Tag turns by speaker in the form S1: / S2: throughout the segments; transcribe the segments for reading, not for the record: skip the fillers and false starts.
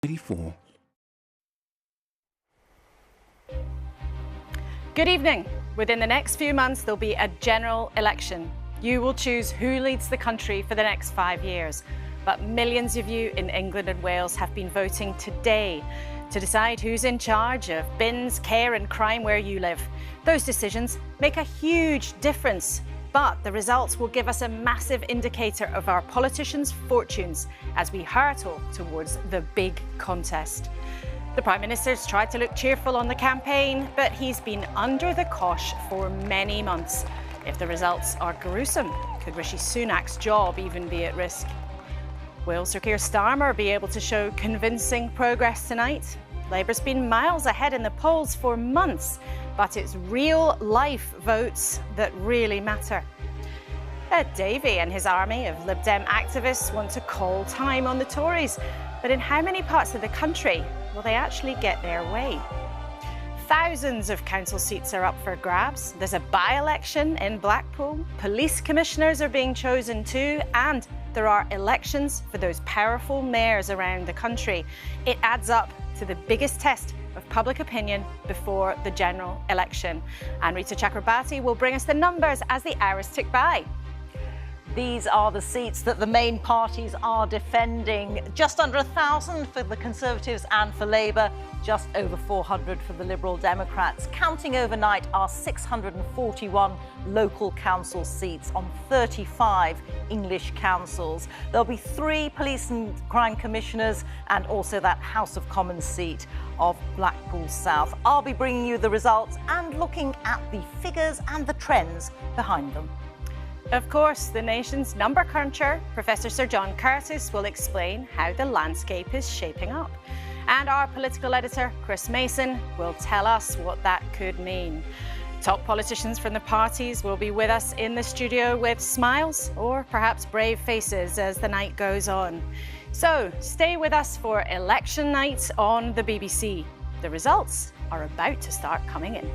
S1: 84.
S2: Good evening. Within the next few months, there'll be a general election. You will choose who leads the country for the next 5 years. But millions of you in England and Wales have been voting today to decide who's in charge of bins, care and crime where you live. Those decisions make a huge difference, but the results will give us a massive indicator of our politicians' fortunes as we hurtle towards the big contest. The Prime Minister's tried to look cheerful on the campaign, but he's been under the cosh for many months. If the results are gruesome, could Rishi Sunak's job even be at risk? Will Sir Keir Starmer be able to show convincing progress tonight? Labour's been miles ahead in the polls for months, but it's real-life votes that really matter. Ed Davey and his army of Lib Dem activists want to call time on the Tories, but in how many parts of the country will they actually get their way? Thousands of council seats are up for grabs. There's a by-election in Blackpool. Police commissioners are being chosen too, and there are elections for those powerful mayors around the country. It adds up to the biggest test of public opinion before the general election. And Rita Chakrabarti will bring us the numbers as the hours tick by.
S3: These are the seats that the main parties are defending. Just under 1,000 for the Conservatives and for Labour, just over 400 for the Liberal Democrats. Counting overnight are 641 local council seats on 35 English councils. There'll be 3 police and crime commissioners and also that House of Commons seat of Blackpool South. I'll be bringing you the results and looking at the figures and the trends behind them.
S2: Of course, the nation's number cruncher, Professor Sir John Curtis, will explain how the landscape is shaping up. And our political editor, Chris Mason, will tell us what that could mean. Top politicians from the parties will be with us in the studio with smiles or perhaps brave faces as the night goes on. So stay with us for election night on the BBC. The results are about to start coming in.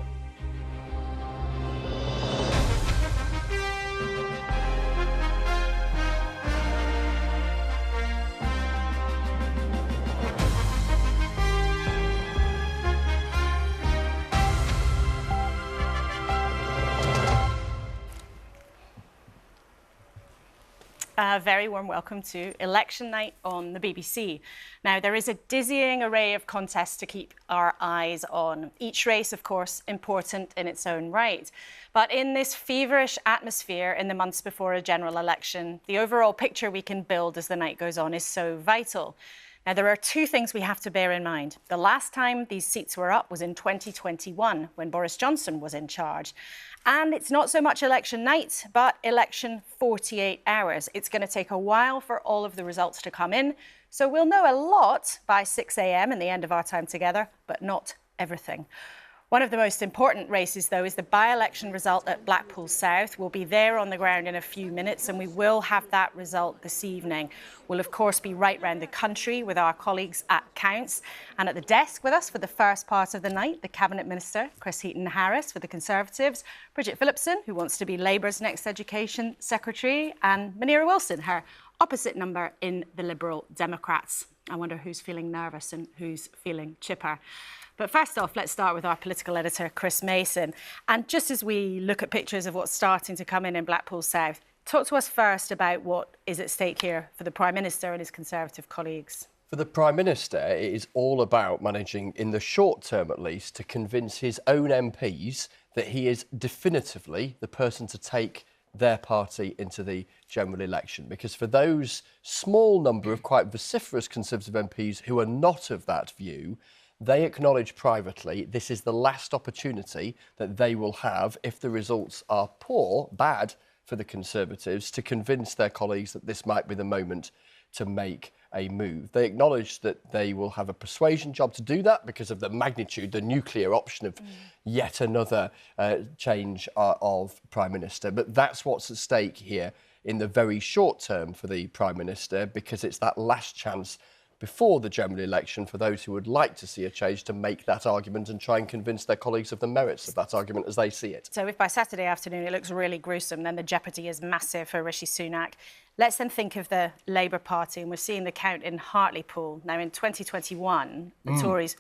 S2: A very warm welcome to election night on the BBC. Now, there is a dizzying array of contests to keep our eyes on. Each race, of course, important in its own right. But in this feverish atmosphere in the months before a general election, the overall picture we can build as the night goes on is so vital. Now, there are 2 things we have to bear in mind. The last time these seats were up was in 2021, when Boris Johnson was in charge. And it's not so much election night, but election 48 hours. It's going to take a while for all of the results to come in. So we'll know a lot by 6 a.m. and the end of our time together, but not everything. One of the most important races, though, is the by-election result at Blackpool South. We'll be there on the ground in a few minutes, and we will have that result this evening. We'll, of course, be right round the country with our colleagues at Counts. And at the desk with us for the first part of the night, the Cabinet Minister, Chris Heaton-Harris, for the Conservatives, Bridget Phillipson, who wants to be Labour's next Education Secretary, and Munira Wilson, her opposite number in the Liberal Democrats. I wonder who's feeling nervous and who's feeling chipper. But first off, let's start with our political editor, Chris Mason. And just as we look at pictures of what's starting to come in Blackpool South, talk to us first about what is at stake here for the Prime Minister and his Conservative colleagues.
S4: For the Prime Minister, it is all about managing, in the short term at least, to convince his own MPs that he is definitively the person to take their party into the general election. Because for those small number of quite vociferous Conservative MPs who are not of that view, they acknowledge privately this is the last opportunity that they will have, if the results are poor, bad for the Conservatives, to convince their colleagues that this might be the moment to make a move. They acknowledge that they will have a persuasion job to do that because of the magnitude, the nuclear option of yet another change of Prime Minister. But that's what's at stake here in the very short term for the Prime Minister, because it's that last chance before the general election for those who would like to see a change to make that argument and try and convince their colleagues of the merits of that argument as they see it.
S2: So if by Saturday afternoon it looks really gruesome, then the jeopardy is massive for Rishi Sunak. Let's then think of the Labour Party, and we're seeing the count in Hartlepool. Now, in 2021, the Tories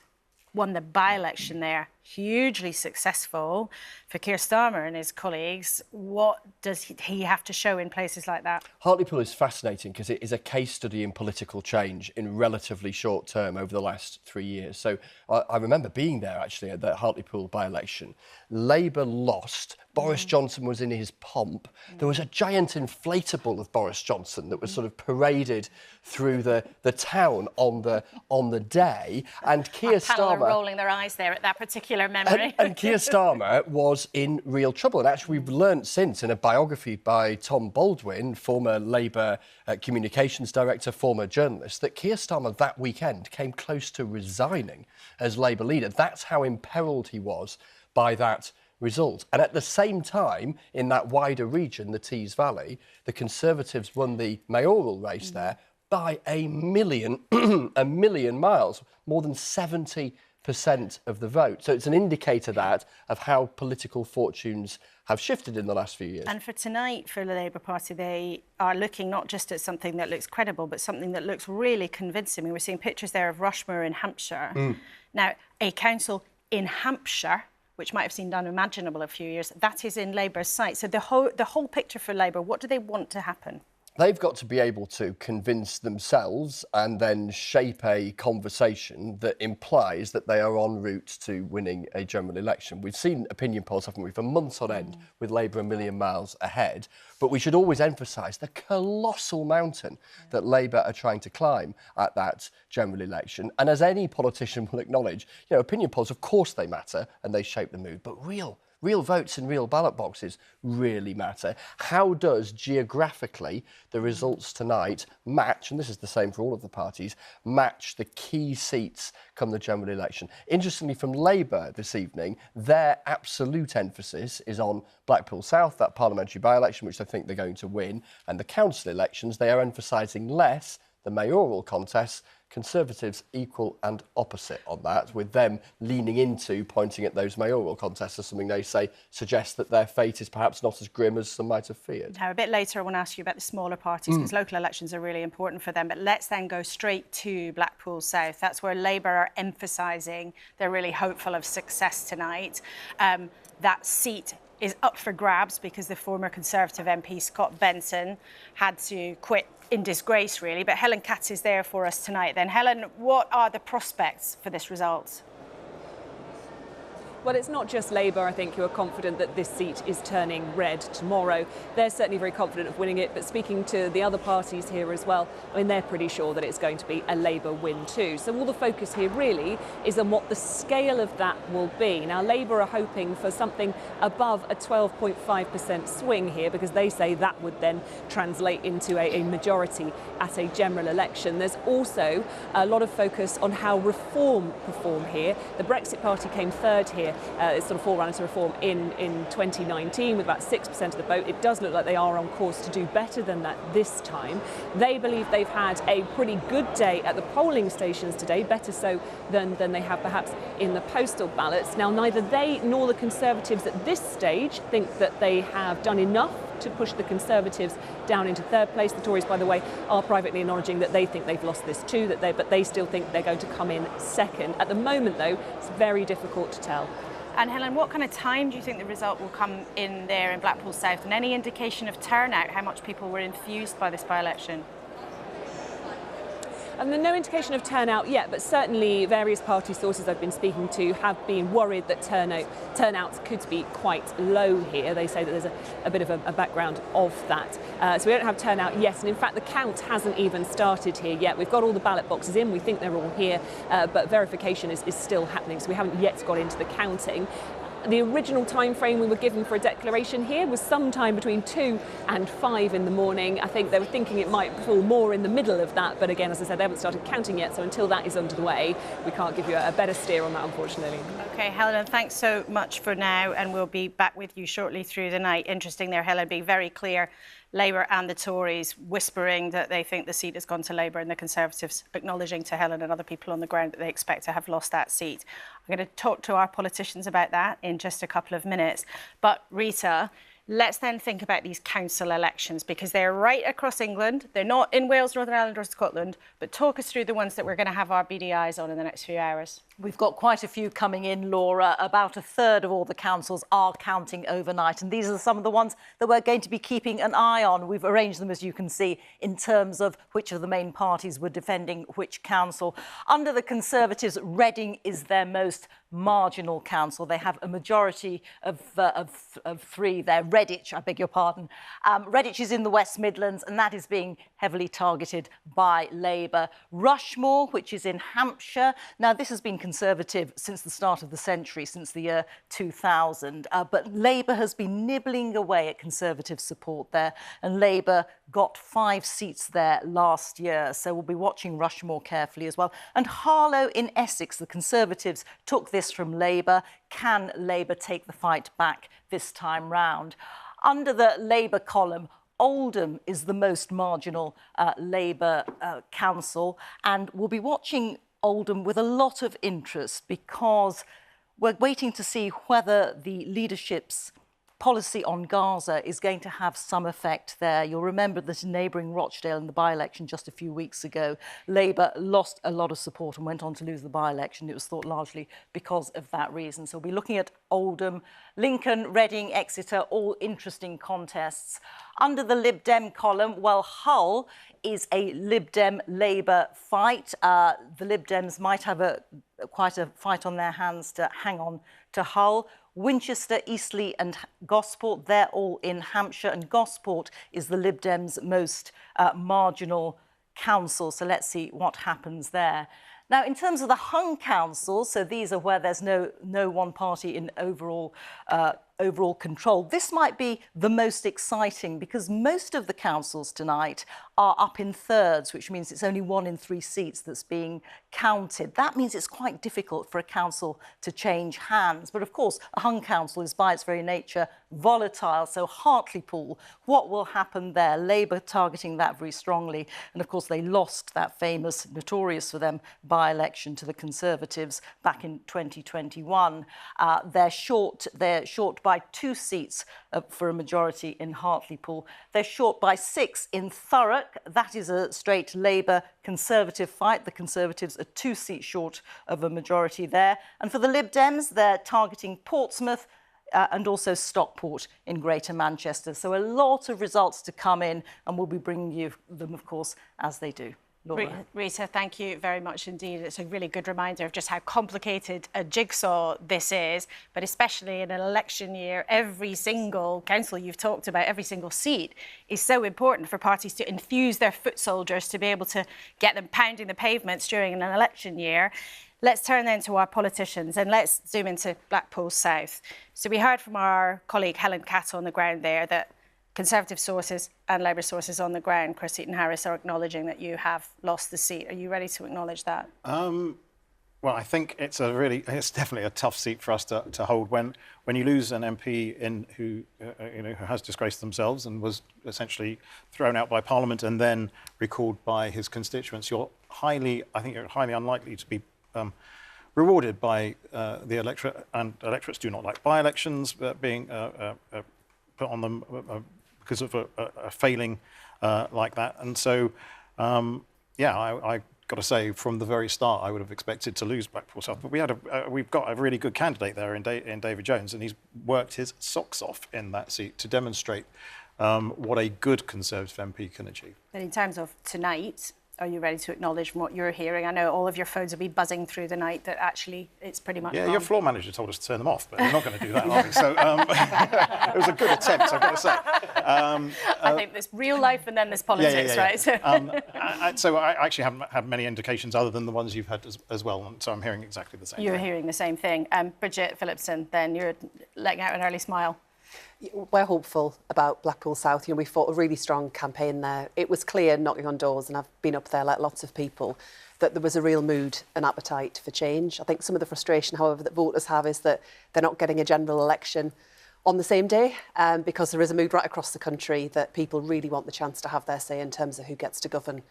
S2: won the by-election there, hugely successful for Keir Starmer and his colleagues. What does he have to show in places like that?
S4: Hartlepool is fascinating because it is a case study in political change in relatively short term over the last 3 years. So I remember being there actually at that Hartlepool by-election. Labour lost. Boris Johnson was in his pomp. There was a giant inflatable of Boris Johnson that was sort of paraded through the town on the day, and Keir Starmer
S2: Are rolling their eyes there at that particular memory.
S4: And Keir Starmer was in real trouble. And actually, we've learnt since in a biography by Tom Baldwin, former Labour communications director, former journalist, that Keir Starmer that weekend came close to resigning as Labour leader. That's how imperilled he was by that result. And at the same time, in that wider region, the Tees Valley, the Conservatives won the mayoral race there by a million miles, more than 70% of the vote. So it's an indicator of how political fortunes have shifted in the last few years.
S2: And for tonight, for the Labour Party, they are looking not just at something that looks credible, but something that looks really convincing. I mean, we're seeing pictures there of Rushmore in Hampshire. Now, a council in Hampshire, which might have seemed unimaginable a few years, that is in Labour's sight. So the whole picture for Labour, what do they want to happen?
S4: They've got to be able to convince themselves and then shape a conversation that implies that they are en route to winning a general election. We've seen opinion polls, haven't we, for months on end, with Labour a million miles ahead. But we should always emphasise the colossal mountain that Labour are trying to climb at that general election. And as any politician will acknowledge, opinion polls, of course they matter and they shape the mood, but real votes in real ballot boxes really matter. How does geographically the results tonight match, and this is the same for all of the parties, match the key seats come the general election? Interestingly, from Labour this evening, their absolute emphasis is on Blackpool South, that parliamentary by-election, which they think they're going to win, and the council elections. They are emphasising less the mayoral contests. Conservatives equal and opposite on that, with them leaning into pointing at those mayoral contests as something they say suggests that their fate is perhaps not as grim as some might have feared.
S2: Now, a bit later, I want to ask you about the smaller parties, because local elections are really important for them. But let's then go straight to Blackpool South. That's where Labour are emphasising they're really hopeful of success tonight. That seat is up for grabs because the former Conservative MP, Scott Benson, had to quit in disgrace, really. But Helen Katz is there for us tonight. Then, Helen, what are the prospects for this result?
S1: Well, it's not just Labour, I think, who are confident that this seat is turning red tomorrow. They're certainly very confident of winning it, but speaking to the other parties here as well, I mean, they're pretty sure that it's going to be a Labour win too. So all the focus here really is on what the scale of that will be. Now, Labour are hoping for something above a 12.5% swing here, because they say that would then translate into a majority at a general election. There's also a lot of focus on how Reform perform here. The Brexit Party came third here. It's sort of forerunner to Reform in 2019 with about 6% of the vote. It does look like they are on course to do better than that this time. They believe they've had a pretty good day at the polling stations today, better so than they have perhaps in the postal ballots. Now, neither they nor the Conservatives at this stage think that they have done enough to push the Conservatives down into third place. The Tories, by the way, are privately acknowledging that they think they've lost this too, but they still think they're going to come in second. At the moment, though, it's very difficult to tell.
S2: And Helen, what kind of time do you think the result will come in there in Blackpool South? And any indication of turnout, how much people were enthused by this by-election?
S1: And there's no indication of turnout yet, but certainly various party sources I've been speaking to have been worried that turnout could be quite low here. They say that there's a bit of a background of that. So we don't have turnout yet, and in fact the count hasn't even started here yet. We've got all the ballot boxes in, we think they're all here, but verification is still happening, so we haven't yet got into the counting. The original time frame we were given for a declaration here was sometime between 2 and 5 in the morning. I think they were thinking it might fall more in the middle of that, but again, as I said, they haven't started counting yet, so until that is under the way, we can't give you a better steer on that, unfortunately.
S2: OK, Helen, thanks so much for now, and we'll be back with you shortly through the night. Interesting there, Helen, being very clear. Labour and the Tories whispering that they think the seat has gone to Labour, and the Conservatives acknowledging to Helen and other people on the ground that they expect to have lost that seat. I'm going to talk to our politicians about that in just a couple of minutes. But Rita, let's then think about these council elections, because they're right across England. They're not in Wales, Northern Ireland or Scotland. But talk us through the ones that we're going to have our beady eyes on in the next few hours.
S3: We've got quite a few coming in, Laura. About a third of all the councils are counting overnight, and these are some of the ones that we're going to be keeping an eye on. We've arranged them, as you can see, in terms of which of the main parties were defending which council. Under the Conservatives, Reading is their most marginal council. They have a majority of three there. Redditch, I beg your pardon. Redditch is in the West Midlands, and that is being heavily targeted by Labour. Rushmore, which is in Hampshire. Now, this has been Conservative since the start of the century, since the year 2000. But Labour has been nibbling away at Conservative support there, and Labour got 5 seats there last year. So we'll be watching Rushmore carefully as well. And Harlow in Essex, the Conservatives took this from Labour. Can Labour take the fight back this time round? Under the Labour column, Oldham is the most marginal Labour council, and we'll be watching Oldham with a lot of interest, because we're waiting to see whether the leadership's policy on Gaza is going to have some effect there. You'll remember that in neighbouring Rochdale in the by-election just a few weeks ago, Labour lost a lot of support and went on to lose the by-election. It was thought largely because of that reason. So we'll be looking at Oldham, Lincoln, Reading, Exeter, all interesting contests. Under the Lib Dem column, well, Hull is a Lib Dem Labour fight. The Lib Dems might have quite a fight on their hands to hang on to Hull. Winchester, Eastleigh and Gosport, they're all in Hampshire, and Gosport is the Lib Dems' most marginal council. So let's see what happens there. Now, in terms of the hung councils, so these are where there's no one party in overall control. This might be the most exciting, because most of the councils tonight are up in thirds, which means it's only 1 in 3 seats that's being counted. That means it's quite difficult for a council to change hands. But of course, a hung council is by its very nature volatile. So Hartlepool, what will happen there? Labour targeting that very strongly. And of course, they lost that famous, notorious for them, by-election to the Conservatives back in 2021. They're short by 2 seats for a majority in Hartlepool. They're short by 6 in Thurrock. That is a straight Labour Conservative fight. The Conservatives are 2 seats short of a majority there. And for the Lib Dems, they're targeting Portsmouth and also Stockport in Greater Manchester. So a lot of results to come in, and we'll be bringing you them, of course, as they do. Laura.
S2: Rita, thank you very much indeed. It's a really good reminder of just how complicated a jigsaw this is, but especially in an election year, every single council you've talked about, every single seat is so important for parties to infuse their foot soldiers to be able to get them pounding the pavements during an election year. Let's turn then to our politicians, and let's zoom into Blackpool South. So we heard from our colleague Helen Catt on the ground there that Conservative sources and Labour sources on the ground, Chris Eaton-Harris, are acknowledging that you have lost the seat. Are you ready to acknowledge that?
S5: Well, I think it's definitely a tough seat for us to hold when you lose an MP who has disgraced themselves and was essentially thrown out by Parliament and then recalled by his constituents. You're highly unlikely to be rewarded by the electorate, and electorates do not like by-elections being put on them because of a failing like that. And so, I got to say, from the very start, I would have expected to lose Blackpool South. But we've got a really good candidate there in David Jones, and he's worked his socks off in that seat to demonstrate what a good Conservative MP can achieve.
S2: But in terms of tonight, are you ready to acknowledge what you're hearing? I know all of your phones will be buzzing through the night that actually it's pretty much
S5: your floor manager told us to turn them off, but we're not going to do that, are we? So it was a good attempt, I've got to say.
S2: I think there's real life and then there's politics, right?
S5: So I actually haven't had many indications other than the ones you've had as well, and so I'm hearing exactly the same thing.
S2: You're hearing the same thing. Bridget Phillipson, then you're letting out an early smile.
S6: We're hopeful about Blackpool South. We fought a really strong campaign there. It was clear, knocking on doors, and I've been up there like lots of people, that there was a real mood and appetite for change. I think some of the frustration, however, that voters have is that they're not getting a general election on the same day, because there is a mood right across the country that people really want the chance to have their say in terms of who gets to govern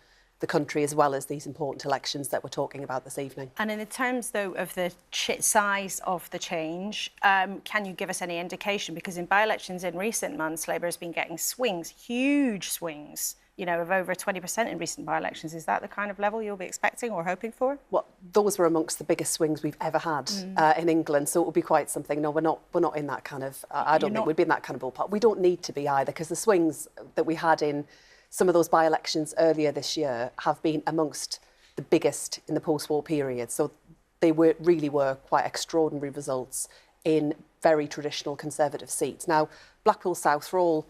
S6: the country, as well as these important elections that we're talking about this evening.
S2: And in the terms, though, of the size of the change, can you give us any indication? Because in by-elections in recent months, Labour has been getting swings, huge swings, you know, of over 20% in recent by-elections. Is that the kind of level you'll be expecting or hoping for?
S6: Well, those were amongst the biggest swings we've ever had in England, so it will be quite something. No, we're not in that kind of. I don't think we'd be in that kind of ballpark. We don't need to be either, because the swings that we had in some of those by-elections earlier this year have been amongst the biggest in the post-war period. So they really were quite extraordinary results in very traditional Conservative seats. Now, Blackpool South, for all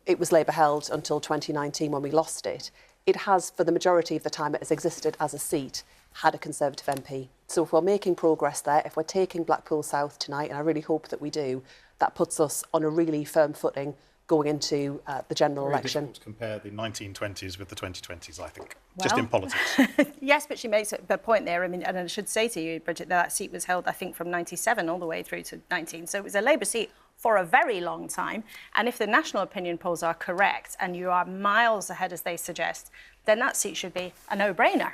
S6: it was Labour held until 2019 when we lost it, it has, for the majority of the time it has existed as a seat, had a Conservative MP. So if we're making progress there, if we're taking Blackpool South tonight, and I really hope that we do, that puts us on a really firm footing going into the general election.
S5: Difficult to compare the 1920s with the 2020s, I think, just in politics.
S2: Yes, but she makes a point there. I mean, and I should say to you, Bridget, that seat was held, I think, from 97 all the way through to 19. So it was a Labour seat for a very long time. And if the national opinion polls are correct and you are miles ahead, as they suggest, then that seat should be a no-brainer.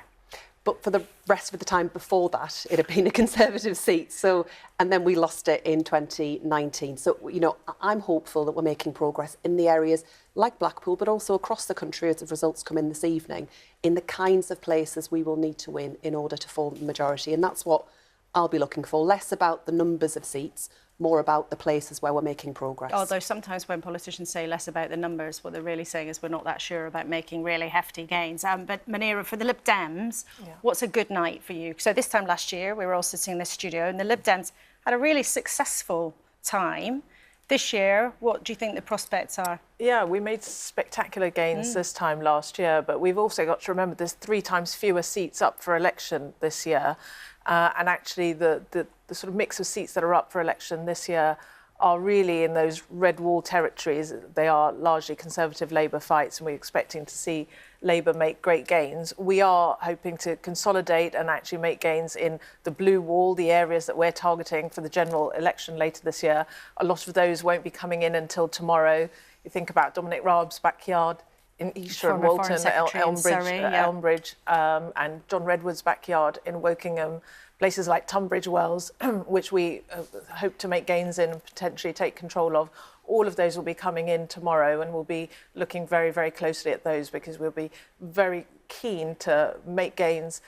S6: But for the rest of the time before that, it had been a Conservative seat. So, and then we lost it in 2019. So, you know, I'm hopeful that we're making progress in the areas like Blackpool, but also across the country as the results come in this evening, in the kinds of places we will need to win in order to form the majority. And that's what I'll be looking for. Less about the numbers of seats, more about the places where we're making progress.
S2: Although sometimes when politicians say less about the numbers, what they're really saying is we're not that sure about making really hefty gains. But Mayoral, for the Lib Dems, what's a good night for you? So this time last year, we were all sitting in the studio and the Lib Dems had a really successful time. This year, what do you think the prospects are?
S7: Yeah, we made spectacular gains this time last year, but we've also got to remember there's 3 times fewer seats up for election this year. And actually the sort of mix of seats that are up for election this year are really in those red wall territories. They are largely Conservative Labour fights, and we're expecting to see Labour make great gains. We are hoping to consolidate and actually make gains in the blue wall, the areas that we're targeting for the general election later this year. A lot of those won't be coming in until tomorrow. You think about Dominic Raab's backyard in Esher and Walton, Elmbridge, and John Redwood's backyard in Wokingham, places like Tunbridge Wells, which we hope to make gains in and potentially take control of. All of those will be coming in tomorrow, and we'll be looking very, very closely at those because we'll be very keen to make gains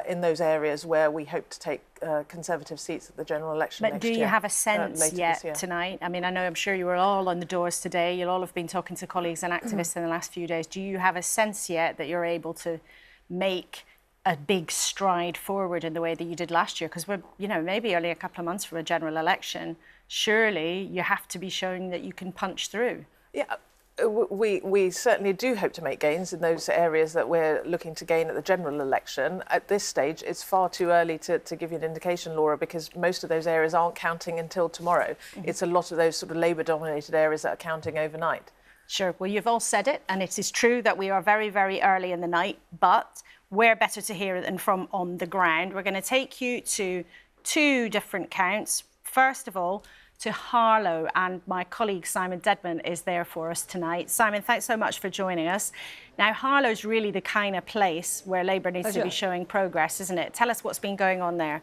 S7: in those areas where we hope to take Conservative seats at the general election next year.
S2: But do you have a sense yet tonight? I mean, I know I'm sure you were all on the doors today. You'll all have been talking to colleagues and activists in the last few days. Do you have a sense yet that you're able to make a big stride forward in the way that you did last year? Because we're, you know, maybe only a couple of months from a general election. Surely you have to be showing that you can punch through.
S7: Yeah, we certainly do hope to make gains in those areas that we're looking to gain at the general election. At this stage, it's far too early to give you an indication, Laura, because most of those areas aren't counting until tomorrow. It's a lot of those sort of Labour-dominated areas that are counting overnight.
S2: Sure. Well, you've all said it, and it is true that we are very, very early in the night, but we're better to hear than from on the ground. We're going to take you to 2 different counts. First of all, to Harlow, and my colleague Simon Dedman is there for us tonight. Simon, thanks so much for joining us. Now, Harlow's really the kind of place where Labour needs to be showing progress, isn't it? Tell us what's been going on there.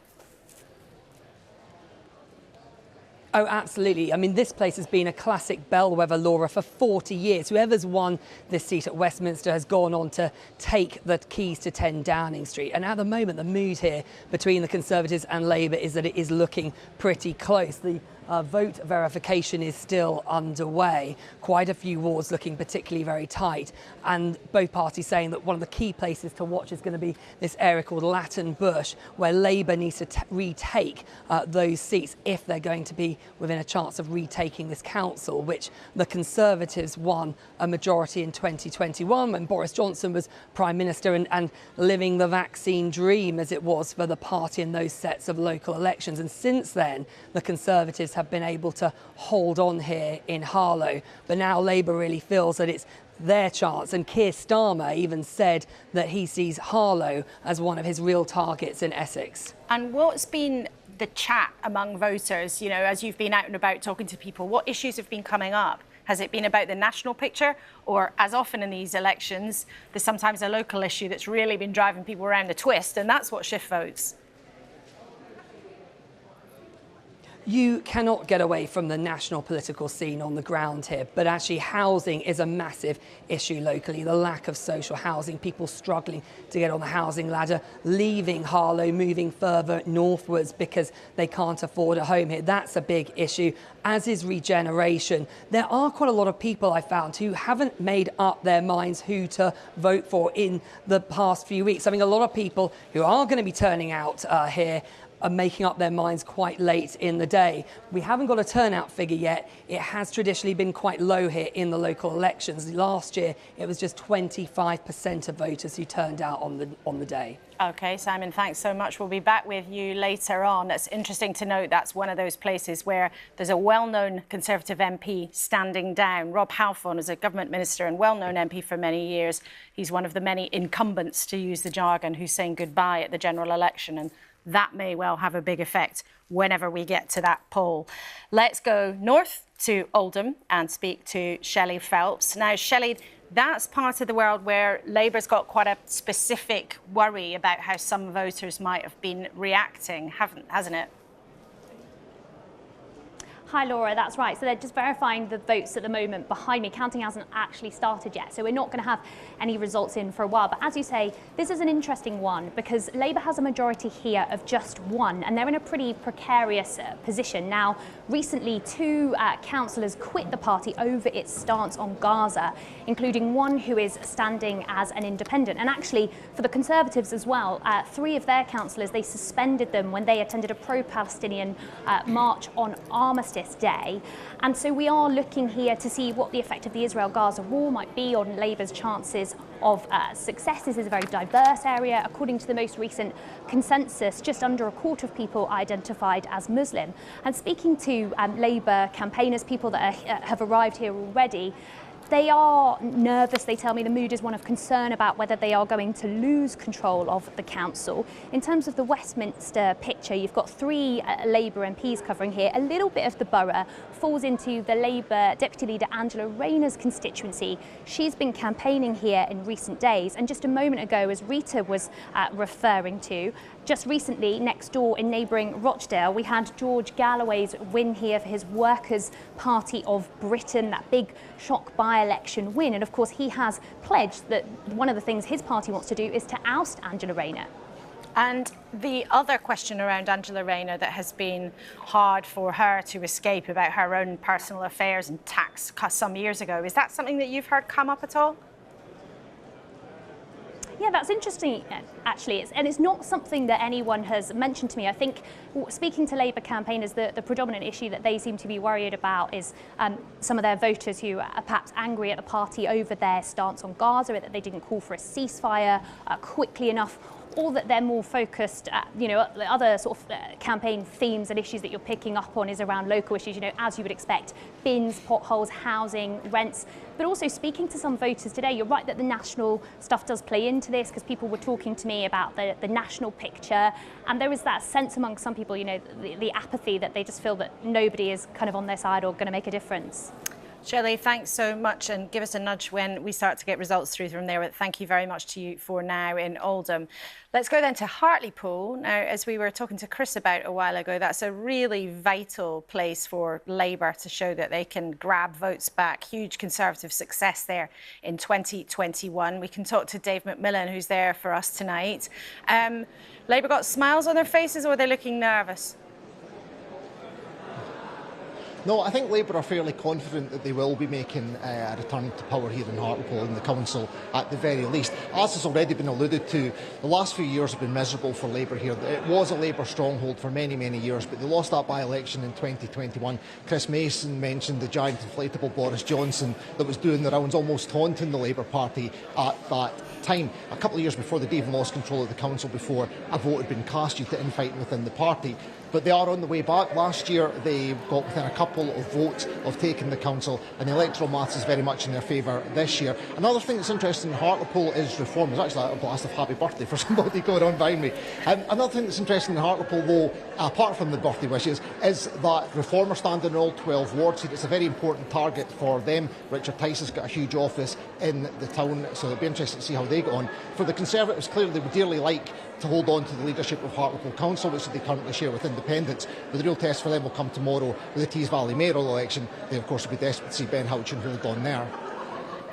S8: Oh, absolutely. I mean, this place has been a classic bellwether, Laura, for 40 years. Whoever's won this seat at Westminster has gone on to take the keys to 10 Downing Street. And at the moment, the mood here between the Conservatives and Labour is that it is looking pretty close. The vote verification is still underway. Quite a few wards looking particularly very tight, and both parties saying that one of the key places to watch is going to be this area called Latin Bush, where Labour needs to retake those seats if they're going to be within a chance of retaking this council, which the Conservatives won a majority in 2021 when Boris Johnson was Prime Minister and living the vaccine dream, as it was for the party in those sets of local elections. And since then, the Conservatives have been able to hold on here in Harlow. But now Labour really feels that it's their chance. And Keir Starmer even said that he sees Harlow as one of his real targets in Essex.
S2: And what's been the chat among voters? You know, as you've been out and about talking to people, what issues have been coming up? Has it been about the national picture, or as often in these elections, there's sometimes a local issue that's really been driving people around the twist, and that's what shifts votes?
S8: You cannot get away from the national political scene on the ground here, but actually housing is a massive issue locally. The lack of social housing, people struggling to get on the housing ladder, leaving Harlow, moving further northwards because they can't afford a home here. That's a big issue, as is regeneration. There are quite a lot of people I found who haven't made up their minds who to vote for in the past few weeks. I mean, a lot of people who are going to be turning out here are making up their minds quite late in the day. We haven't got a turnout figure yet. It has traditionally been quite low here in the local elections. Last year, it was just 25% of voters who turned out on the day.
S2: OK, Simon, thanks so much. We'll be back with you later on. It's interesting to note that's one of those places where there's a well-known Conservative MP standing down. Rob Halfon is a government minister and well-known MP for many years. He's one of the many incumbents, to use the jargon, who's saying goodbye at the general election, and that may well have a big effect whenever we get to that poll. Let's go north to Oldham and speak to Shelley Phelps. Now, Shelley, that's part of the world where Labour's got quite a specific worry about how some voters might have been reacting, hasn't it?
S9: Hi, Laura, that's right. So they're just verifying the votes at the moment behind me. Counting hasn't actually started yet, so we're not going to have any results in for a while. But as you say, this is an interesting one because Labour has a majority here of just one, and they're in a pretty precarious position. Now, recently, two councillors quit the party over its stance on Gaza, including one who is standing as an independent. And actually, for the Conservatives as well, three of their councillors, they suspended them when they attended a pro-Palestinian march on Armistice Day. And so we are looking here to see what the effect of the Israel-Gaza war might be on Labour's chances of success. This is a very diverse area. According to the most recent consensus, just under a quarter of people identified as Muslim. And speaking to Labour campaigners, people that have arrived here already, they are nervous. They tell me the mood is one of concern about whether they are going to lose control of the council. In terms of the Westminster picture, you've got three Labour MPs covering here. A little bit of the borough falls into the Labour Deputy Leader Angela Rayner's constituency. She's been campaigning here in recent days. And just a moment ago, as Rita was referring to, just recently, next door in neighbouring Rochdale, we had George Galloway's win here for his Workers' Party of Britain, that big shock by-election win. And of course, he has pledged that one of the things his party wants to do is to oust Angela Rayner.
S2: And the other question around Angela Rayner that has been hard for her to escape about her own personal affairs and tax cuts some years ago, is that something that you've heard come up at all?
S9: Yeah, that's interesting, actually. It's not something that anyone has mentioned to me. I think, speaking to Labour campaigners, the predominant issue that they seem to be worried about is some of their voters who are perhaps angry at the party over their stance on Gaza, that they didn't call for a ceasefire quickly enough, or that they're more focused, the other sort of campaign themes and issues that you're picking up on is around local issues, as you would expect, bins, potholes, housing, rents. But also speaking to some voters today, you're right that the national stuff does play into this, because people were talking to me about the national picture, and there is that sense among some people, the apathy that they just feel that nobody is kind of on their side or going to make a difference.
S2: Shelley, thanks so much, and give us a nudge when we start to get results through from there. But thank you very much to you for now in Oldham. Let's go then to Hartlepool. Now, as we were talking to Chris about a while ago, that's a really vital place for Labour to show that they can grab votes back. Huge Conservative success there in 2021. We can talk to Dave McMillan, who's there for us tonight. Labour got smiles on their faces, or are they looking nervous?
S10: No, I think Labour are fairly confident that they will be making a return to power here in Hartlepool in the council at the very least. As has already been alluded to, the last few years have been miserable for Labour here. It was a Labour stronghold for many, many years, but they lost that by-election in 2021. Chris Mason mentioned the giant inflatable Boris Johnson that was doing the rounds, almost taunting the Labour Party at that time. A couple of years before, they'd even lost control of the council before a vote had been cast due to infighting within the party. But they are on the way back. Last year, they got within a couple Hartlepool of votes of taking the council, and the electoral maths is very much in their favour this year. Another thing that's interesting in Hartlepool is reform. There's actually a blast of happy birthday for somebody going on behind me. Another thing that's interesting in Hartlepool, though, apart from the birthday wishes, is that Reform are standing in all 12 wards. It's a very important target for them. Richard Tice has got a huge office in the town, so it'll be interesting to see how they get on. For the Conservatives, clearly they would dearly like to hold on to the leadership of Hartlepool Council, which they currently share with Independents. But the real test for them will come tomorrow with the Tees Valley mayoral election. They, of course, will be desperate to see Ben Houchin hold on there.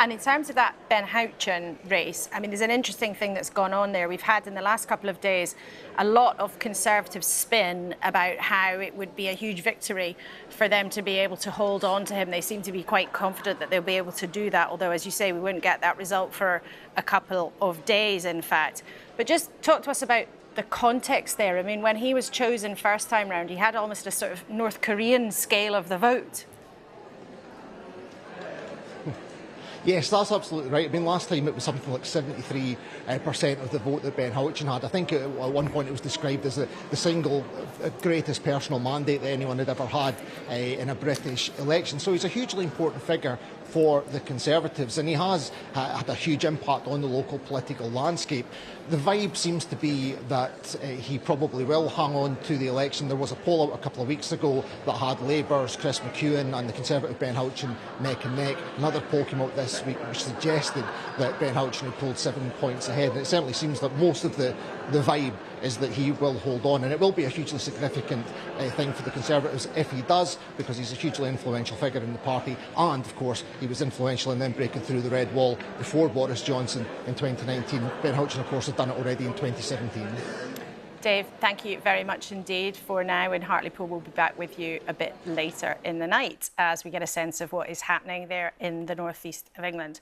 S2: And in terms of that Ben Houchin race, I mean, there's an interesting thing that's gone on there. We've had in the last couple of days a lot of Conservative spin about how it would be a huge victory for them to be able to hold on to him. They seem to be quite confident that they'll be able to do that, although, as you say, we wouldn't get that result for a couple of days, in fact. But just talk to us about the context there. I mean, when he was chosen first time round, he had almost a sort of North Korean scale of the vote.
S10: Yes, that's absolutely right. I mean, last time it was something like 73% of the vote that Ben Houchin had. I think at one point it was described as the single greatest personal mandate that anyone had ever had in a British election. So he's a hugely important figure for the Conservatives, and he has had a huge impact on the local political landscape. The vibe seems to be that he probably will hang on to the election. There was a poll out a couple of weeks ago that had Labour's Chris McEwen and the Conservative Ben Houchin neck and neck. Another poll came out this week which suggested that Ben Houchin had pulled 7 points ahead, and it certainly seems that most of the vibe is that he will hold on, and it will be a hugely significant thing for the Conservatives if he does, because he's a hugely influential figure in the party, and of course he was influential in them breaking through the red wall before Boris Johnson in 2019. Ben Houchin, of course, had done it already in 2017.
S2: Dave, thank you very much indeed for now. In Hartlepool, we'll be back with you a bit later in the night as we get a sense of what is happening there in the northeast of England.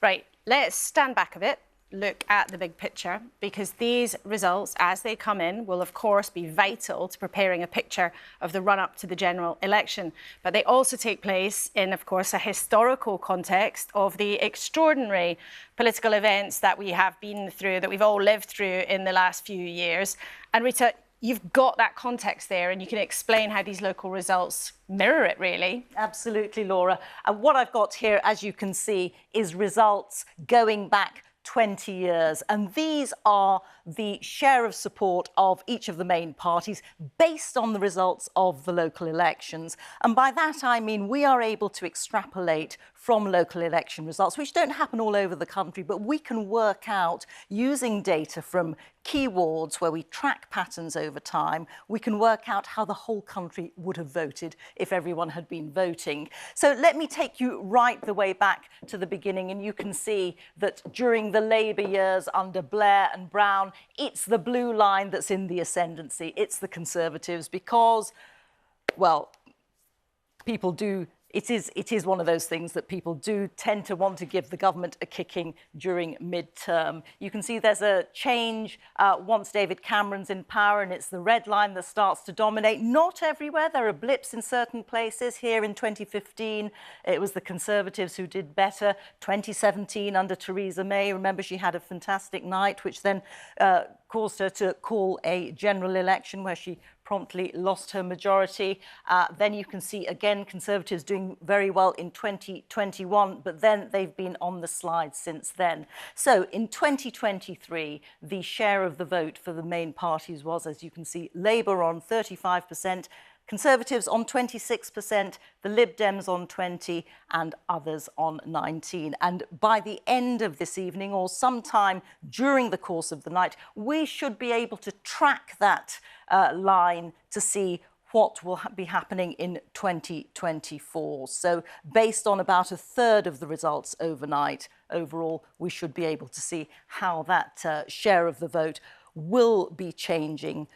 S2: Right, let's stand back a bit, look at the big picture, because these results, as they come in, will of course be vital to preparing a picture of the run-up to the general election. But they also take place in, of course, a historical context of the extraordinary political events that we have been through, that we've all lived through in the last few years. And Rita, you've got that context there, and you can explain how these local results mirror it, really.
S3: Absolutely, Laura. And what I've got here, as you can see, is results going back 20 years, and these are the share of support of each of the main parties based on the results of the local elections. And by that I mean we are able to extrapolate from local election results, which don't happen all over the country, but we can work out, using data from key wards where we track patterns over time, we can work out how the whole country would have voted if everyone had been voting. So let me take you right the way back to the beginning, and you can see that during the Labour years under Blair and Brown, it's the blue line that's in the ascendancy. It's the Conservatives because, well, people do. It is one of those things that people do tend to want to give the government a kicking during mid-term. You can see there's a change once David Cameron's in power, and it's the red line that starts to dominate. Not everywhere. There are blips in certain places. Here in 2015, it was the Conservatives who did better. 2017 under Theresa May, remember she had a fantastic night, which then caused her to call a general election where she promptly lost her majority. Then you can see, again, Conservatives doing very well in 2021, but then they've been on the slide since then. So in 2023, the share of the vote for the main parties was, as you can see, Labour on 35%, Conservatives on 26%, the Lib Dems on 20%, and others on 19%. And by the end of this evening, or sometime during the course of the night, we should be able to track that line to see what will be happening in 2024. So based on about a third of the results overnight, overall, we should be able to see how that share of the vote will be changing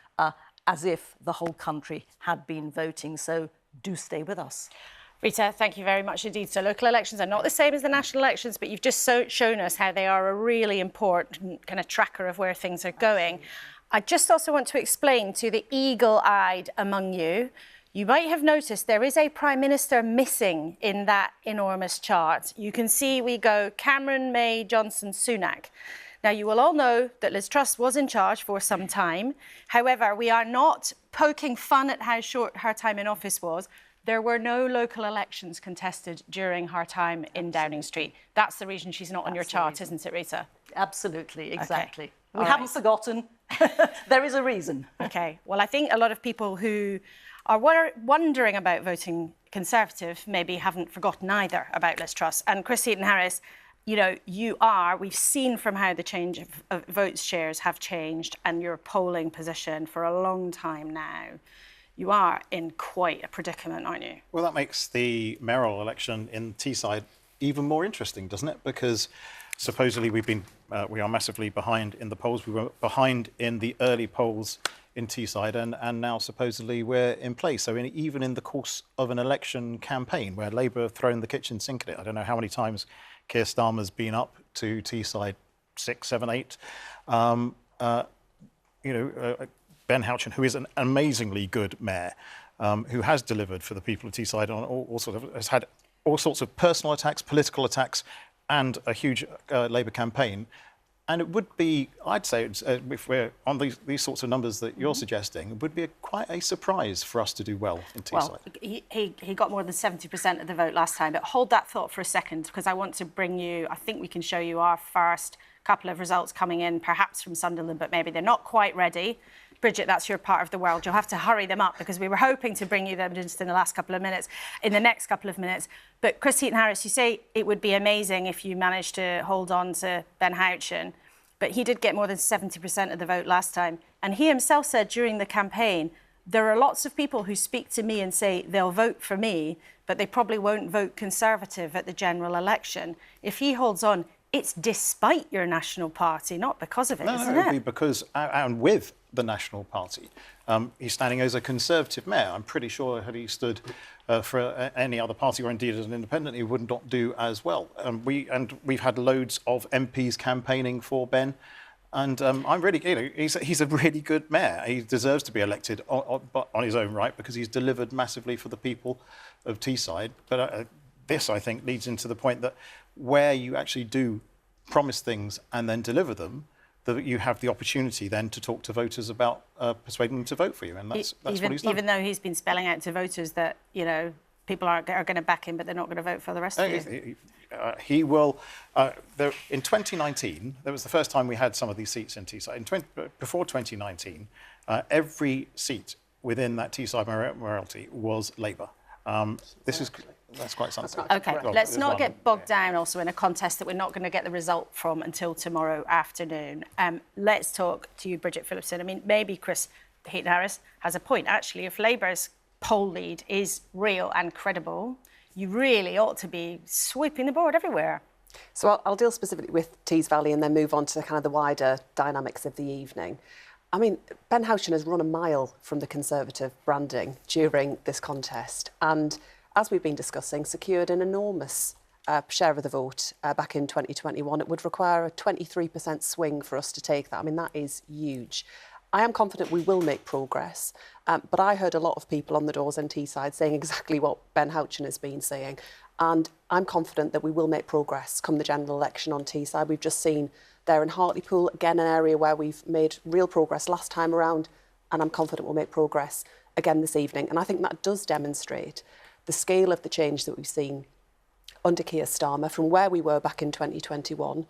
S3: as if the whole country had been voting. So do stay with us.
S2: Rita, thank you very much indeed. So local elections are not the same as the national elections, but you've just shown us how they are a really important kind of tracker of where things are going. I just also want to explain to the eagle-eyed among you, you might have noticed there is a Prime Minister missing in that enormous chart. You can see we go Cameron, May, Johnson, Sunak. Now, you will all know that Liz Truss was in charge for some time. However, we are not poking fun at how short her time in office was. there were no local elections contested during her time in Downing Street. That's the reason she's not on your chart, isn't it, Rita?
S3: Absolutely, exactly.
S2: Okay.
S3: We haven't forgotten. There is a reason.
S2: OK, well, I think a lot of people who are wondering about voting Conservative maybe haven't forgotten either about Liz Truss. And Chris Heaton-Harris, you know, we've seen from how the change of votes shares have changed and your polling position for a long time now. You are in quite a predicament, aren't you?
S5: Well, that makes the mayoral election in Teesside even more interesting, doesn't it? Because supposedly we are massively behind in the polls. We were behind in the early polls in Teesside, and now supposedly we're in place. So even in the course of an election campaign where Labour have thrown the kitchen sink at it, I don't know how many times Keir Starmer's been up to Teesside, 6, 7, 8. Ben Houchen, who is an amazingly good mayor, who has delivered for the people of Teesside on has had all sorts of personal attacks, political attacks, and a huge Labour campaign. And it would be, I'd say, if we're on these sorts of numbers that you're suggesting, it would be quite a surprise for us to do well in Teesside.
S2: Well, he got more than 70% of the vote last time, but hold that thought for a second, because I want to bring you, I think we can show you our first couple of results coming in, perhaps from Sunderland, but maybe they're not quite ready. Bridget, that's your part of the world. You'll have to hurry them up because we were hoping to bring you them just in the next couple of minutes. But Chris Heaton-Harris, you say it would be amazing if you managed to hold on to Ben Houchen, but he did get more than 70% of the vote last time. And he himself said during the campaign, there are lots of people who speak to me and say they'll vote for me, but they probably won't vote Conservative at the general election. If he holds on, it's despite your National Party, not because of it, isn't it?
S5: No, it would be because, and with the National Party. He's standing as a Conservative mayor. I'm pretty sure had he stood for any other party or indeed as an independent, he would not do as well. We've had loads of MPs campaigning for Ben. And I'm really, he's a really good mayor. He deserves to be elected on his own right because he's delivered massively for the people of Teesside. But this, I think, leads into the point that where you actually do promise things and then deliver them, that you have the opportunity then to talk to voters about persuading them to vote for you. And that's what he's done.
S2: Even though he's been spelling out to voters that, you know, people are going to back him, but they're not going to vote for the rest of you.
S5: He will. In 2019, that was the first time we had some of these seats in Teesside. Before 2019, every seat within that Teesside mayoralty was Labour. That's quite something.
S2: OK, let's not get bogged down also in a contest that we're not going to get the result from until tomorrow afternoon. Let's talk to you, Bridget Phillipson. I mean, maybe Chris Heaton-Harris has a point. Actually, if Labour's poll lead is real and credible, you really ought to be sweeping the board everywhere.
S6: So I'll deal specifically with Tees Valley and then move on to kind of the wider dynamics of the evening. I mean, Ben Houchen has run a mile from the Conservative branding during this contest and, as we've been discussing, secured an enormous share of the vote back in 2021. It would require a 23% swing for us to take that. I mean, that is huge. I am confident we will make progress, but I heard a lot of people on the doors in Teesside saying exactly what Ben Houchen has been saying, and I'm confident that we will make progress come the general election on Teesside. We've just seen there in Hartlepool, again, an area where we've made real progress last time around, and I'm confident we'll make progress again this evening. And I think that does demonstrate the scale of the change that we've seen under Keir Starmer from where we were back in 2021,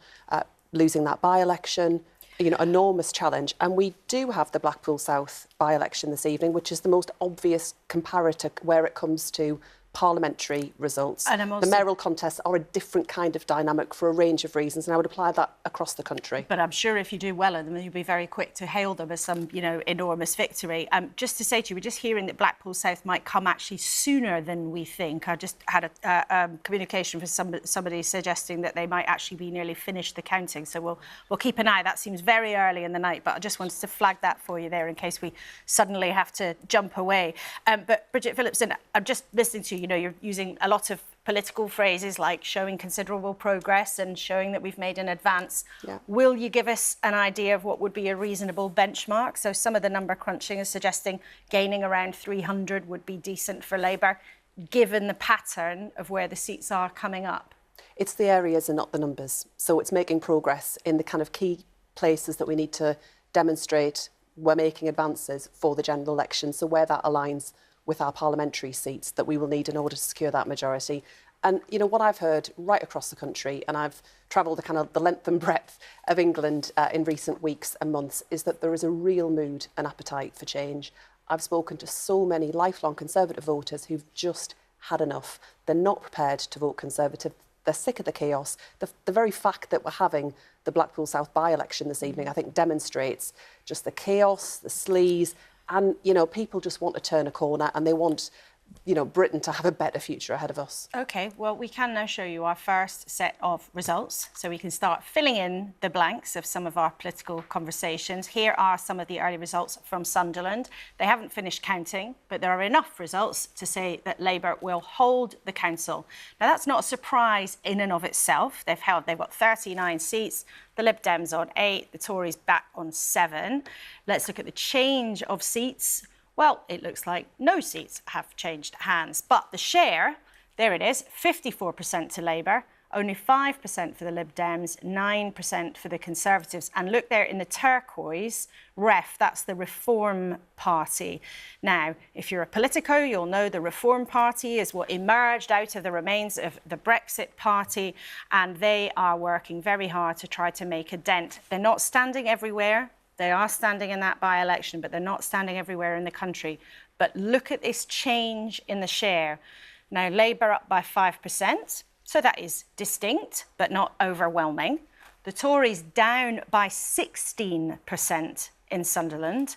S6: losing that by-election, enormous challenge. And we do have the Blackpool South by-election this evening, which is the most obvious comparator where it comes to parliamentary results. The mayoral contests are a different kind of dynamic for a range of reasons, and I would apply that across the country.
S2: But I'm sure if you do well in them, you'll be very quick to hail them as some, enormous victory. Just to say to you, we're just hearing that Blackpool South might come actually sooner than we think. I just had a communication from somebody suggesting that they might actually be nearly finished the counting. So we'll keep an eye. That seems very early in the night, but I just wanted to flag that for you there in case we suddenly have to jump away. But Bridget Phillipson, I'm just listening to you. You're using a lot of political phrases like showing considerable progress and showing that we've made an advance. Yeah. Will you give us an idea of what would be a reasonable benchmark? So some of the number crunching is suggesting gaining around 300 would be decent for Labour, given the pattern of where the seats are coming up.
S6: It's the areas and not the numbers. So it's making progress in the kind of key places that we need to demonstrate we're making advances for the general election. So where that aligns with our parliamentary seats that we will need in order to secure that majority. And, you know, what I've heard right across the country, and I've travelled the length and breadth of England in recent weeks and months, is that there is a real mood and appetite for change. I've spoken to so many lifelong Conservative voters who've just had enough. They're not prepared to vote Conservative. They're sick of the chaos. The very fact that we're having the Blackpool South by-election this evening, I think, demonstrates just the chaos, the sleaze, and, you know, people just want to turn a corner and they want, you know, Britain to have a better future ahead of us.
S2: OK, well, we can now show you our first set of results, so we can start filling in the blanks of some of our political conversations. Here are some of the early results from Sunderland. They haven't finished counting, but there are enough results to say that Labour will hold the council. Now, that's not a surprise in and of itself. They've got 39 seats, the Lib Dems on 8, the Tories back on 7. Let's look at the change of seats. Well, it looks like no seats have changed hands, but the share, there it is, 54% to Labour, only 5% for the Lib Dems, 9% for the Conservatives. And look there in the turquoise, REF, that's the Reform Party. Now, if you're a Politico, you'll know the Reform Party is what emerged out of the remains of the Brexit Party, and they are working very hard to try to make a dent. They're not standing everywhere. They are standing in that by-election, but they're not standing everywhere in the country. But look at this change in the share. Now, Labour up by 5%, so that is distinct, but not overwhelming. The Tories down by 16% in Sunderland.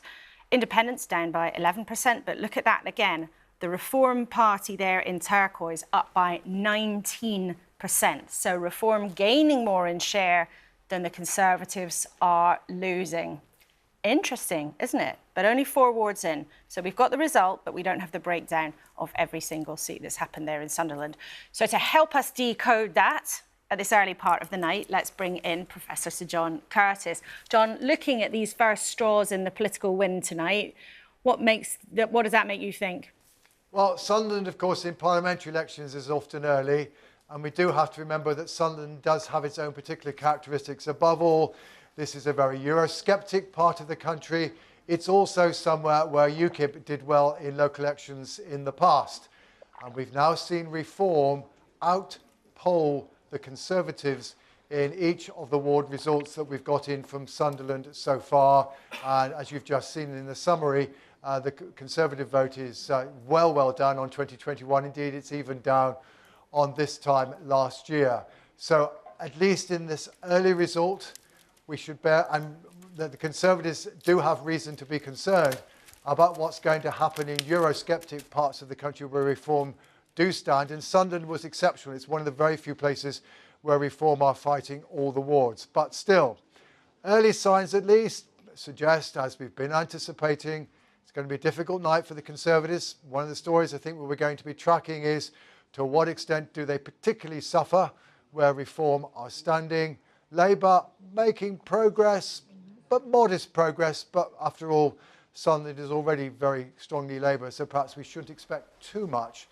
S2: Independents down by 11%, but look at that again. The Reform Party there in turquoise up by 19%. So Reform gaining more in share than the Conservatives are losing. Interesting, isn't it? But only 4 wards in. So we've got the result, but we don't have the breakdown of every single seat that's happened there in Sunderland. So to help us decode that at this early part of the night, let's bring in Professor Sir John Curtis. John, looking at these first straws in the political wind tonight, what does that make you think?
S11: Well, Sunderland, of course, in parliamentary elections is often early. And we do have to remember that Sunderland does have its own particular characteristics. Above all, this is a very Eurosceptic part of the country. It's also somewhere where UKIP did well in local elections in the past. And we've now seen Reform out-poll the Conservatives in each of the ward results that we've got in from Sunderland so far. And as you've just seen in the summary, the Conservative vote is well down on 2021. Indeed, it's even down on this time last year. So at least in this early result, we should bear, and the Conservatives do have reason to be concerned about what's going to happen in Eurosceptic parts of the country where Reform do stand. And Sunderland was exceptional. It's one of the very few places where Reform are fighting all the wards. But still, early signs at least suggest, as we've been anticipating, it's going to be a difficult night for the Conservatives. One of the stories I think we're going to be tracking is to what extent do they particularly suffer where Reform are standing. Labour making progress, but modest progress. But after all, Sunderland is already very strongly Labour, so perhaps we shouldn't expect too much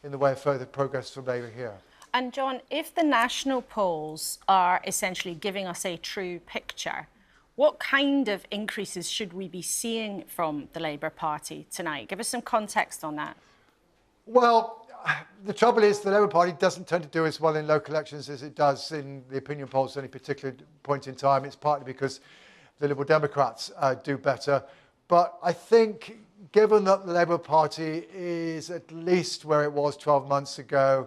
S11: in the way of further progress from Labour here.
S2: And John, if the national polls are essentially giving us a true picture, what kind of increases should we be seeing from the Labour Party tonight? Give us some context on that.
S11: Well, the trouble is the Labour Party doesn't tend to do as well in local elections as it does in the opinion polls at any particular point in time. It's partly because the Liberal Democrats do better. But I think, given that the Labour Party is at least where it was 12 months ago,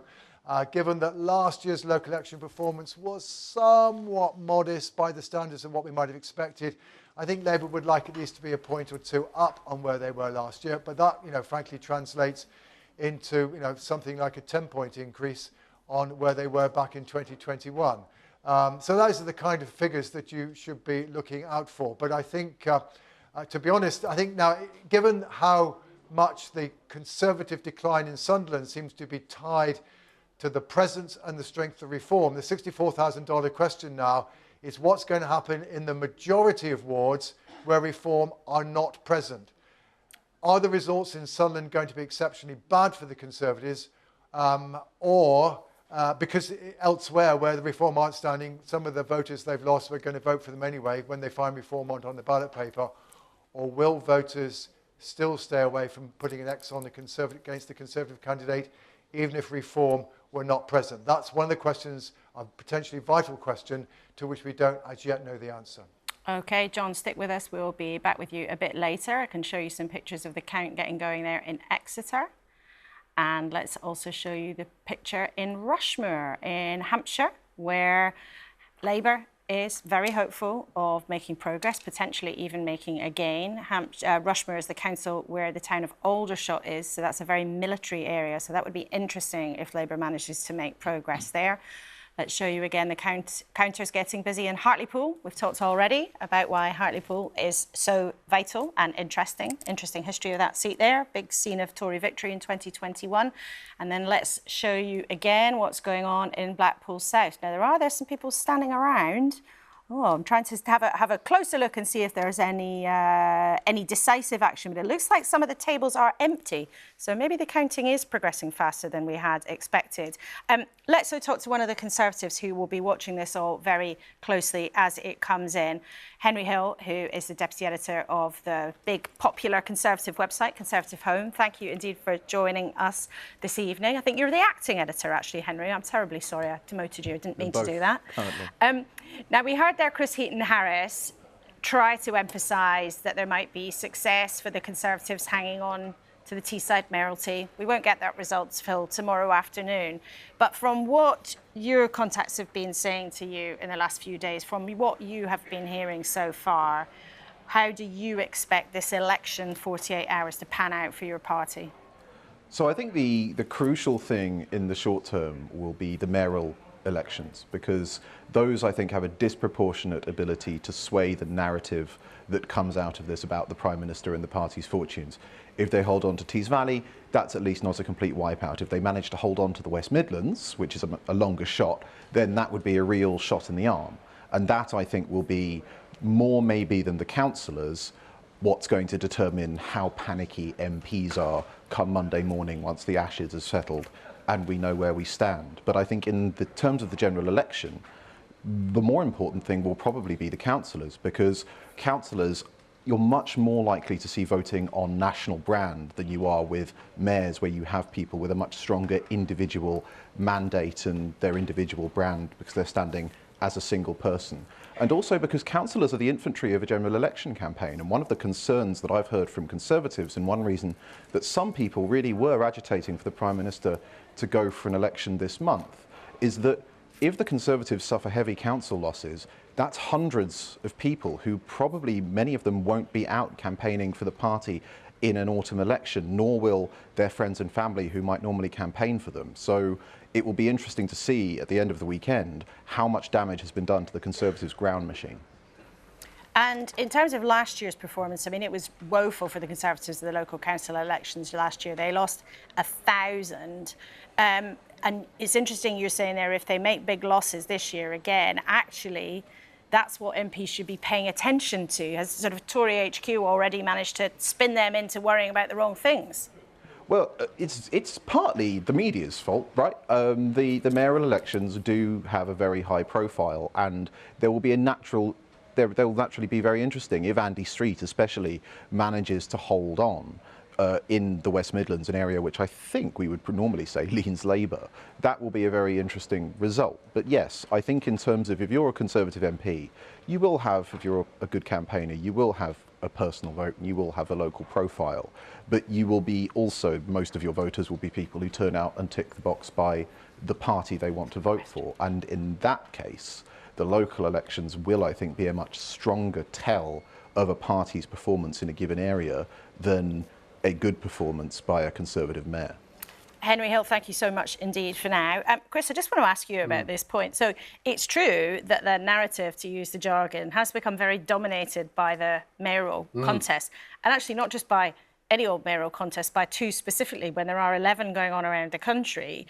S11: given that last year's local election performance was somewhat modest by the standards of what we might have expected, I think Labour would like at least to be a point or two up on where they were last year. But that, frankly, translates into something like a 10-point increase on where they were back in 2021. So those are the kind of figures that you should be looking out for. But I think, to be honest, I think now, given how much the Conservative decline in Sunderland seems to be tied to the presence and the strength of Reform, the $64,000 question now is what's going to happen in the majority of wards where Reform are not present. Are the results in Sunderland going to be exceptionally bad for the Conservatives, or because elsewhere where the Reform aren't standing, some of the voters they've lost are going to vote for them anyway when they find Reform on the ballot paper? Or will voters still stay away from putting an X on the Conservative against the Conservative candidate, even if reform were not present. That's one of the questions, a potentially vital question, to which we don't as yet know the answer.
S2: OK, John, stick with us. We'll be back with you a bit later. I can show you some pictures of the count getting going there in Exeter. And let's also show you the picture in Rushmoor in Hampshire, where Labour is very hopeful of making progress, potentially even making a gain. Rushmoor is the council where the town of Aldershot is, so that's a very military area. So that would be interesting if Labour manages to make progress there. Let's show you again the counters getting busy in Hartlepool. We've talked already about why Hartlepool is so vital and interesting. Interesting history of that seat there. Big scene of Tory victory in 2021. And then let's show you again what's going on in Blackpool South. Now, there's some people standing around. Oh, I'm trying to have a closer look and see if there's any decisive action, but it looks like some of the tables are empty. So maybe the counting is progressing faster than we had expected. Let's talk to one of the Conservatives who will be watching this all very closely as it comes in. Henry Hill, who is the Deputy Editor of the big popular Conservative website, Conservative Home. Thank you indeed for joining us this evening. I think you're the acting editor, actually, Henry. I'm terribly sorry I demoted you. I didn't mean to do that. Now, we heard there Chris Heaton-Harris try to emphasise that there might be success for the Conservatives hanging on to the Teesside mayoralty. We won't get that results till tomorrow afternoon. But from what your contacts have been saying to you in the last few days, from what you have been hearing so far, how do you expect this election 48 hours to pan out for your party?
S12: So I think the crucial thing in the short term will be the mayoral elections, because those, I think, have a disproportionate ability to sway the narrative that comes out of this about the Prime Minister and the party's fortunes. If they hold on to Tees Valley, that's at least not a complete wipeout. If they manage to hold on to the West Midlands, which is a longer shot, then that would be a real shot in the arm. And that, I think, will be more maybe than the councillors what's going to determine how panicky MPs are come Monday morning once the ashes are settled and we know where we stand. But I think in the terms of the general election, the more important thing will probably be the councillors, because councillors, you're much more likely to see voting on national brand than you are with mayors, where you have people with a much stronger individual mandate and their individual brand because they're standing as a single person. And also because councillors are the infantry of a general election campaign. And one of the concerns that I've heard from Conservatives, and one reason that some people really were agitating for the Prime Minister to go for an election this month, is that if the Conservatives suffer heavy council losses, that's hundreds of people who probably, many of them, won't be out campaigning for the party in an autumn election, nor will their friends and family who might normally campaign for them. So it will be interesting to see at the end of the weekend how much damage has been done to the Conservatives' ground machine.
S2: And in terms of last year's performance, I mean, it was woeful for the Conservatives in the local council elections last year. They lost 1,000. And it's interesting you're saying there, if they make big losses this year again, actually, that's what MPs should be paying attention to. Has sort of Tory HQ already managed to spin them into worrying about the wrong things?
S12: Well, it's partly the media's fault, right? The mayoral elections do have a very high profile, and there will be they'll naturally be very interesting if Andy Street especially manages to hold on in the West Midlands, an area which I think we would normally say leans Labour. That will be a very interesting result. But yes, I think in terms of if you're a Conservative MP, you will have, if you're a good campaigner, you will have a personal vote and you will have a local profile. But you will be also, most of your voters will be people who turn out and tick the box by the party they want to vote for. And in that case, the local elections will, I think, be a much stronger tell of a party's performance in a given area than a good performance by a Conservative mayor.
S2: Henry Hill, thank you so much indeed for now. Chris, I just want to ask you about this point. So it's true that the narrative, to use the jargon, has become very dominated by the mayoral contest. And actually not just by any old mayoral contest, by two specifically, when there are 11 going on around the country.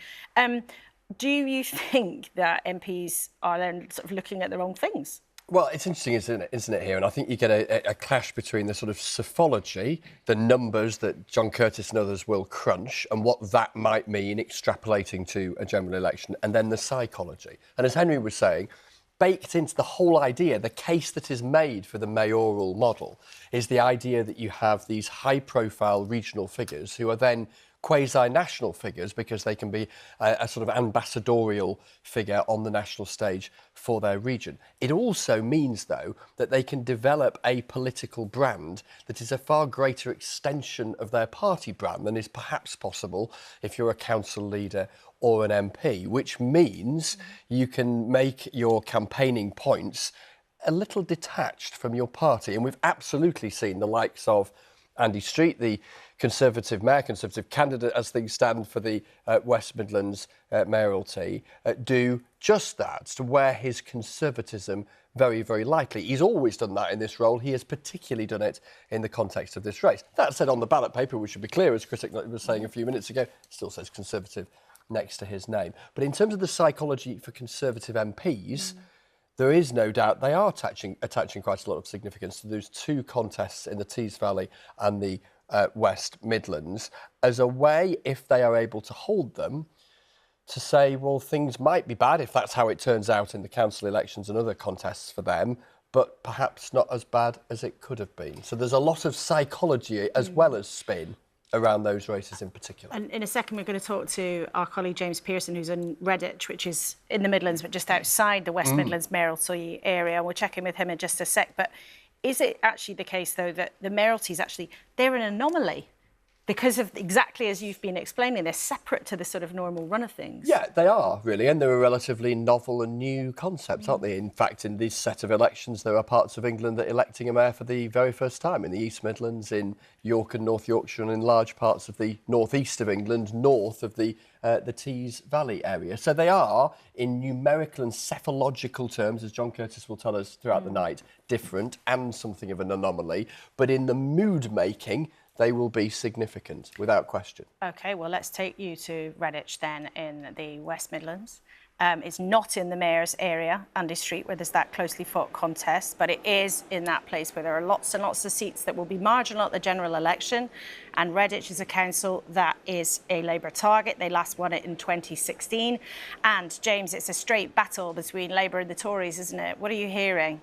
S2: Do you think that MPs are then sort of looking at the wrong things?
S4: Well, it's interesting, isn't it, here? And I think you get a clash between the sort of psephology, the numbers that John Curtis and others will crunch, and what that might mean extrapolating to a general election, and then the psychology. And as Henry was saying, baked into the whole idea, the case that is made for the mayoral model is the idea that you have these high-profile regional figures who are then quasi-national figures because they can be a sort of ambassadorial figure on the national stage for their region. It also means, though, that they can develop a political brand that is a far greater extension of their party brand than is perhaps possible if you're a council leader or an MP, which means you can make your campaigning points a little detached from your party. And we've absolutely seen the likes of Andy Street, the Conservative mayor, Conservative candidate as things stand for the West Midlands mayoralty, do just that, to wear his conservatism very, very lightly. He's always done that in this role. He has particularly done it in the context of this race. That said, on the ballot paper, we should be clear, as Chris was saying a few minutes ago, still says Conservative next to his name. But in terms of the psychology for Conservative MPs, there is no doubt they are attaching quite a lot of significance to those two contests in the Tees Valley and the West Midlands as a way, if they are able to hold them, to say, well, things might be bad if that's how it turns out in the council elections and other contests for them, but perhaps not as bad as it could have been. So there's a lot of psychology as well as spin around those races in particular.
S2: And in a second, we're going to talk to our colleague James Pearson, who's in Redditch, which is in the Midlands, but just outside the West Midlands mayoralty area. We'll check in with him in just a sec. But is it actually the case, though, that the mayoralties actually, they're an anomaly? Because of exactly as you've been explaining, they're separate to the sort of normal run of things.
S4: Yeah, they are, really, and they're a relatively novel and new concept, aren't they? In fact, in this set of elections, there are parts of England that are electing a mayor for the very first time, in the East Midlands, in York and North Yorkshire, and in large parts of the northeast of England, north of the Tees Valley area. So they are, in numerical and cephalogical terms, as John Curtis will tell us throughout the night, different and something of an anomaly. But in the mood-making, they will be significant, without question.
S2: OK, well, let's take you to Redditch then in the West Midlands. It's not in the mayor's area, Andy Street, where there's that closely fought contest, but it is in that place where there are lots and lots of seats that will be marginal at the general election. And Redditch is a council that is a Labour target. They last won it in 2016. And, James, it's a straight battle between Labour and the Tories, isn't it? What are you hearing?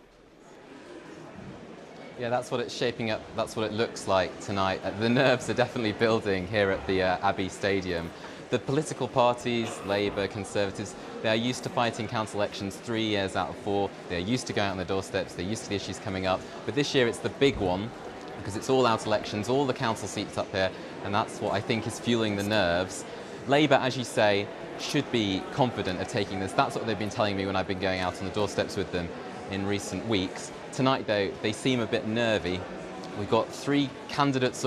S13: Yeah, that's what it's shaping up. That's what it looks like tonight. The nerves are definitely building here at the Abbey Stadium. The political parties, Labour, Conservatives, they are used to fighting council elections 3 years out of 4. They're used to going out on the doorsteps. They're used to the issues coming up. But this year it's the big one because it's all out elections, all the council seats up here, and that's what I think is fueling the nerves. Labour, as you say, should be confident of taking this. That's what they've been telling me when I've been going out on the doorsteps with them in recent weeks. Tonight, though, they seem a bit nervy. We've got three councillors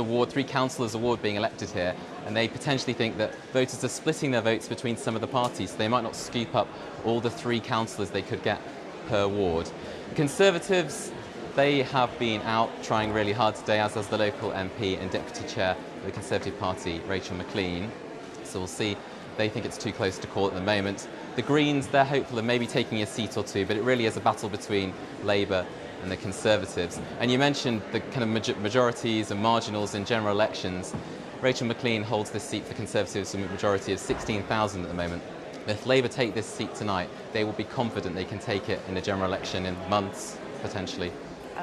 S13: award being elected here, and they potentially think that voters are splitting their votes between some of the parties, so they might not scoop up all the 3 councillors they could get per ward. Conservatives, they have been out trying really hard today, as has the local MP and Deputy Chair of the Conservative Party, Rachel McLean. So we'll see. They think it's too close to call at the moment. The Greens, they're hopeful of maybe taking a seat or 2, but it really is a battle between Labour and the Conservatives. And you mentioned the kind of majorities and marginals in general elections. Rachel McLean holds this seat for Conservatives with a majority of 16,000 at the moment. If Labour take this seat tonight, they will be confident they can take it in a general election in months, potentially.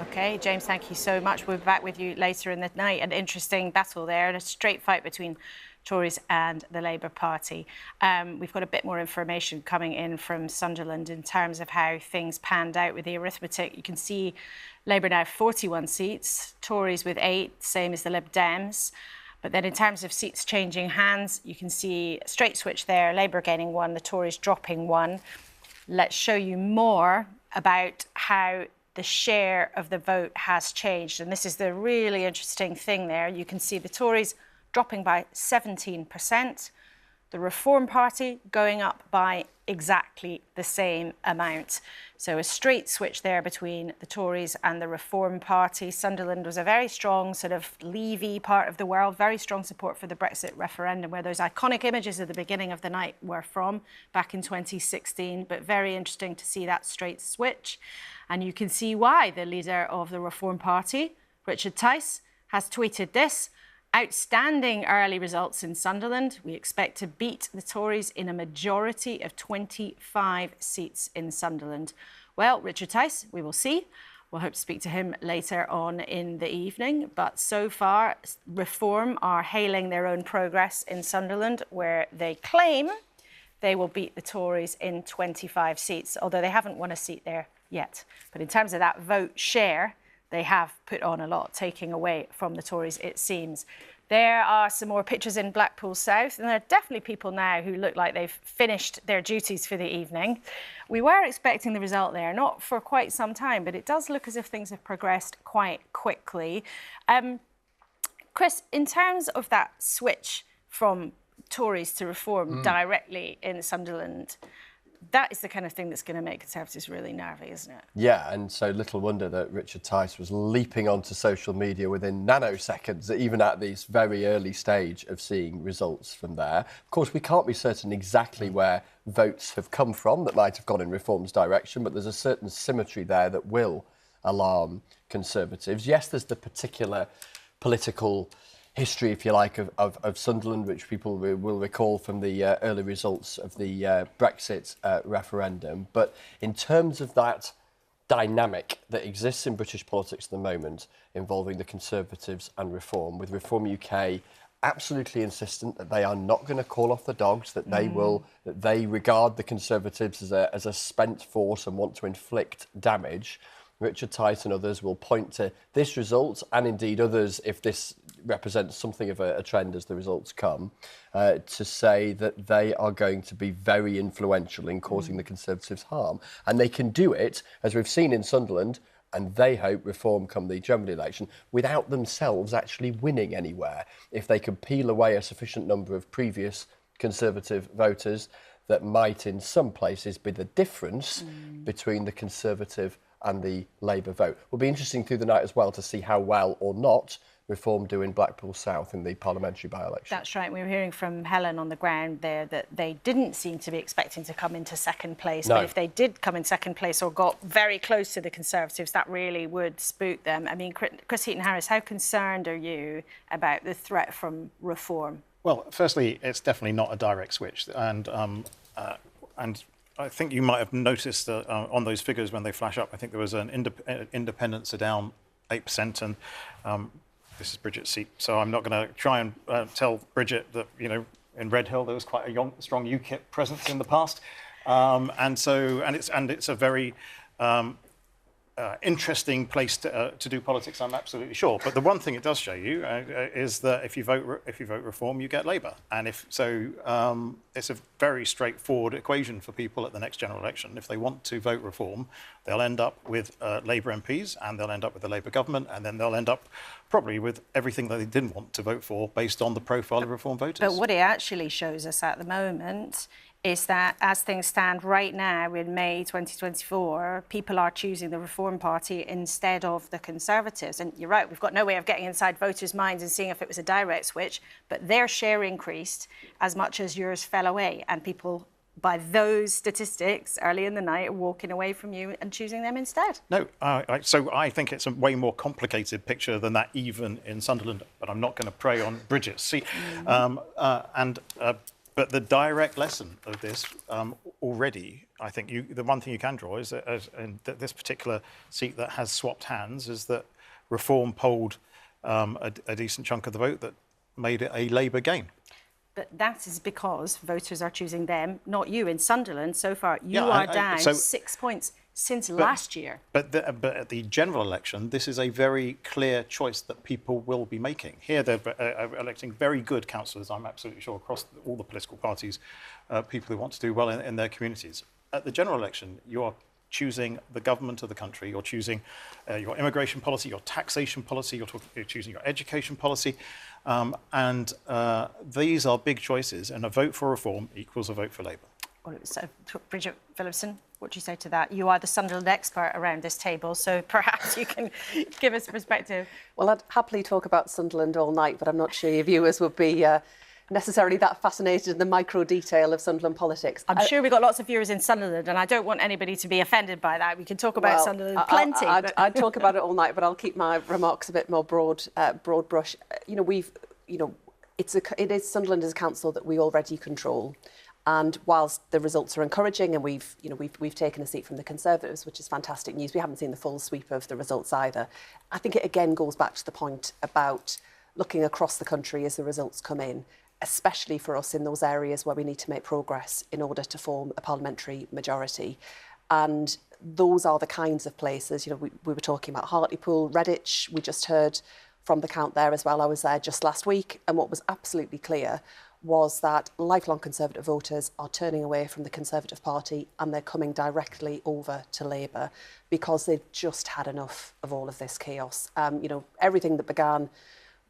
S2: OK, James, thank you so much. We'll be back with you later in the night. An interesting battle there and a straight fight between Tories and the Labour Party. We've got a bit more information coming in from Sunderland in terms of how things panned out with the arithmetic. You can see Labour now 41 seats, Tories with 8, same as the Lib Dems. But then in terms of seats changing hands, you can see a straight switch there, Labour gaining 1, the Tories dropping 1. Let's show you more about how the share of the vote has changed. And this is the really interesting thing there. You can see the Tories dropping by 17%, the Reform Party going up by exactly the same amount. So a straight switch there between the Tories and the Reform Party. Sunderland was a very strong sort of Levy part of the world, very strong support for the Brexit referendum, where those iconic images at the beginning of the night were from back in 2016. But very interesting to see that straight switch. And you can see why the leader of the Reform Party, Richard Tice, has tweeted this: "Outstanding early results in Sunderland. We expect to beat the Tories in a majority of 25 seats in Sunderland. Well, Richard Tice, we will see. We'll hope to speak to him later on in the evening. But so far, Reform are hailing their own progress in Sunderland, where they claim they will beat the Tories in 25 seats, although they haven't won a seat there yet. But in terms of that vote share, they have put on a lot, taking away from the Tories, it seems. There are some more pictures in Blackpool South, and there are definitely people now who look like they've finished their duties for the evening. We were expecting the result there, not for quite some time, but it does look as if things have progressed quite quickly. Chris, in terms of that switch from Tories to Reform directly in Sunderland, that is the kind of thing that's going to make Conservatives really nervy, isn't it?
S4: Yeah, and so little wonder that Richard Tice was leaping onto social media within nanoseconds, even at this very early stage of seeing results from there. Of course, we can't be certain exactly where votes have come from that might have gone in Reform's direction, but there's a certain symmetry there that will alarm Conservatives. Yes, there's the particular political history, if you like, of Sunderland, which people will recall from the early results of the Brexit referendum. But in terms of that dynamic that exists in British politics at the moment involving the Conservatives and Reform, with Reform UK absolutely insistent that they are not going to call off the dogs, that they regard the Conservatives as a spent force and want to inflict damage. Richard Tice and others will point to this result, and indeed others, if this represents something of a trend as the results come, to say that they are going to be very influential in causing the Conservatives harm. And they can do it, as we've seen in Sunderland, and they hope Reform come the general election, without themselves actually winning anywhere. If they can peel away a sufficient number of previous Conservative voters, that might in some places be the difference between the Conservative and the Labour vote. Will be interesting through the night as well to see how well or not Reform do in Blackpool South in the parliamentary by-election.
S2: That's right. We were hearing from Helen on the ground there that they didn't seem to be expecting to come into second place.
S4: No.
S2: But if they did come in second place or got very close to the Conservatives, that really would spook them. I mean, Chris Heaton-Harris, how concerned are you about the threat from Reform?
S5: Well, firstly, it's definitely not a direct switch. And I think you might have noticed on those figures when they flash up, I think there was an independents are down 8%, and this is Bridget's seat, so I'm not going to try and tell Bridget that, you know, in Redhill there was quite a strong UKIP presence in the past, and it's a very interesting place to do politics, I'm absolutely sure. But the one thing it does show you is that if you vote Reform, you get Labour, and it's a very straightforward equation for people at the next general election. If they want to vote Reform, they'll end up with Labour MPs, and they'll end up with the Labour government, and then they'll end up probably with everything that they didn't want to vote for based on the profile of Reform voters.
S2: But what it actually shows us at the moment is that as things stand right now in May 2024, people are choosing the Reform Party instead of the Conservatives. And you're right, we've got no way of getting inside voters' minds and seeing if it was a direct switch, but their share increased as much as yours fell away. And people, by those statistics, early in the night, are walking away from you and choosing them instead.
S5: No, so I think it's a way more complicated picture than that, even in Sunderland. But I'm not going to prey on Bridget's seat. But the direct lesson of this already, I think the one thing you can draw is that this particular seat that has swapped hands is that Reform polled a decent chunk of the vote that made it a Labour gain.
S2: But that is because voters are choosing them, not you. In Sunderland, so far, you are down 6 points since last year.
S5: But at the general election, this is a very clear choice that people will be making. Here, they're electing very good councillors, I'm absolutely sure, across all the political parties, people who want to do well in their communities. At the general election, you are choosing the government of the country, you're choosing your immigration policy, your taxation policy, you're choosing your education policy, and these are big choices, and a vote for Reform equals a vote for Labour.
S2: So, Bridget Phillipson, what do you say to that? You are the Sunderland expert around this table, so perhaps you can give us a perspective.
S6: Well, I'd happily talk about Sunderland all night, but I'm not sure your viewers would be necessarily that fascinated in the micro detail of Sunderland politics.
S2: I'm sure we've got lots of viewers in Sunderland, and I don't want anybody to be offended by that. We can talk about Sunderland plenty.
S6: I'd talk about it all night, but I'll keep my remarks a bit more broad brush. Sunderland is a council that we already control. And whilst the results are encouraging, and we've taken a seat from the Conservatives, which is fantastic news, we haven't seen the full sweep of the results either. I think it again goes back to the point about looking across the country as the results come in, especially for us in those areas where we need to make progress in order to form a parliamentary majority. And those are the kinds of places, we were talking about Hartlepool, Redditch, we just heard from the count there as well. I was there just last week, and what was absolutely clear was that lifelong Conservative voters are turning away from the Conservative Party and they're coming directly over to Labour because they've just had enough of all of this chaos. Everything that began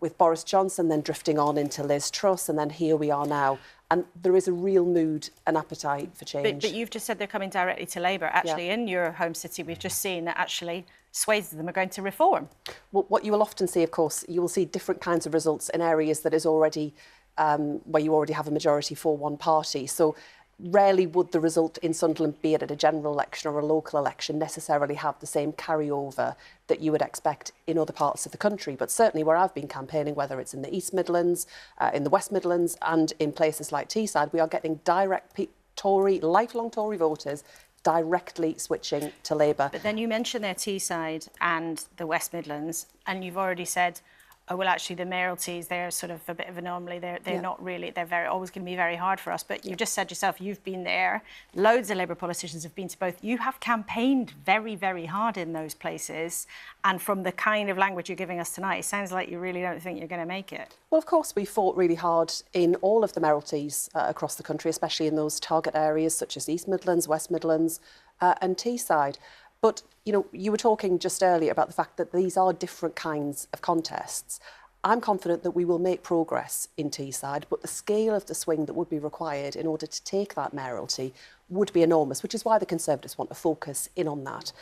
S6: with Boris Johnson, then drifting on into Liz Truss, and then here we are now. And there is a real mood and appetite for change.
S2: But you've just said they're coming directly to Labour. Actually, in your home city, we've just seen that actually swathes of them are going to reform.
S6: Well, what you will often see, of course, you will see different kinds of results in areas that is already, where you already have a majority for one party. So rarely would the result in Sunderland, be it at a general election or a local election, necessarily have the same carryover that you would expect in other parts of the country. But certainly where I've been campaigning, whether it's in the East Midlands, in the West Midlands and in places like Teesside, we are getting direct lifelong Tory voters directly switching to Labour.
S2: But then you mentioned their Teesside and the West Midlands, and you've already said, oh, well, actually, the mayoralties, they're sort of a bit of an anomaly. They're not really, they're always going to be very hard for us. But you just said yourself, you've been there. Loads of Labour politicians have been to both. You have campaigned very, very hard in those places. And from the kind of language you're giving us tonight, it sounds like you really don't think you're going to make it.
S6: Well, of course, we fought really hard in all of the mayoralties across the country, especially in those target areas such as East Midlands, West Midlands and Teesside. But, you were talking just earlier about the fact that these are different kinds of contests. I'm confident that we will make progress in Teesside, but the scale of the swing that would be required in order to take that mayoralty would be enormous, which is why the Conservatives want to focus in on that.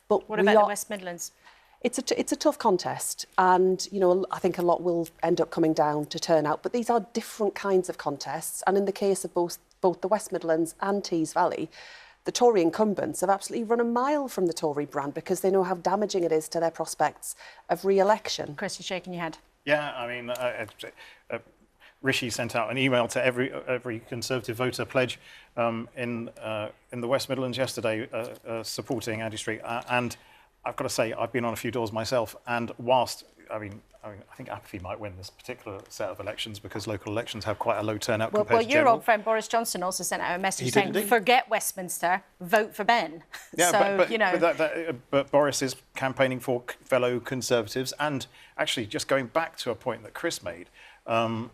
S6: But
S2: what about the West Midlands?
S6: It's a tough contest, and I think a lot will end up coming down to turnout. But these are different kinds of contests, and in the case of both the West Midlands and Tees Valley, the Tory incumbents have absolutely run a mile from the Tory brand because they know how damaging it is to their prospects of re-election.
S2: Chris, you're shaking your head.
S5: Yeah, I mean, Rishi sent out an email to every Conservative voter pledge in the West Midlands yesterday supporting Andy Street. And I've got to say, I've been on a few doors myself, and whilst, I think apathy might win this particular set of elections because local elections have quite a low turnout compared to general.
S2: Your old friend Boris Johnson also sent out a message saying, forget Westminster, vote for Ben.
S5: Yeah,
S2: so,
S5: but Boris is campaigning for fellow Conservatives, and actually just going back to a point that Chris made, mayoral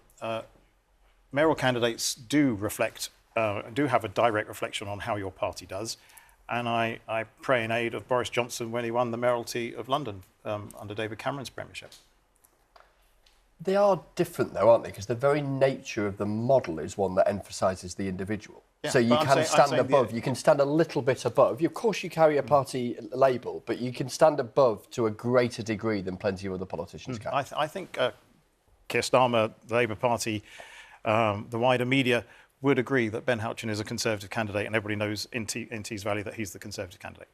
S5: candidates do have a direct reflection on how your party does. And I pray in aid of Boris Johnson when he won the mayoralty of London under David Cameron's premiership.
S4: They are different, though, aren't they? Because the very nature of the model is one that emphasises the individual. Yeah, so you can stand above, you can stand a little bit above. Of course, you carry a party label, but you can stand above to a greater degree than plenty of other politicians can.
S5: I think Keir Starmer, the Labour Party, the wider media would agree that Ben Houchen is a Conservative candidate, and everybody knows in Tees Valley that he's the Conservative candidate.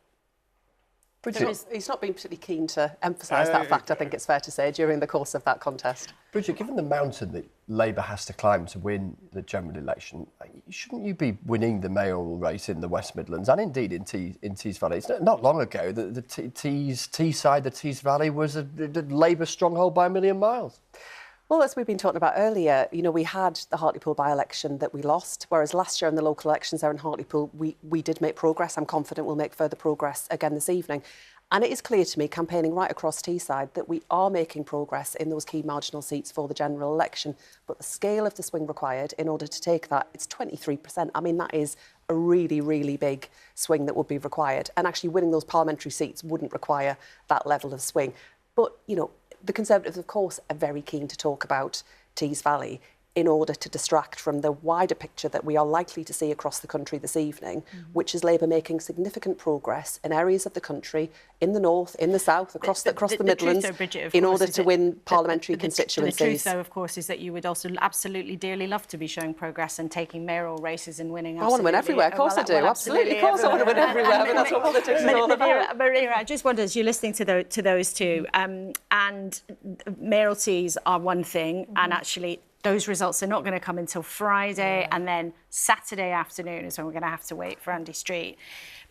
S6: He's not been particularly keen to emphasise that fact, I think it's fair to say, during the course of that contest.
S4: Bridget, given the mountain that Labour has to climb to win the general election, shouldn't you be winning the mayoral race in the West Midlands and indeed in Tees Valley? It's not long ago that the Teesside, the Tees Valley was a Labour stronghold by a million miles.
S6: Well, as we've been talking about earlier, we had the Hartlepool by-election that we lost, whereas last year in the local elections there in Hartlepool, we did make progress. I'm confident we'll make further progress again this evening. And it is clear to me, campaigning right across Teesside, that we are making progress in those key marginal seats for the general election. But the scale of the swing required in order to take that, it's 23%. I mean, that is a really, really big swing that would be required. And actually winning those parliamentary seats wouldn't require that level of swing. But, the Conservatives, of course, are very keen to talk about Tees Valley in order to distract from the wider picture that we are likely to see across the country this evening, which is Labour making significant progress in areas of the country, in the north, in the south, across the Midlands,
S2: truth, though, Bridget,
S6: in order to win parliamentary constituencies.
S2: The truth, though, of course, is that you would also absolutely dearly love to be showing progress and taking mayoral races and winning.
S6: I want to win everywhere, of course I do, absolutely. Of course I want to win everywhere, but that's what politics is all about.
S2: Mayoral, I just wonder, as you're listening to those two, and mayoralties are one thing, and actually those results are not going to come until Friday, and then Saturday afternoon is when we're going to have to wait for Andy Street.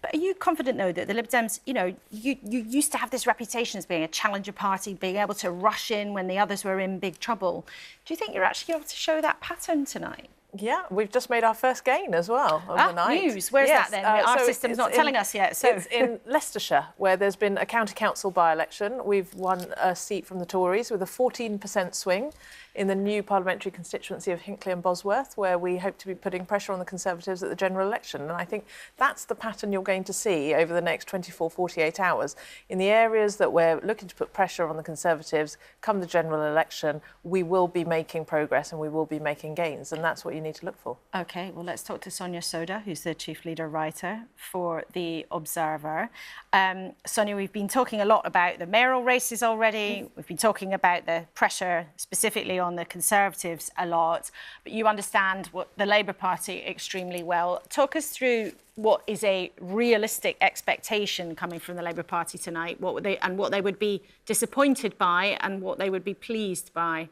S2: But are you confident, though, that the Lib Dems, you know, you used to have this reputation as being a challenger party, being able to rush in when the others were in big trouble? Do you think you're actually able to show that pattern tonight?
S7: Yeah, we've just made our first gain as well overnight.
S2: News. Where's that then? Our system's not telling us yet. So
S7: it's in Leicestershire, where there's been a county council by-election. We've won a seat from the Tories with a 14% swing in the new parliamentary constituency of Hinckley and Bosworth, where we hope to be putting pressure on the Conservatives at the general election. And I think that's the pattern you're going to see over the next 24, 48 hours. In the areas that we're looking to put pressure on the Conservatives, come the general election, we will be making progress and we will be making gains. And that's what you need to look for.
S2: OK, well, let's talk to Sonia Soda, who's the chief leader writer for The Observer. Sonia, we've been talking a lot about the mayoral races already. We've been talking about the pressure specifically on the Conservatives a lot, but you understand what the Labour Party extremely well. Talk us through what is a realistic expectation coming from the Labour Party tonight, what they would be disappointed by and what they would be pleased by.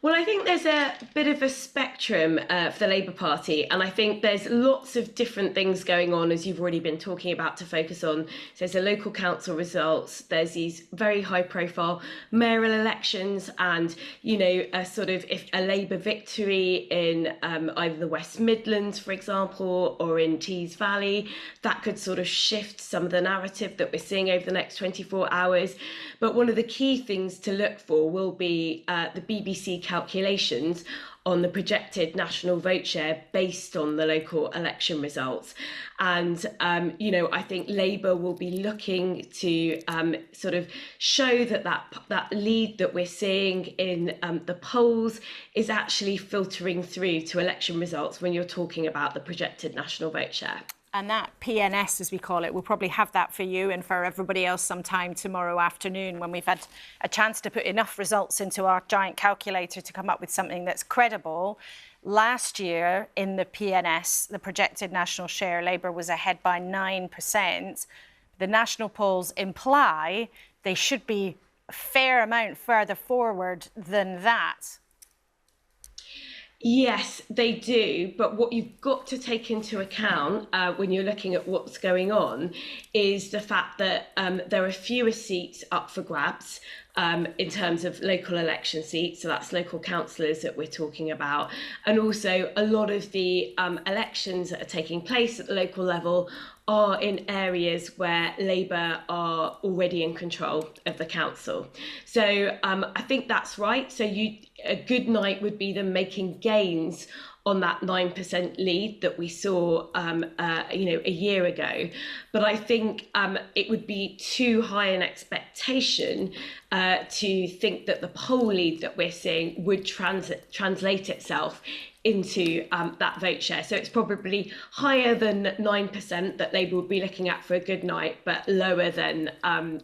S14: Well, I think there's a bit of a spectrum for the Labour Party, and I think there's lots of different things going on, as you've already been talking about, to focus on. So there's the local council results, there's these very high-profile mayoral elections, and, you know, a sort of if a Labour victory in either the West Midlands, for example, or in Tees Valley, that could sort of shift some of the narrative that we're seeing over the next 24 hours. But one of the key things to look for will be the BBC calculations on the projected national vote share based on the local election results. And, you know, I think Labour will be looking to sort of show that lead that we're seeing in the polls is actually filtering through to election results when you're talking about the projected national vote share.
S2: And that PNS, as we call it, we'll probably have that for you and for everybody else sometime tomorrow afternoon when we've had a chance to put enough results into our giant calculator to come up with something that's credible. Last year in the PNS, the projected national share, Labour was ahead by 9%. The national polls imply they should be a fair amount further forward than that.
S14: Yes, they do. But what you've got to take into account when you're looking at what's going on is the fact that there are fewer seats up for grabs in terms of local election seats. So that's local councillors that we're talking about. And also a lot of the elections that are taking place at the local level are in areas where Labour are already in control of the council. So I think that's right. So a good night would be them making gains on that 9% lead that we saw, you know, a year ago. But I think it would be too high an expectation to think that the poll lead that we're seeing would translate itself into that vote share. So it's probably higher than 9% that Labour would be looking at for a good night, but lower than,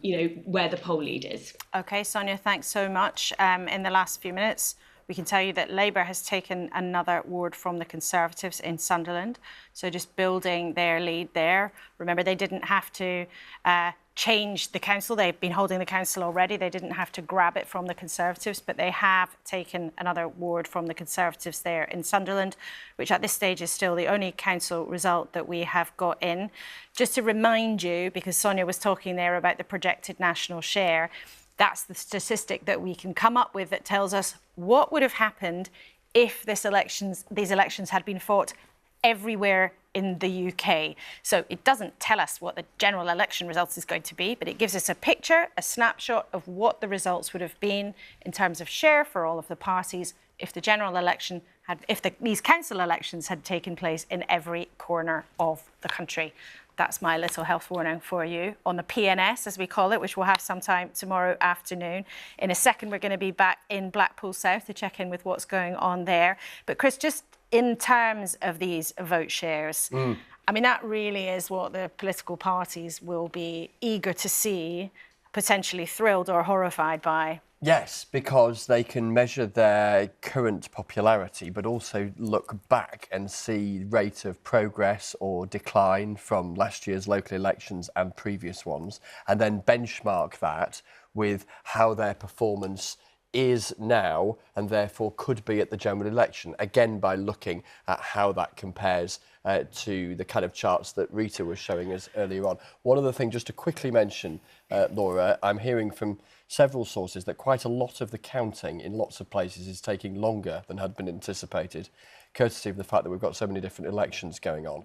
S14: you know, where the poll lead is.
S2: OK, Sonia, thanks so much. In the last few minutes, we can tell you that Labour has taken another ward from the Conservatives in Sunderland. So just building their lead there. Remember, they didn't have to change the council. They've been holding the council already. They didn't have to grab it from the Conservatives, but they have taken another ward from the Conservatives there in Sunderland, which at this stage is still the only council result that we have got in. Just to remind you, because Sonia was talking there about the projected national share, that's the statistic that we can come up with that tells us what would have happened if these elections had been fought everywhere in the UK. So it doesn't tell us what the general election results is going to be, but it gives us a picture, a snapshot of what the results would have been in terms of share for all of the parties if the general election these council elections had taken place in every corner of the country. That's my little health warning for you on the PNS, as we call it, which we'll have sometime tomorrow afternoon. In a second, we're going to be back in Blackpool South to check in with what's going on there. But Chris, just in terms of these vote shares, I mean, that really is what the political parties will be eager to see, potentially thrilled or horrified by.
S4: Yes, because they can measure their current popularity, but also look back and see rate of progress or decline from last year's local elections and previous ones, and then benchmark that with how their performance is now and therefore could be at the general election, again by looking at how that compares to the kind of charts that Rita was showing us earlier on. One other thing just to quickly mention, Laura, I'm hearing from several sources that quite a lot of the counting in lots of places is taking longer than had been anticipated, courtesy of the fact that we've got so many different elections going on,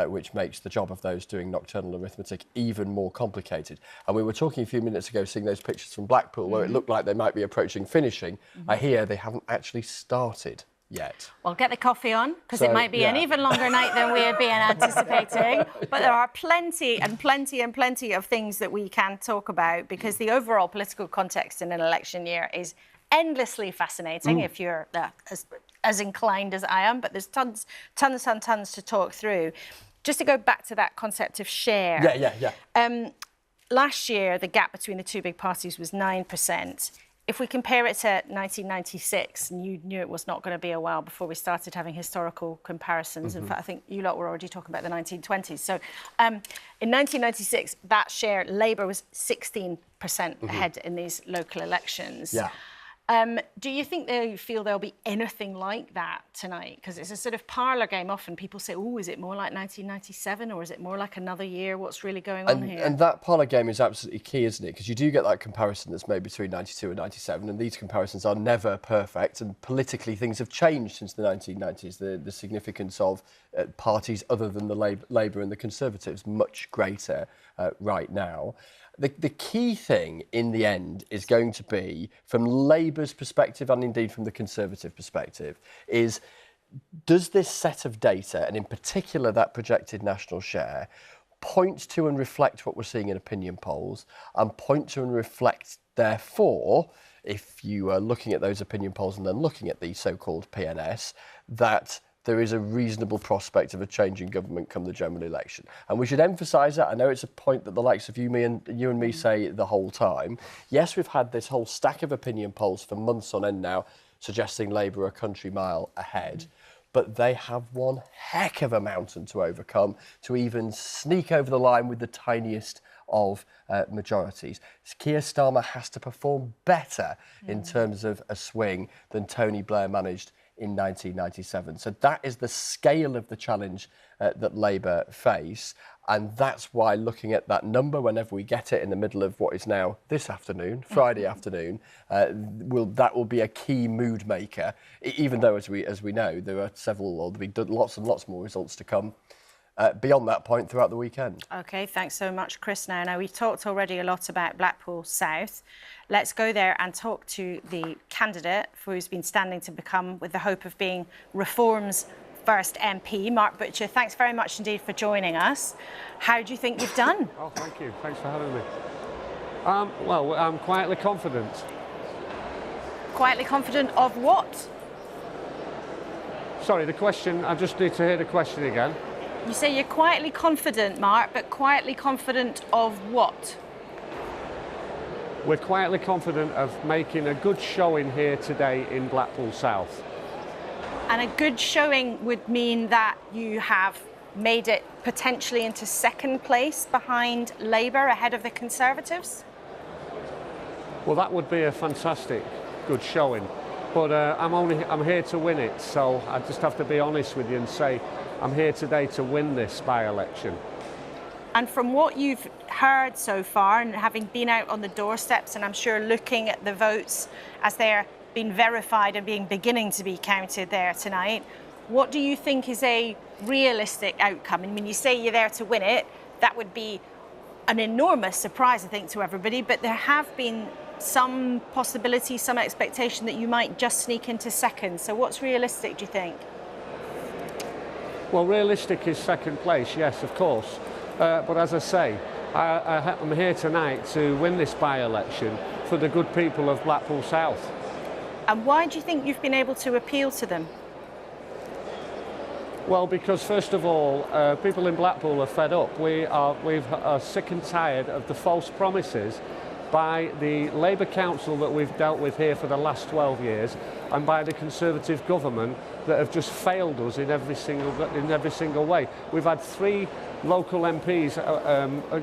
S4: which makes the job of those doing nocturnal arithmetic even more complicated. And we were talking a few minutes ago, seeing those pictures from Blackpool, where it looked like they might be approaching finishing. I hear they haven't actually started yet.
S2: Well, get the coffee on, because it might be an even longer night than we had been anticipating. But there are plenty of things that we can talk about, because the overall political context in an election year is endlessly fascinating if you're as inclined as I am. But there's tons to talk through. Just to go back to that concept of share. Last year, the gap between the two big parties was 9%. If we compare it to 1996, and you knew it was not going to be a while before we started having historical comparisons. In fact, I think you lot were already talking about the 1920s. So in 1996, that share, Labour was 16% ahead in these local elections. Do you think they feel there'll be anything like that tonight? Because it's a sort of parlour game. Often people say, oh, is it more like 1997 or is it more like another year? What's really going on here?
S4: And that parlour game is absolutely key, isn't it? Because you do get that comparison that's made between 92 and 97, and these comparisons are never perfect. And politically, things have changed since the 1990s. The significance of parties other than the Labour and the Conservatives much greater right now. The key thing in the end is going to be, from Labour's perspective and indeed from the Conservative perspective, is does this set of data, and in particular that projected national share, point to and reflect what we're seeing in opinion polls, and point to and reflect, therefore, if you are looking at those opinion polls and then looking at the so-called PNS, that there is a reasonable prospect of a change in government come the general election. And we should emphasise that. I know it's a point that the likes of you and me say the whole time. Yes, we've had this whole stack of opinion polls for months on end now, suggesting Labour are a country mile ahead. But they have one heck of a mountain to overcome to even sneak over the line with the tiniest of majorities. Keir Starmer has to perform better in terms of a swing than Tony Blair managed in 1997. So that is the scale of the challenge that Labour face. And that's why looking at that number, whenever we get it in the middle of what is now this afternoon, Friday afternoon, that will be a key mood maker, even though, as we know, there are several, or there'll be lots and lots more results to come beyond that point throughout the weekend.
S2: OK, thanks so much, Chris. Now, we've talked already a lot about Blackpool South. Let's go there and talk to the candidate who's been standing to become, with the hope of being, Reform's first MP, Mark Butcher. Thanks very much indeed for joining us. How do you think you've done?
S15: Oh, thank you. Thanks for having me. Well, I'm quietly confident.
S2: Quietly confident of what?
S15: Sorry, the question, I just need to hear the question again.
S2: You say you're quietly confident, Mark, but quietly confident of what?
S15: We're quietly confident of making a good showing here today in Blackpool South.
S2: And a good showing would mean that you have made it potentially into second place behind Labour, ahead of the Conservatives?
S15: Well, that would be a fantastic good showing. But I'm here to win it, so I just have to be honest with you and say I'm here today to win this by-election.
S2: And from what you've heard so far, and having been out on the doorsteps, and I'm sure looking at the votes as they're being verified and beginning to be counted there tonight, what do you think is a realistic outcome? And when you say you're there to win it, that would be an enormous surprise, I think, to everybody. But there have been some possibility, some expectation that you might just sneak into second. So what's realistic, do you think?
S15: Well, realistic is second place, yes, of course. But as I say, I'm here tonight to win this by-election for the good people of Blackpool South.
S2: And why do you think you've been able to appeal to them?
S15: Well, because first of all, people in Blackpool are fed up. We are sick and tired of the false promises by the Labour Council that we've dealt with here for the last 12 years and by the Conservative government that have just failed us in every single way. We've had 3 local MPs,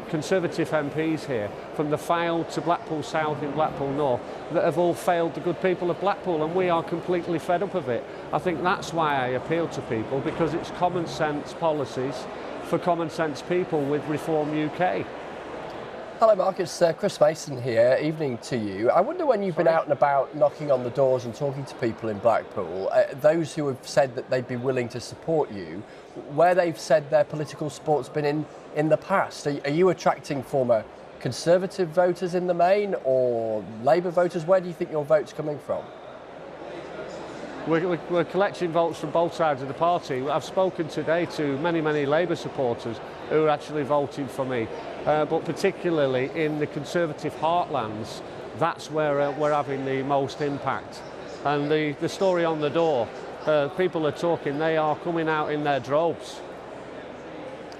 S15: Conservative MPs here, from the Fylde to Blackpool South in Blackpool North, that have all failed the good people of Blackpool, and we are completely fed up of it. I think that's why I appeal to people, because it's common sense policies for common sense people with Reform UK.
S4: Hello Mark, it's Chris Mason here. Evening to you. I wonder when you've been out and about knocking on the doors and talking to people in Blackpool, those who have said that they'd be willing to support you, where they've said their political support's been in the past. Are you attracting former Conservative voters in the main or Labour voters? Where do you think your vote's coming from?
S15: We're collecting votes from both sides of the party. I've spoken today to many Labour supporters who are actually voting for me, but particularly in the Conservative heartlands, that's where we're having the most impact. And the story on the door, people are talking, they are coming out in their droves.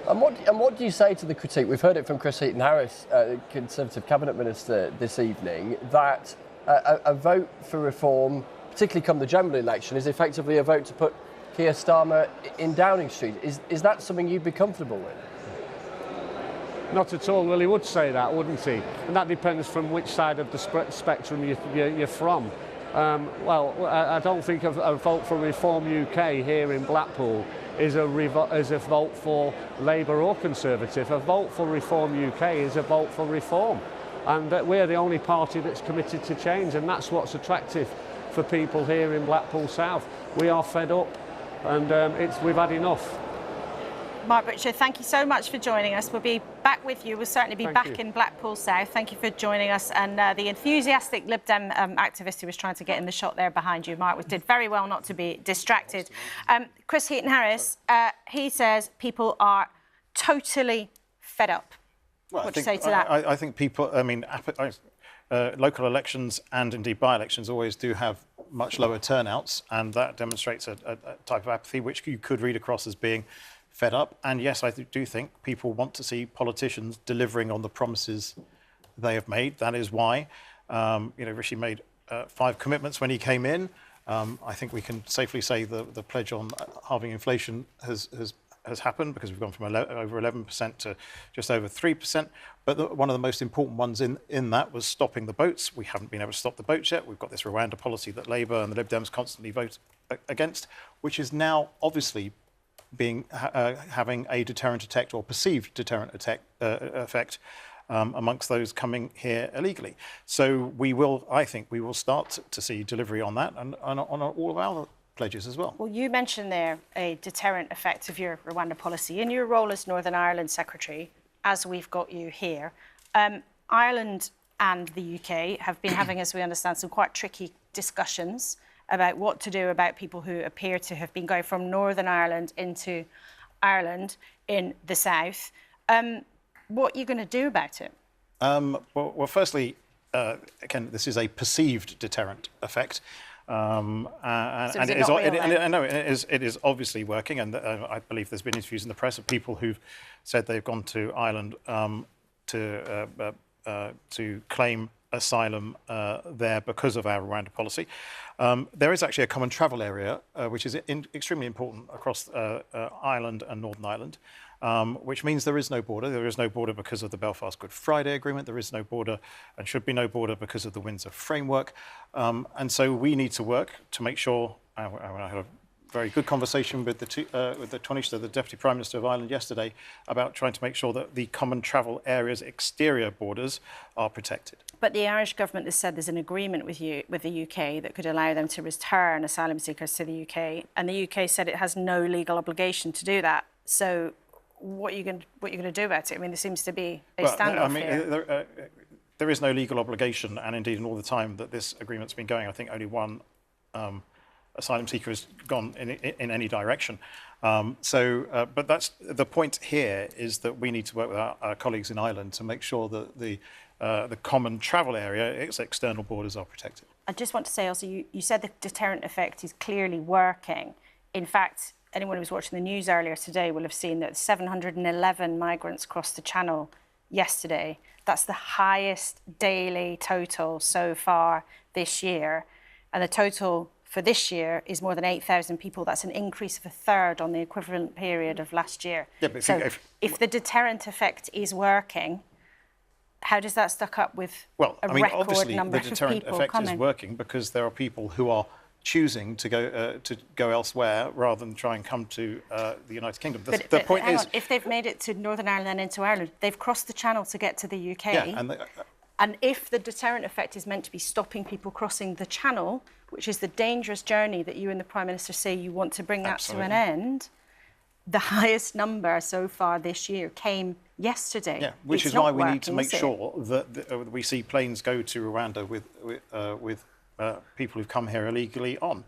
S4: And what do you say to the critique? We've heard it from Chris Heaton-Harris, Conservative Cabinet Minister, this evening, that a vote for reform, particularly come the general election, is effectively a vote to put Keir Starmer in Downing Street. Is that something you'd be comfortable with?
S15: Not at all. Well, he would say that, wouldn't he? And that depends from which side of the spectrum you're from. Well, I don't think a vote for Reform UK here in Blackpool is a vote for Labour or Conservative. A vote for Reform UK is a vote for reform. And we're the only party that's committed to change, and that's what's attractive for people here in Blackpool South. We are fed up, and we've had enough.
S2: Mark Butcher, thank you so much for joining us. We'll be back with you. We'll certainly be back in Blackpool South. Thank you for joining us. And the enthusiastic Lib Dem activist who was trying to get in the shot there behind you, Mark, did very well not to be distracted. Chris Heaton-Harris, he says people are totally fed up.
S5: Well,
S2: what do you say to that?
S5: I think people, I mean, local elections and indeed by-elections always do have much lower turnouts, and that demonstrates a type of apathy which you could read across as being fed up. And yes, I do think people want to see politicians delivering on the promises they have made. That is why, Rishi made 5 commitments when he came in. I think we can safely say the pledge on halving inflation has happened, because we've gone from over 11% to just over 3%. But one of the most important ones in that was stopping the boats. We haven't been able to stop the boats yet. We've got this Rwanda policy that Labour and the Lib Dems constantly vote against, which is now obviously having a deterrent effect, or perceived deterrent effect amongst those coming here illegally. So I think we will start to see delivery on that and on all of our pledges as well.
S2: Well, you mentioned there a deterrent effect of your Rwanda policy. In your role as Northern Ireland Secretary, as we've got you here, Ireland and the UK have been having, as we understand, some quite tricky discussions about what to do about people who appear to have been going from Northern Ireland into Ireland in the south. What are you going to do about it?
S5: Well, firstly, again, this is a perceived deterrent effect. And it is obviously working, and I believe there's been interviews in the press of people who've said they've gone to Ireland to claim asylum there because of our Rwanda policy. There is actually a common travel area which is extremely important across Ireland and Northern Ireland, which means there is no border. There is no border because of the Belfast Good Friday Agreement. There is no border and should be no border because of the Windsor Framework. And so we need to work to make sure, I had a very good conversation with the Taoiseach, the Deputy Prime Minister of Ireland yesterday, about trying to make sure that the common travel areas' exterior borders are protected.
S2: But the Irish government has said there's an agreement with the UK that could allow them to return asylum seekers to the UK, and the UK said it has no legal obligation to do that. So what are you going to do about it? I mean, there seems to be a standoff here.
S5: There is no legal obligation, and indeed in all the time that this agreement's been going, I think only one asylum seeker has gone in any direction. But that's the point here, is that we need to work with our colleagues in Ireland to make sure that the common travel area, its external borders, are protected.
S2: I just want to say also, you said the deterrent effect is clearly working. In fact, anyone who was watching the news earlier today will have seen that 711 migrants crossed the Channel yesterday, That's the highest daily total so far this year. And the total for this year is more than 8,000 people. That's an increase of a third on the equivalent period of last year.
S5: Yeah, but
S2: so if the deterrent effect is working, how does that stack up with a record
S5: obviously
S2: number
S5: the
S2: of
S5: deterrent
S2: people
S5: effect
S2: coming?
S5: is working because there are people who are choosing to go elsewhere rather than try and come to the United Kingdom. The point
S2: hang
S5: is,
S2: on, if they've made it to Northern Ireland and into Ireland, they've crossed the Channel to get to the UK.
S5: yeah,
S2: And if the deterrent effect is meant to be stopping people crossing the Channel, which is the dangerous journey that you and the Prime Minister say you want to bring that to an end, the highest number so far this year came yesterday.
S5: Yeah, which is why we need to make sure that we see planes go to Rwanda with people who've come here illegally on.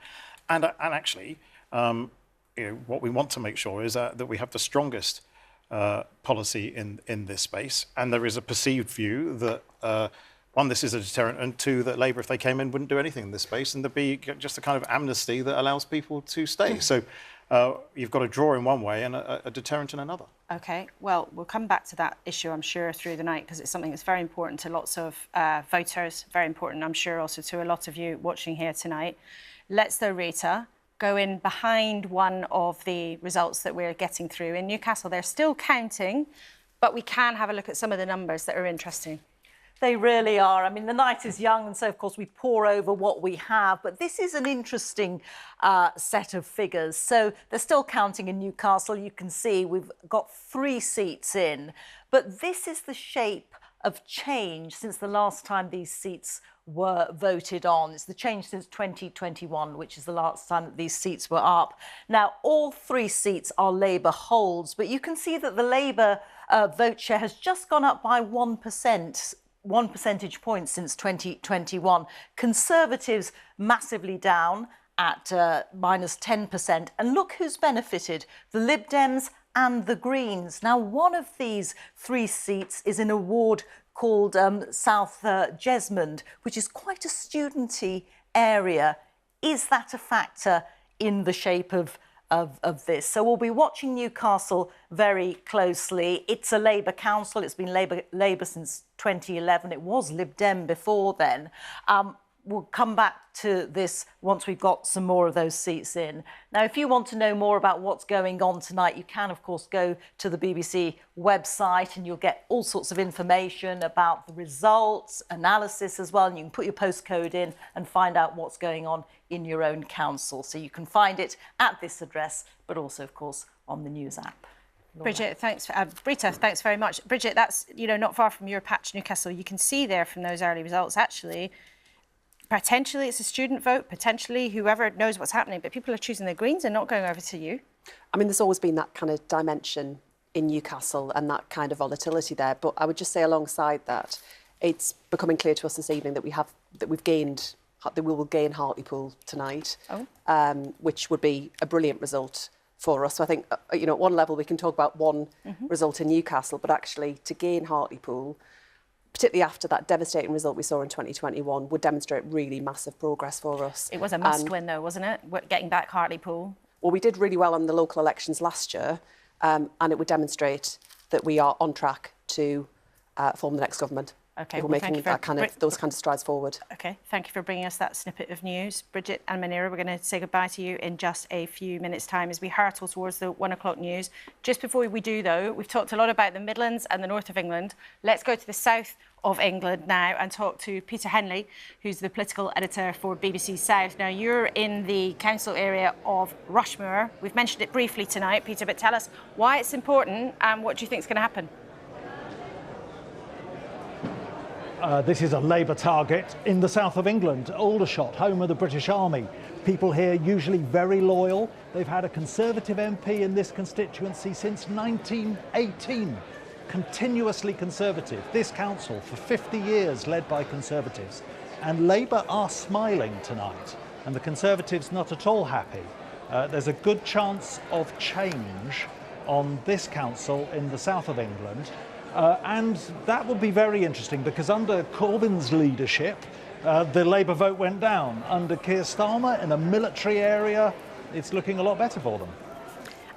S5: And actually, what we want to make sure is that we have the strongest policy in this space. And there is a perceived view that, one, this is a deterrent, and two, that Labour, if they came in, wouldn't do anything in this space, and there'd be just a kind of amnesty that allows people to stay. So you've got a draw in one way and a deterrent in another.
S2: OK, well, we'll come back to that issue, I'm sure, through the night, because it's something that's very important to lots of voters, very important, I'm sure, also to a lot of you watching here tonight. Let's, though, Rita, go in behind one of the results that we're getting through. In Newcastle, they're still counting, but we can have a look at some of the numbers that are interesting.
S3: They really are. I mean, the night is young, and so, of course, we pore over what we have. But this is an interesting set of figures. So they're still counting in Newcastle. You can see we've got 3 seats in. But this is the shape of change since the last time these seats were voted on. It's the change since 2021, which is the last time that these seats were up. Now, all 3 seats are Labour holds, but you can see that the Labour vote share has just gone up by 1%. 1 percentage point since 2021. Conservatives massively down at minus 10%. And look who's benefited, the Lib Dems and the Greens. Now, one of these 3 seats is in a ward called South Jesmond, which is quite a studenty area. Is that a factor in the shape of this? So we'll be watching Newcastle very closely. It's a Labour council. It's been Labour since 2011. It was Lib Dem before then. We'll come back to this once we've got some more of those seats in. Now, if you want to know more about what's going on tonight, you can, of course, go to the BBC website and you'll get all sorts of information about the results, analysis as well, and you can put your postcode in and find out what's going on in your own council. So you can find it at this address, but also, of course, on the news app.
S2: Bridget, thanks. Rita, thanks very much. Bridget, that's not far from your patch, Newcastle. You can see there from those early results, actually, potentially it's a student vote, potentially whoever knows what's happening, but people are choosing the Greens and not going over to you. I mean,
S6: there's always been that kind of dimension in Newcastle and that kind of volatility there. But I would just say alongside that, it's becoming clear to us this evening that we will gain Hartlepool tonight, which would be a brilliant result for us. So I think, at one level we can talk about one result in Newcastle, but actually to gain Hartlepool, particularly after that devastating result we saw in 2021, would demonstrate really massive progress for us.
S2: It was a must-win, though, wasn't it? Getting back Hartlepool.
S6: Well, we did really well on the local elections last year, and it would demonstrate that we are on track to form the next government.
S2: Okay,
S6: we're making those kind of strides forward.
S2: Okay, thank you for bringing us that snippet of news. Bridget and Mayoral, we're going to say goodbye to you in just a few minutes' time as we hurtle towards the 1 o'clock news. Just before we do, though, we've talked a lot about the Midlands and the north of England. Let's go to the south of England now and talk to Peter Henley, who's the political editor for BBC South. Now, you're in the council area of Rushmore. We've mentioned it briefly tonight, Peter, but tell us why it's important and what do you think is going to happen?
S16: This is a Labour target in the south of England, Aldershot, home of the British Army. People here usually very loyal. They've had a Conservative MP in this constituency since 1918. Continuously Conservative. This council for 50 years led by Conservatives. And Labour are smiling tonight. And the Conservatives not at all happy. There's a good chance of change on this council in the south of England. And that will be very interesting because under Corbyn's leadership, the Labour vote went down. Under Keir Starmer, in a military area, it's looking a lot better for them.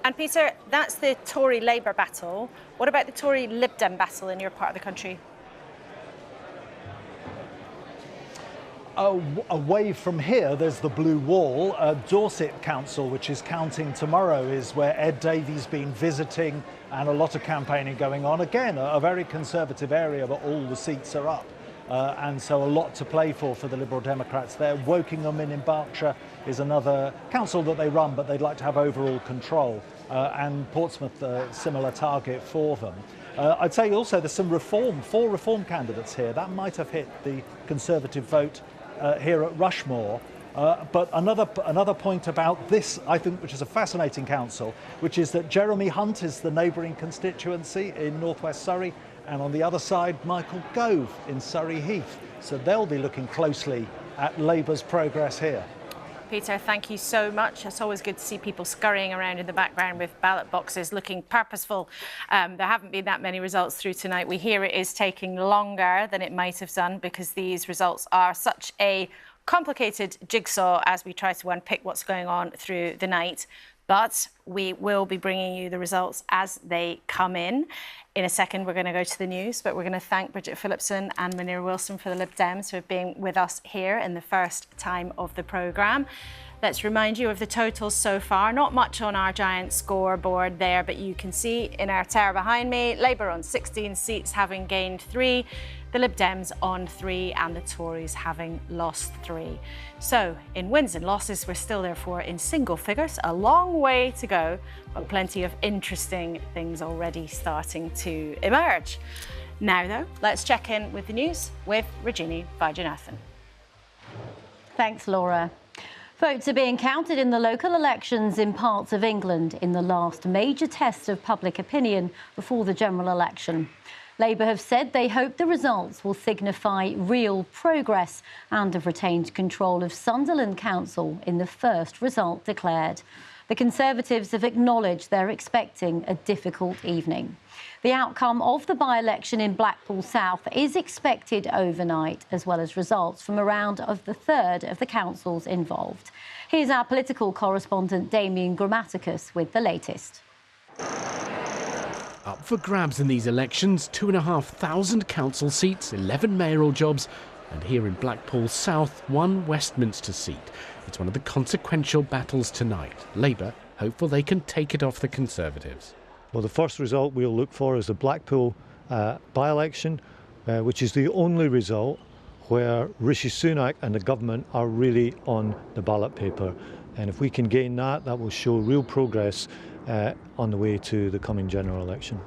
S2: And Peter, that's the Tory-Labour battle. What about the Tory-Lib Dem battle in your part of the country?
S16: Away from here, there's the Blue Wall. Dorset Council, which is counting tomorrow, is where Ed Davey's been visiting, and a lot of campaigning going on. Again, a very conservative area, but all the seats are up. And so a lot to play for the Liberal Democrats there. Wokingham in Berkshire is another council that they run, but they'd like to have overall control. And Portsmouth, similar target for them. I'd say also there's some reform, 4 reform candidates here. That might have hit the Conservative vote here at Rushmore. But another point about this, I think, which is a fascinating council, which is that Jeremy Hunt is the neighbouring constituency in northwest Surrey, and on the other side, Michael Gove in Surrey Heath. So they'll be looking closely at Labour's progress here.
S2: Peter, thank you so much. It's always good to see people scurrying around in the background with ballot boxes looking purposeful. There haven't been that many results through tonight. We hear it is taking longer than it might have done because these results are such a complicated jigsaw as we try to unpick what's going on through the night. But we will be bringing you the results as they come in. In a second, we're going to go to the news, but we're going to thank Bridget Phillipson and Munir Wilson for the Lib Dems for being with us here in the first time of the programme. Let's remind you of the totals so far. Not much on our giant scoreboard there, but you can see in our tower behind me, Labour on 16 seats, having gained 3, the Lib Dems on 3, and the Tories having lost 3. So in wins and losses, we're still therefore in single figures. A long way to go, but plenty of interesting things already starting to emerge. Now though, let's check in with the news with Regina Vajanathan.
S17: Thanks, Laura. Votes are being counted in the local elections in parts of England in the last major test of public opinion before the general election. Labour have said they hope the results will signify real progress and have retained control of Sunderland Council in the first result declared. The Conservatives have acknowledged they're expecting a difficult evening. The outcome of the by-election in Blackpool South is expected overnight, as well as results from around a third of the councils involved. Here's our political correspondent Damien Grammaticus with the latest.
S18: Up for grabs in these elections, 2,500 council seats, 11 mayoral jobs, and here in Blackpool South, 1 Westminster seat. It's one of the consequential battles tonight. Labour hopeful they can take it off the Conservatives.
S19: Well, the first result we'll look for is the Blackpool by-election, which is the only result where Rishi Sunak and the government are really on the ballot paper. And if we can gain that, that will show real progress on the way to the coming general election.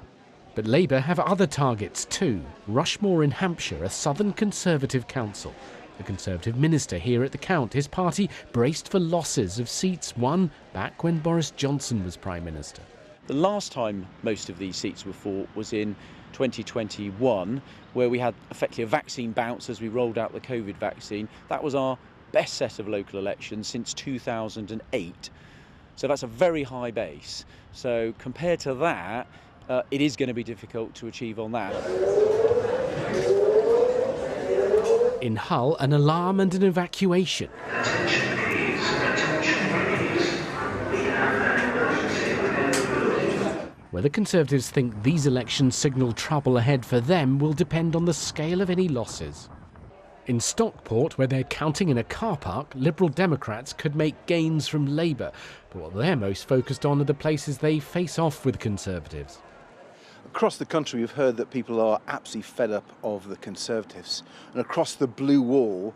S18: But Labour have other targets too. Rushmore in Hampshire, a southern Conservative council. The Conservative minister here at the count, his party braced for losses of seats won back when Boris Johnson was Prime Minister.
S20: The last time most of these seats were fought was in 2021, where we had effectively a vaccine bounce as we rolled out the COVID vaccine. That was our best set of local elections since 2008. So that's a very high base. So compared to that, it is going to be difficult to achieve on that.
S18: In Hull, an alarm and an evacuation. Whether Conservatives think these elections signal trouble ahead for them will depend on the scale of any losses. In Stockport, where they're counting in a car park, Liberal Democrats could make gains from Labour. But what they're most focused on are the places they face off with Conservatives.
S21: Across the country, we've heard that people are absolutely fed up of the Conservatives. And across the blue wall,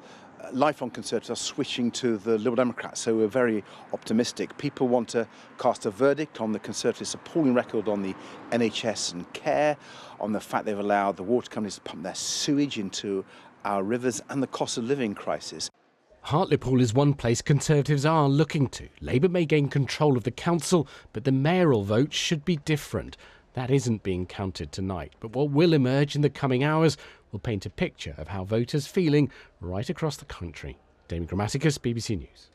S21: lifelong Conservatives are switching to the Liberal Democrats, so we're very optimistic. People want to cast a verdict on the Conservatives' appalling record on the NHS and care, on the fact they've allowed the water companies to pump their sewage into our rivers, and the cost of living crisis.
S18: Hartlepool is one place Conservatives are looking to. Labour may gain control of the council, but the mayoral vote should be different. That isn't being counted tonight, but what will emerge in the coming hours will paint a picture of how voters are feeling right across the country. Damien Grammaticus, BBC News.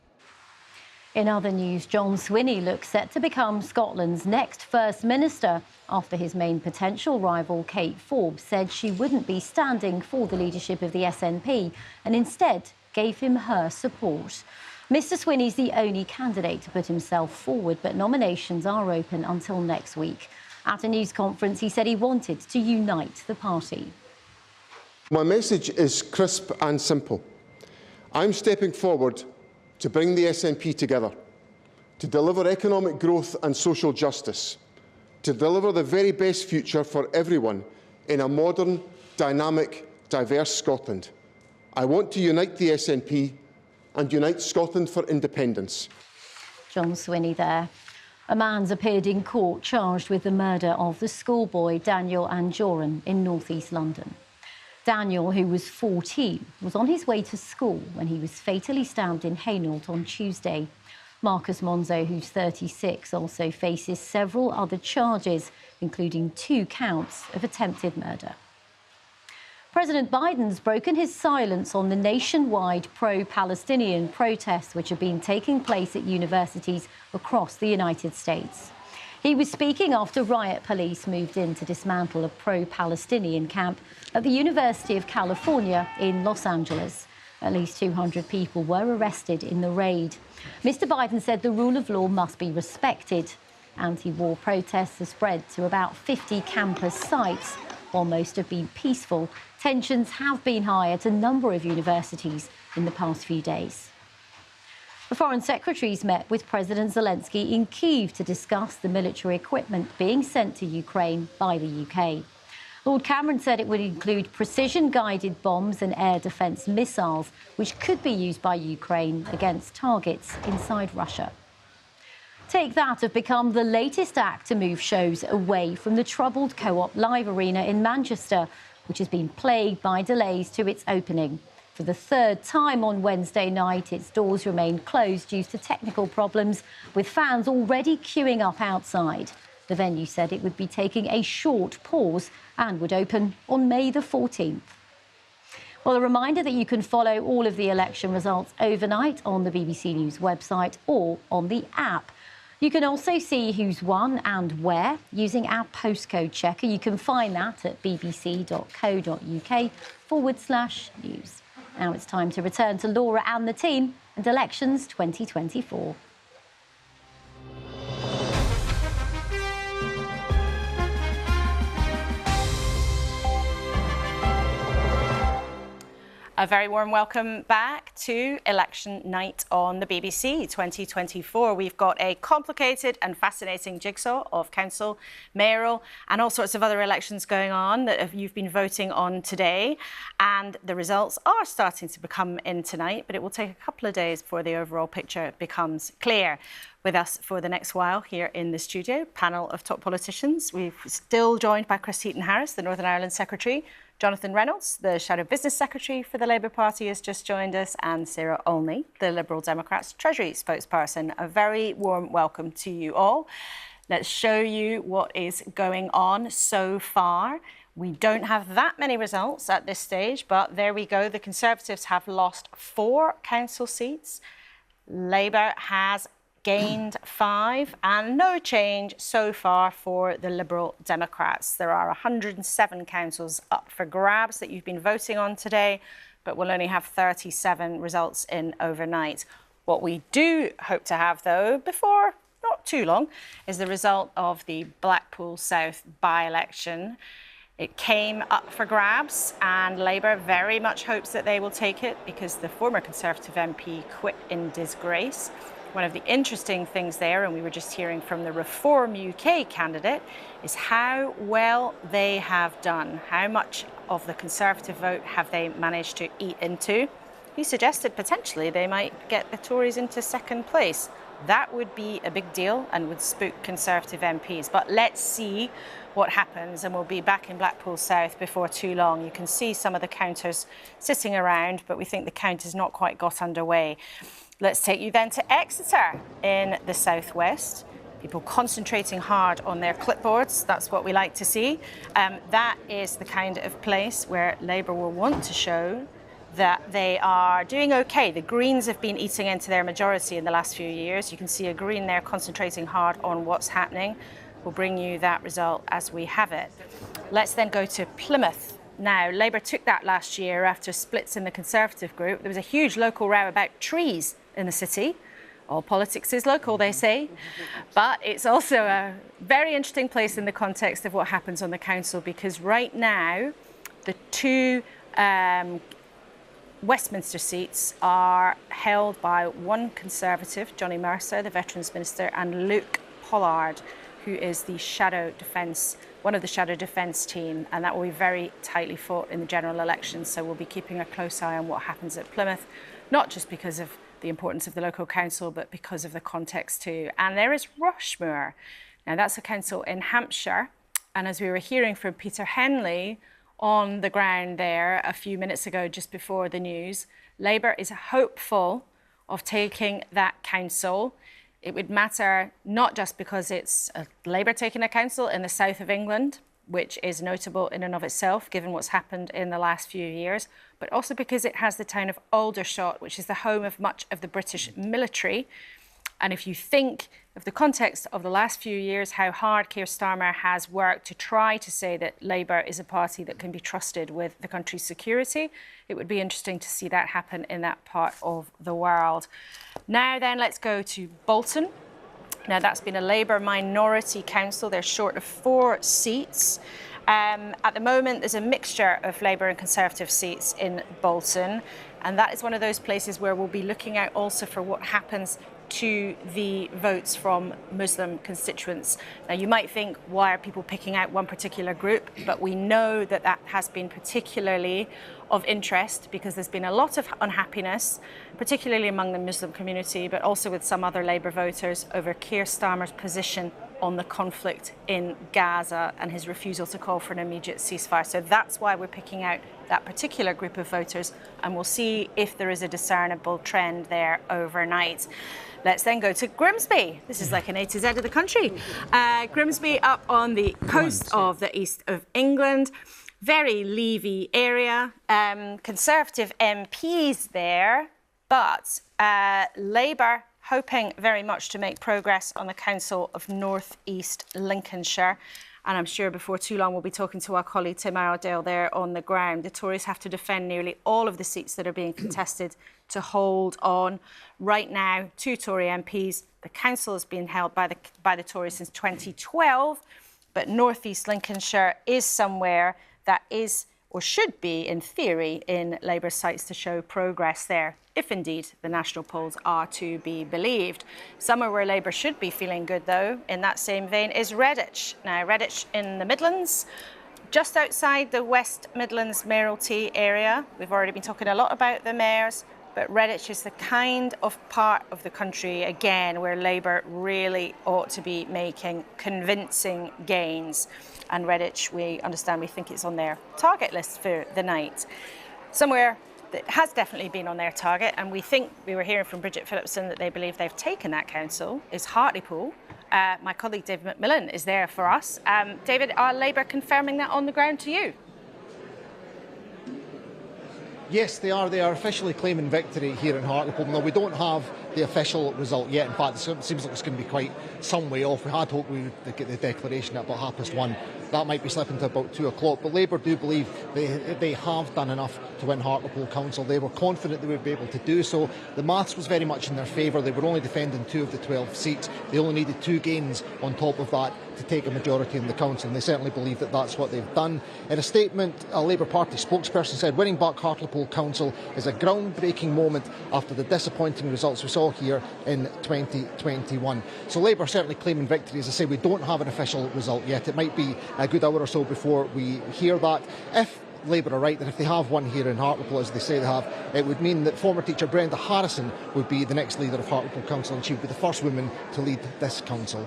S17: In other news, John Swinney looks set to become Scotland's next First Minister after his main potential rival, Kate Forbes, said she wouldn't be standing for the leadership of the SNP and instead gave him her support. Mr Swinney's the only candidate to put himself forward, but nominations are open until next week. At a news conference, he said he wanted to unite the party.
S22: My message is crisp and simple.
S1: I'm stepping forward to bring the SNP together, to deliver economic growth and social justice, to deliver the very best future for everyone in a modern, dynamic, diverse Scotland. I want to unite the SNP and unite Scotland for independence.
S17: John Swinney there. A man's appeared in court charged with the murder of the schoolboy Daniel Anjorin in north-east London. Daniel, who was 14, was on his way to school when he was fatally stabbed in Hainault on Tuesday. Marcus Monzo, who's 36, also faces several other charges, including 2 counts of attempted murder. President Biden's broken his silence on the nationwide pro-Palestinian protests which have been taking place at universities across the United States. He was speaking after riot police moved in to dismantle a pro-Palestinian camp at the University of California in Los Angeles. At least 200 people were arrested in the raid. Mr. Biden said the rule of law must be respected. Anti-war protests have spread to about 50 campus sites. While most have been peaceful, tensions have been high at a number of universities in the past few days. The Foreign Secretaries met with President Zelensky in Kyiv to discuss the military equipment being sent to Ukraine by the UK. Lord Cameron said it would include precision-guided bombs and air defence missiles, which could be used by Ukraine against targets inside Russia. Take That have become the latest act to move shows away from the troubled Co-op Live Arena in Manchester, which has been plagued by delays to its opening. For the 3rd time on Wednesday night, its doors remain closed due to technical problems, with fans already queuing up outside. The venue said it would be taking a short pause and would open on May the 14th. Well, a reminder that you can follow all of the election results overnight on the BBC News website or on the app. You can also see who's won and where using our postcode checker. You can find that at bbc.co.uk/news. Now it's time to return to Laura and the team and Elections 2024.
S2: A very warm welcome back to Election Night on the BBC 2024. We've got a complicated and fascinating jigsaw of council, mayoral and all sorts of other elections going on that you've been voting on today. And the results are starting to come in tonight, but it will take a couple of days before the overall picture becomes clear. With us for the next while here in the studio, panel of top politicians. We're still joined by Chris Heaton-Harris, the Northern Ireland Secretary. Jonathan Reynolds, the Shadow Business Secretary for the Labour Party, has just joined us, and Sarah Olney, the Liberal Democrats Treasury spokesperson. A very warm welcome to you all. Let's show you what is going on so far. We don't have that many results at this stage, but there we go. The Conservatives have lost 4 council seats. Labour has gained 5, and no change so far for the Liberal Democrats. There are 107 councils up for grabs that you've been voting on today, but we'll only have 37 results in overnight. What we do hope to have, though, before not too long, is the result of the Blackpool South by-election. It came up for grabs, and Labour very much hopes that they will take it because the former Conservative MP quit in disgrace. One of the interesting things there, and we were just hearing from the Reform UK candidate, is how well they have done. How much of the Conservative vote have they managed to eat into? He suggested potentially they might get the Tories into 2nd place. That would be a big deal and would spook Conservative MPs. But let's see what happens, and we'll be back in Blackpool South before too long. You can see some of the counters sitting around, but we think the count has not quite got underway. Let's take you then to Exeter in the southwest. People concentrating hard on their clipboards. That's what we like to see. That is the kind of place where Labour will want to show that they are doing okay. The Greens have been eating into their majority in the last few years. You can see a Green there concentrating hard on what's happening. We'll bring you that result as we have it. Let's then go to Plymouth. Now, Labour took that last year after splits in the Conservative group. There was a huge local row about trees in the city. All politics is local, they say. But it's also a very interesting place in the context of what happens on the council, because right now, the 2 Westminster seats are held by one Conservative, Johnny Mercer, the Veterans Minister, and Luke Pollard, who is the shadow defence, one of the shadow defence team, and that will be very tightly fought in the general election. So we'll be keeping a close eye on what happens at Plymouth, not just because of the importance of the local council, but because of the context too. And there is Rushmoor. Now that's a council in Hampshire, and as we were hearing from Peter Henley on the ground there a few minutes ago, just before the news, Labour is hopeful of taking that council. It would matter not just because it's Labour taking a council in the south of England, which is notable in and of itself, given what's happened in the last few years, but also because it has the town of Aldershot, which is the home of much of the British military. And if you think of the context of the last few years, how hard Keir Starmer has worked to try to say that Labour is a party that can be trusted with the country's security, it would be interesting to see that happen in that part of the world. Now then, let's go to Bolton. Now that's been a Labour minority council. They're short of 4 seats. At the moment, there's a mixture of Labour and Conservative seats in Bolton. And that is one of those places where we'll be looking out also for what happens to the votes from Muslim constituents. Now, you might think, why are people picking out one particular group? But we know that that has been particularly of interest because there's been a lot of unhappiness, particularly among the Muslim community, but also with some other Labour voters over Keir Starmer's position on the conflict in Gaza and his refusal to call for an immediate ceasefire. So that's why we're picking out that particular group of voters, and we'll see if there is a discernible trend there overnight. Let's then go to Grimsby. This is like an A to Z of the country. Grimsby up on the coast of the east of England. Very Levy area. Conservative MPs there, but Labour hoping very much to make progress on the Council of North East Lincolnshire. And I'm sure before too long we'll be talking to our colleague Tim Iredale there on the ground. The Tories have to defend nearly all of the seats that are being contested to hold on. Right now, 2 Tory MPs. The council has been held by the Tories since 2012, but North East Lincolnshire is somewhere that is, or should be, in theory, in Labour's sights to show progress there, if indeed the national polls are to be believed. Somewhere where Labour should be feeling good, though, in that same vein, is Redditch. Now, Redditch in the Midlands, just outside the West Midlands mayoralty area. We've already been talking a lot about the mayors, but Redditch is the kind of part of the country, again, where Labour really ought to be making convincing gains. And Redditch, we think it's on their target list for the night. Somewhere that has definitely been on their target, and we were hearing from Bridget Phillipson that they believe they've taken that council, is Hartlepool. My colleague David McMillan is there for us. David, are Labour confirming that on the ground to you?
S10: Yes, they are. They are officially claiming victory here in Hartlepool. Now, we don't have the official result yet. In fact, it seems like it's going to be quite some way off. We had hoped we would get the declaration at about 1:30. That might be slipping to about 2 o'clock. But Labour do believe they have done enough to win Hartlepool Council. They were confident they would be able to do so. The maths was very much in their favour. They were only defending 2 of the 12 seats. They only needed 2 gains on top of that to take a majority in the council, and they certainly believe that that's what they've done. In a statement, a Labour Party spokesperson said winning back Hartlepool Council is a groundbreaking moment after the disappointing results we saw here in 2021. So Labour certainly claiming victory. As I say, we don't have an official result yet. It might be a good hour or so before we hear that. If Labour are right that if they have won here in Hartlepool, as they say they have, it would mean that former teacher Brenda Harrison would be the next leader of Hartlepool Council, and she would be the first woman to lead this council.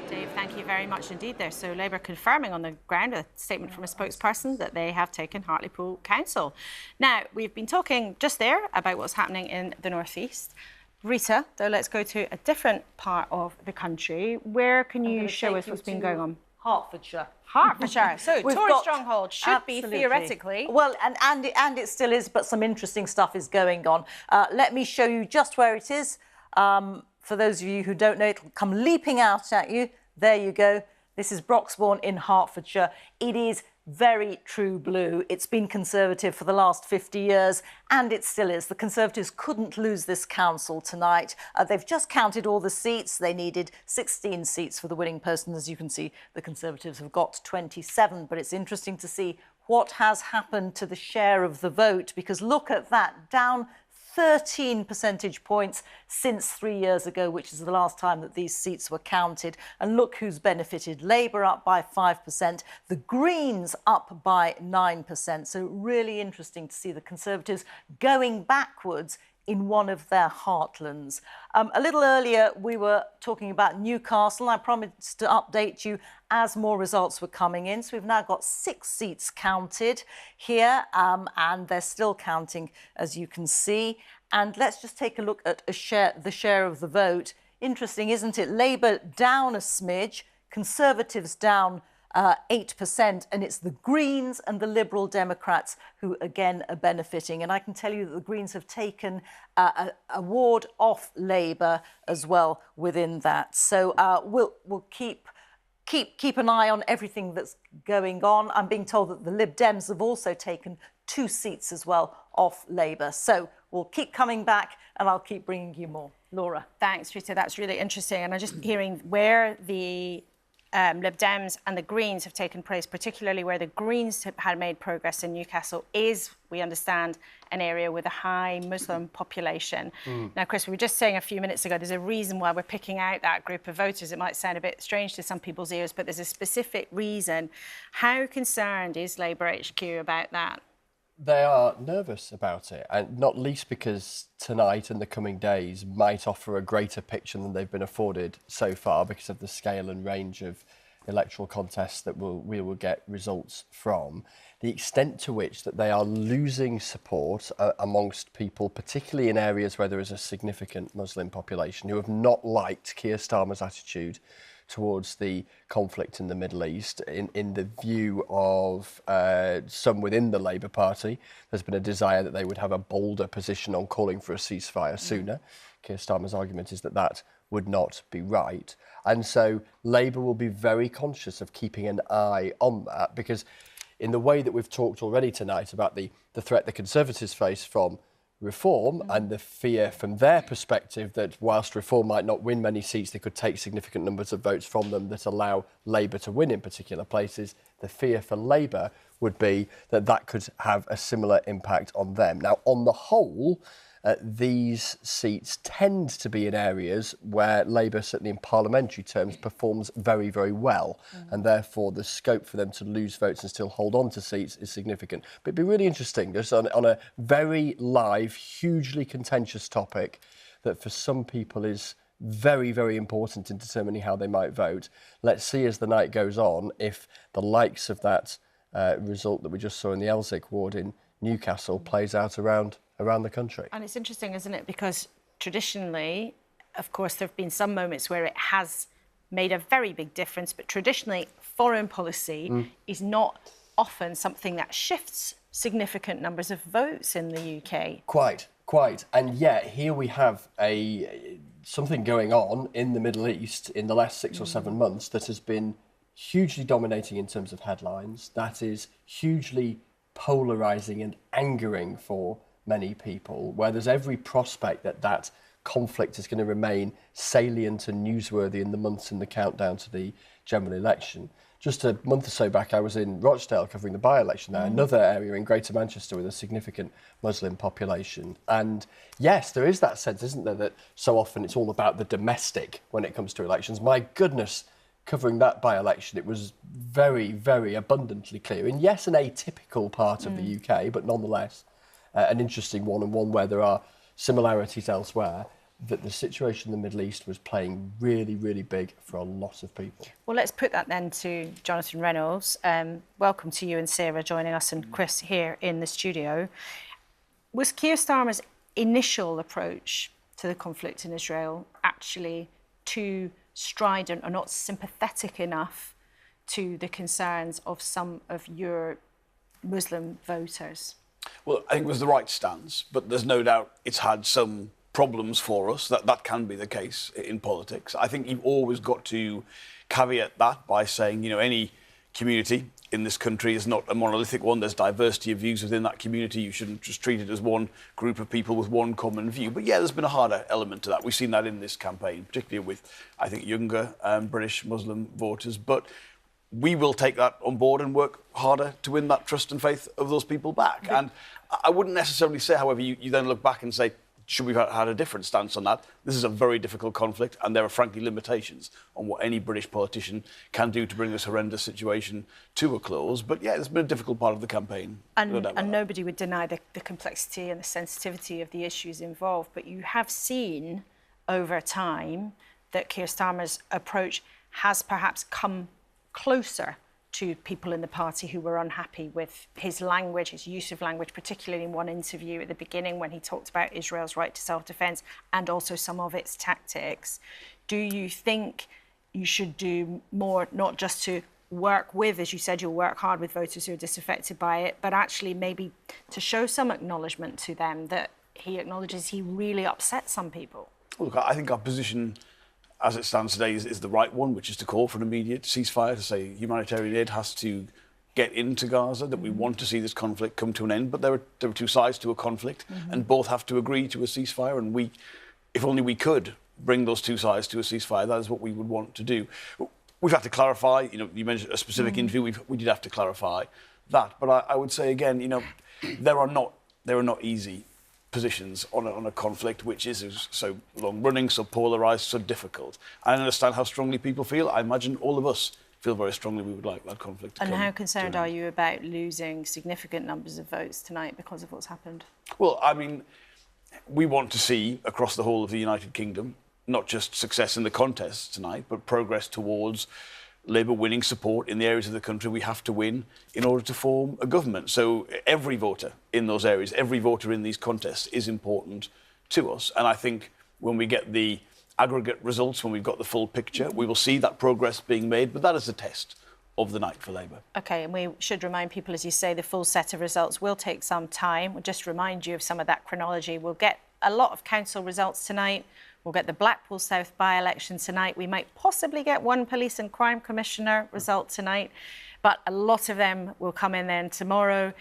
S2: Dave, thank you very much indeed there. So Labour confirming on the ground, a statement from a spokesperson, that they have taken Hartlepool Council. Now, we've been talking just there about what's happening in the North East. Rita, though, let's go to a different part of the country. Where can you show us what's been going on?
S3: Hertfordshire.
S2: Hertfordshire. So Tory stronghold should be theoretically.
S3: Well, and it still is, but some interesting stuff is going on. Let me show you just where it is. For those of you who don't know, it'll come leaping out at you. There you go. This is Broxbourne in Hertfordshire. It is very true blue. It's been Conservative for the last 50 years, and it still is. The Conservatives couldn't lose this council tonight. They've just counted all the seats. They needed 16 seats for the winning person. As you can see, the Conservatives have got 27, but it's interesting to see what has happened to the share of the vote, because look at that, down 13 percentage points since 3 years ago, which is the last time that these seats were counted. And look who's benefited. Labour up by 5%, the Greens up by 9%. So really interesting to see the Conservatives going backwards in one of their heartlands. A little earlier, we were talking about Newcastle. I promised to update you as more results were coming in. So we've now got 6 seats counted here, and they're still counting, as you can see. And let's just take a look at the share of the vote. Interesting, isn't it? Labour down a smidge, Conservatives down 8%, and it's the Greens and the Liberal Democrats who again are benefiting. And I can tell you that the Greens have taken a ward off Labour as well within that. So we'll keep an eye on everything that's going on. I'm being told that the Lib Dems have also taken 2 seats as well off Labour. So we'll keep coming back, and I'll keep bringing you more. Laura.
S2: Thanks, Rita. That's really interesting. And I'm just hearing where the Lib Dems and the Greens have taken place, particularly where the Greens had made progress in Newcastle, is, we understand, an area with a high Muslim population. Now, Chris, we were just saying a few minutes ago, there's a reason why we're picking out that group of voters. It might sound a bit strange to some people's ears, but there's a specific reason. How concerned is Labour HQ about that?
S4: They are nervous about it, and not least because tonight and the coming days might offer a greater picture than they've been afforded so far because of the scale and range of electoral contests that we will get results from. The extent to which that they are losing support amongst people, particularly in areas where there is a significant Muslim population, who have not liked Keir Starmer's attitude towards the conflict in the Middle East. In the view of some within the Labour Party, there's been a desire that they would have a bolder position on calling for a ceasefire sooner. Keir Starmer's argument is that that would not be right. And so Labour will be very conscious of keeping an eye on that, because in the way that we've talked already tonight about the threat the Conservatives face from Reform and the fear from their perspective that whilst Reform might not win many seats, they could take significant numbers of votes from them that allow Labour to win in particular places. The fear for Labour would be that that could have a similar impact on them. Now, on the whole, these seats tend to be in areas where Labour, certainly in parliamentary terms, performs very, very well. And therefore, the scope for them to lose votes and still hold on to seats is significant. But it'd be really interesting, just on a very live, hugely contentious topic that for some people is very, very important in determining how they might vote. Let's see as the night goes on if the likes of that result that we just saw in the Elsick ward in Newcastle plays out around the country.
S2: And it's interesting, isn't it? Because traditionally, of course, there have been some moments where it has made a very big difference, but traditionally, foreign policy is not often something that shifts significant numbers of votes in the UK.
S4: Quite. And yet, here we have something going on in the Middle East in the last 6 or 7 months that has been hugely dominating in terms of headlines, that is hugely polarising and angering for many people, where there's every prospect that that conflict is going to remain salient and newsworthy in the months in the countdown to the general election. Just a month or so back, I was in Rochdale covering the by-election there, another area in Greater Manchester with a significant Muslim population. And yes, there is that sense, isn't there, that so often it's all about the domestic when it comes to elections. My goodness, covering that by-election, it was very, very abundantly clear. And yes, an atypical part of the UK, but nonetheless an interesting one, and one where there are similarities elsewhere, that the situation in the Middle East was playing really, really big for a lot of people.
S2: Well, let's put that then to Jonathan Reynolds. Welcome to you and Sarah joining us, and Chris here in the studio. Was Keir Starmer's initial approach to the conflict in Israel actually too strident or not sympathetic enough to the concerns of some of your Muslim voters?
S8: Well, I think it was the right stance, but there's no doubt it's had some problems for us. That can be the case in politics. I think you've always got to caveat that by saying, you know, any community in this country is not a monolithic one. There's diversity of views within that community. You shouldn't just treat it as one group of people with one common view. But yeah, there's been a harder element to that. We've seen that in this campaign, particularly with, I think, younger British Muslim voters. But we will take that on board and work harder to win that trust and faith of those people back. And I wouldn't necessarily say, however, you then look back and say, should we have had a different stance on that? This is a very difficult conflict, and there are frankly limitations on what any British politician can do to bring this horrendous situation to a close. But yeah, it's been a difficult part of the campaign.
S2: And nobody would deny the complexity and the sensitivity of the issues involved. But you have seen over time that Keir Starmer's approach has perhaps come closer to people in the party who were unhappy with his language, his use of language, particularly in one interview at the beginning when he talked about Israel's right to self-defense and also some of its tactics. Do you think you should do more, not just to work with, as you said, you'll work hard with voters who are disaffected by it, but actually maybe to show some acknowledgement to them that he acknowledges he really upset some people?
S8: Look, I think our position as it stands today is the right one, which is to call for an immediate ceasefire, to say humanitarian aid has to get into Gaza, that we want to see this conflict come to an end. But there are two sides to a conflict, and both have to agree to a ceasefire. And if only we could bring those two sides to a ceasefire, that is what we would want to do. We've had to clarify, you mentioned a specific interview, we did have to clarify that. But I would say again, there are not easy positions on a conflict which is so long-running, so polarised, so difficult. I understand how strongly people feel. I imagine all of us feel very strongly we would like that conflict to come.
S2: And how concerned are you about losing significant numbers of votes tonight because of what's happened?
S8: Well, I mean, we want to see across the whole of the United Kingdom not just success in the contest tonight, but progress towards Labour winning support in the areas of the country we have to win in order to form a government. So every voter in those areas, every voter in these contests is important to us. And I think when we get the aggregate results, when we've got the full picture, we will see that progress being made. But that is a test of the night for Labour.
S2: OK, and we should remind people, as you say, the full set of results will take some time. We'll just remind you of some of that chronology. We'll get a lot of council results tonight. We'll get the Blackpool South by-election tonight. We might possibly get one police and crime commissioner result tonight, but a lot of them will come in then tomorrow.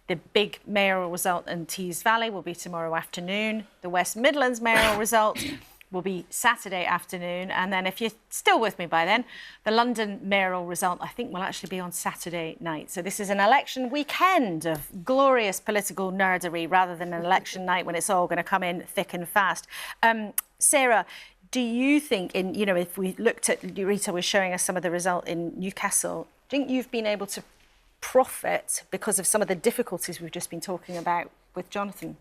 S2: The big mayoral result in Tees Valley will be tomorrow afternoon. The West Midlands mayoral result will be Saturday afternoon. And then, if you're still with me by then, the London mayoral result, I think, will actually be on Saturday night. So this is an election weekend of glorious political nerdery rather than an election night when it's all going to come in thick and fast. Sarah, do you think, if we looked at, Rita was showing us some of the result in Newcastle, do you think you've been able to profit because of some of the difficulties we've just been talking about with Jonathan?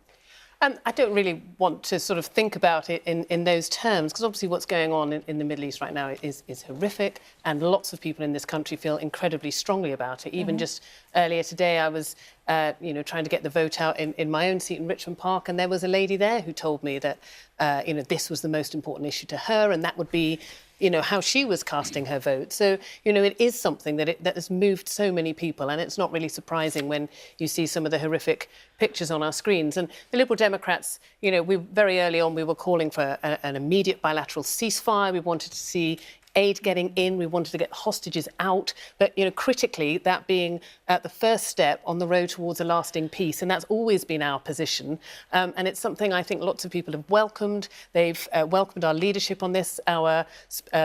S9: I don't really want to sort of think about it in those terms, because obviously what's going on in the Middle East right now is horrific, and lots of people in this country feel incredibly strongly about it. Even just earlier today, I was trying to get the vote out in my own seat in Richmond Park, and there was a lady there who told me that this was the most important issue to her, and that would be how she was casting her vote. So, it is something that has moved so many people, and it's not really surprising when you see some of the horrific pictures on our screens. And the Liberal Democrats, we very early on, we were calling for an immediate bilateral ceasefire. We wanted to see aid getting in, we wanted to get hostages out, but critically, that being the first step on the road towards a lasting peace, and that's always been our position, and it's something I think lots of people have welcomed. They've welcomed our leadership on this. Our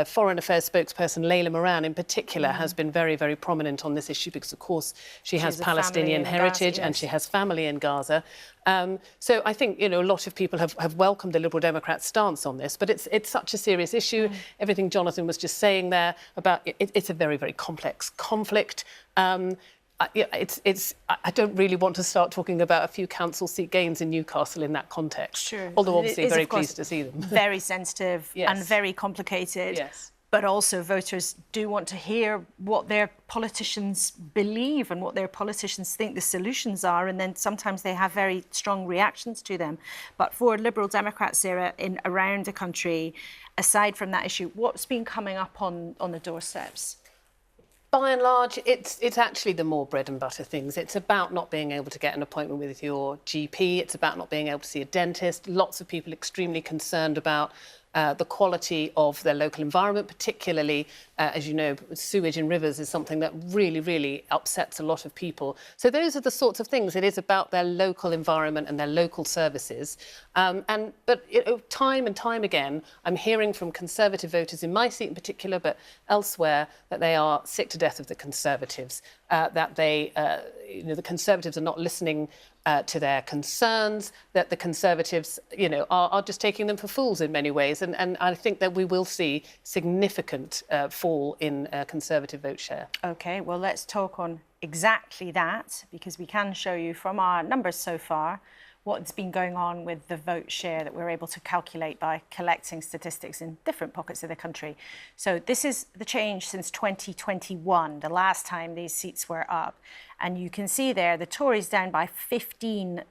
S9: Foreign Affairs spokesperson, Layla Moran, in particular, has been very, very prominent on this issue because, of course, she has Palestinian heritage, Gaza, yes, and she has family in Gaza. So I think, a lot of people have welcomed the Liberal Democrats' stance on this, but it's such a serious issue. Everything Jonathan was just saying there about it's a very, very complex conflict. I don't really want to start talking about a few council seat gains in Newcastle in that context.
S2: Sure.
S9: Although obviously very pleased to see them.
S2: Very sensitive and very complicated.
S9: Yes.
S2: But also voters do want to hear what their politicians believe and what their politicians think the solutions are, and then sometimes they have very strong reactions to them. But for Liberal Democrats, Sarah, around the country, aside from that issue, what's been coming up on the doorsteps?
S9: By and large, it's actually the more bread and butter things. It's about not being able to get an appointment with your GP. It's about not being able to see a dentist. Lots of people extremely concerned about the quality of their local environment, particularly, as you know, sewage in rivers is something that really, really upsets a lot of people. So those are the sorts of things. It is about their local environment and their local services. But time and time again, I'm hearing from Conservative voters in my seat in particular, but elsewhere, that they are sick to death of the Conservatives, that the Conservatives are not listening to their concerns, that the Conservatives, are just taking them for fools in many ways. And I think that we will see significant fall in Conservative vote share.
S2: OK, well, let's talk on exactly that, because we can show you from our numbers so far what's been going on with the vote share that we're able to calculate by collecting statistics in different pockets of the country. So this is the change since 2021, the last time these seats were up. And you can see there the Tories down by 15%,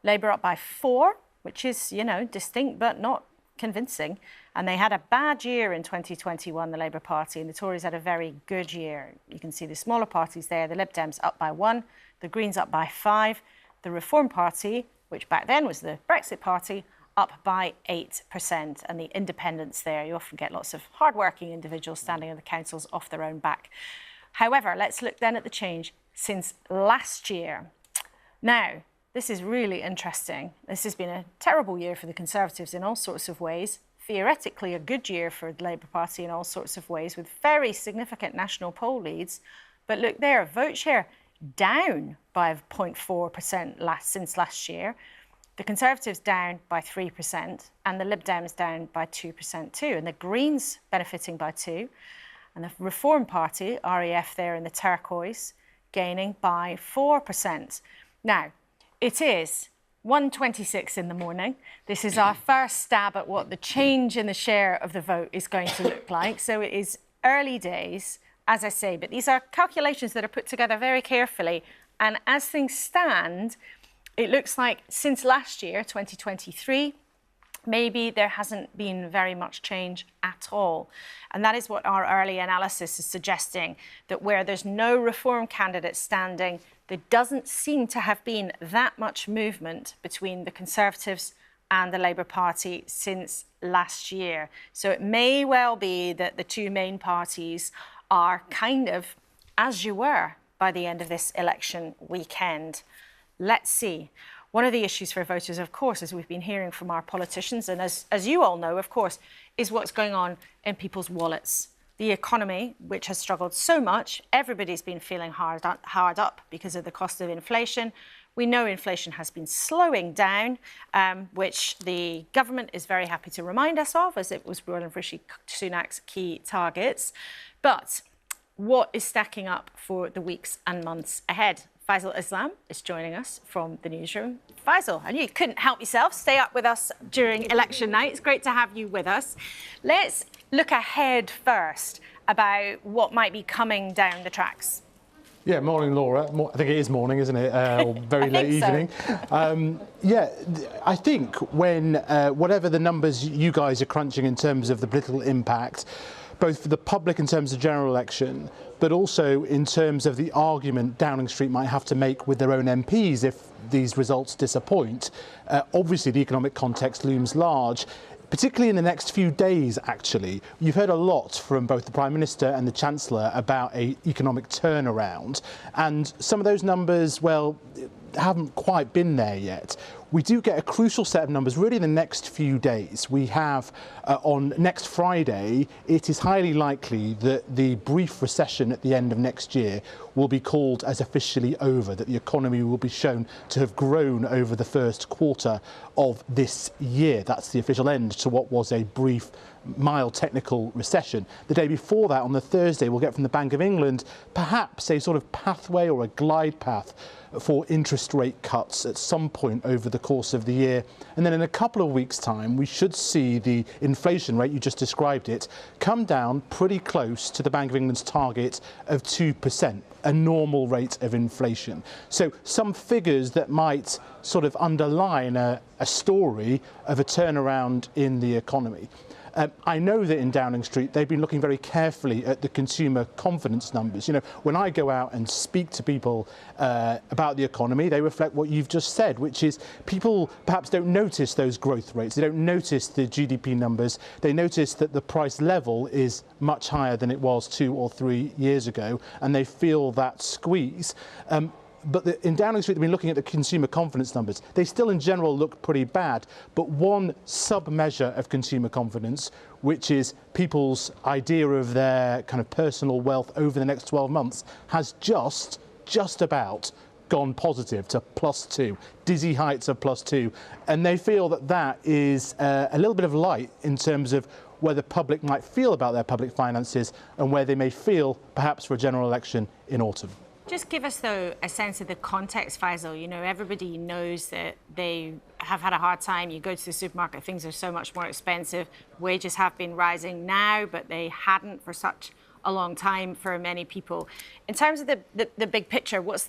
S2: Labour up by 4%, which is, distinct but not convincing. And they had a bad year in 2021, the Labour Party, and the Tories had a very good year. You can see the smaller parties there, the Lib Dems up by 1%, the Greens up by 5%, the Reform Party, which back then was the Brexit Party, up by 8%. And the independents there, you often get lots of hardworking individuals standing in the councils off their own back. However, let's look then at the change since last year. Now, this is really interesting. This has been a terrible year for the Conservatives in all sorts of ways. Theoretically, a good year for the Labour Party in all sorts of ways, with very significant national poll leads. But look there, vote share down by 0.4% since last year. The Conservatives down by 3%, and the Lib Dems down by 2% too, and the Greens benefiting by 2%, and the Reform Party, REF there in the turquoise, gaining by 4%. Now, it is 1:26 in the morning. This is our first stab at what the change in the share of the vote is going to look like. So it is early days, as I say, but these are calculations that are put together very carefully. And as things stand, it looks like since last year, 2023, maybe there hasn't been very much change at all. And that is what our early analysis is suggesting, that where there's no Reform candidate standing, there doesn't seem to have been that much movement between the Conservatives and the Labour Party since last year. So it may well be that the two main parties are kind of as you were by the end of this election weekend. Let's see. One of the issues for voters, of course, as we've been hearing from our politicians, and as you all know, of course, is what's going on in people's wallets. The economy, which has struggled so much, everybody's been feeling hard up because of the cost of inflation. We know inflation has been slowing down, which the government is very happy to remind us of, as it was one of Rishi Sunak's key targets. But what is stacking up for the weeks and months ahead? Faisal Islam is joining us from the newsroom. Faisal, and you couldn't help yourself, stay up with us during election night. It's great to have you with us. Let's look ahead first about what might be coming down the tracks.
S11: Yeah, morning, Laura. I think it is morning, isn't it? Or very late evening. I think when, whatever the numbers you guys are crunching in terms of the political impact, both for the public in terms of general election, but also in terms of the argument Downing Street might have to make with their own MPs if these results disappoint. Obviously, the economic context looms large, particularly in the next few days, actually. You've heard a lot from both the Prime Minister and the Chancellor about an economic turnaround, and some of those numbers, well, haven't quite been there yet. We do get a crucial set of numbers really in the next few days. We have on next Friday, it is highly likely that the brief recession at the end of next year will be called as officially over, that the economy will be shown to have grown over the first quarter of this year. That's the official end to what was a brief, mild technical recession. The day before that, on the Thursday, we'll get from the Bank of England perhaps a sort of pathway or a glide path for interest rate cuts at some point over the course of the year. And then in a couple of weeks' time, we should see the inflation rate, you just described it, come down pretty close to the Bank of England's target of 2%, a normal rate of inflation. So some figures that might sort of underline a story of a turnaround in the economy. I know that in Downing Street they've been looking very carefully at the consumer confidence numbers. You know, when I go out and speak to people about the economy, they reflect what you've just said, which is people perhaps don't notice those growth rates. They don't notice the GDP numbers. They notice that the price level is much higher than it was 2 or 3 years ago, and they feel that squeeze. But in Downing Street, they've been looking at the consumer confidence numbers. They still, in general, look pretty bad. But one sub-measure of consumer confidence, which is people's idea of their kind of personal wealth over the next 12 months, has just about gone positive to +2, dizzy heights of +2. And they feel that that is a little bit of light in terms of where the public might feel about their public finances and where they may feel, perhaps, for a general election in autumn.
S2: Just give us, though, a sense of the context, Faisal. You know, everybody knows that they have had a hard time. You go to the supermarket, things are so much more expensive. Wages have been rising now, but they hadn't for such a long time for many people. In terms of the big picture, what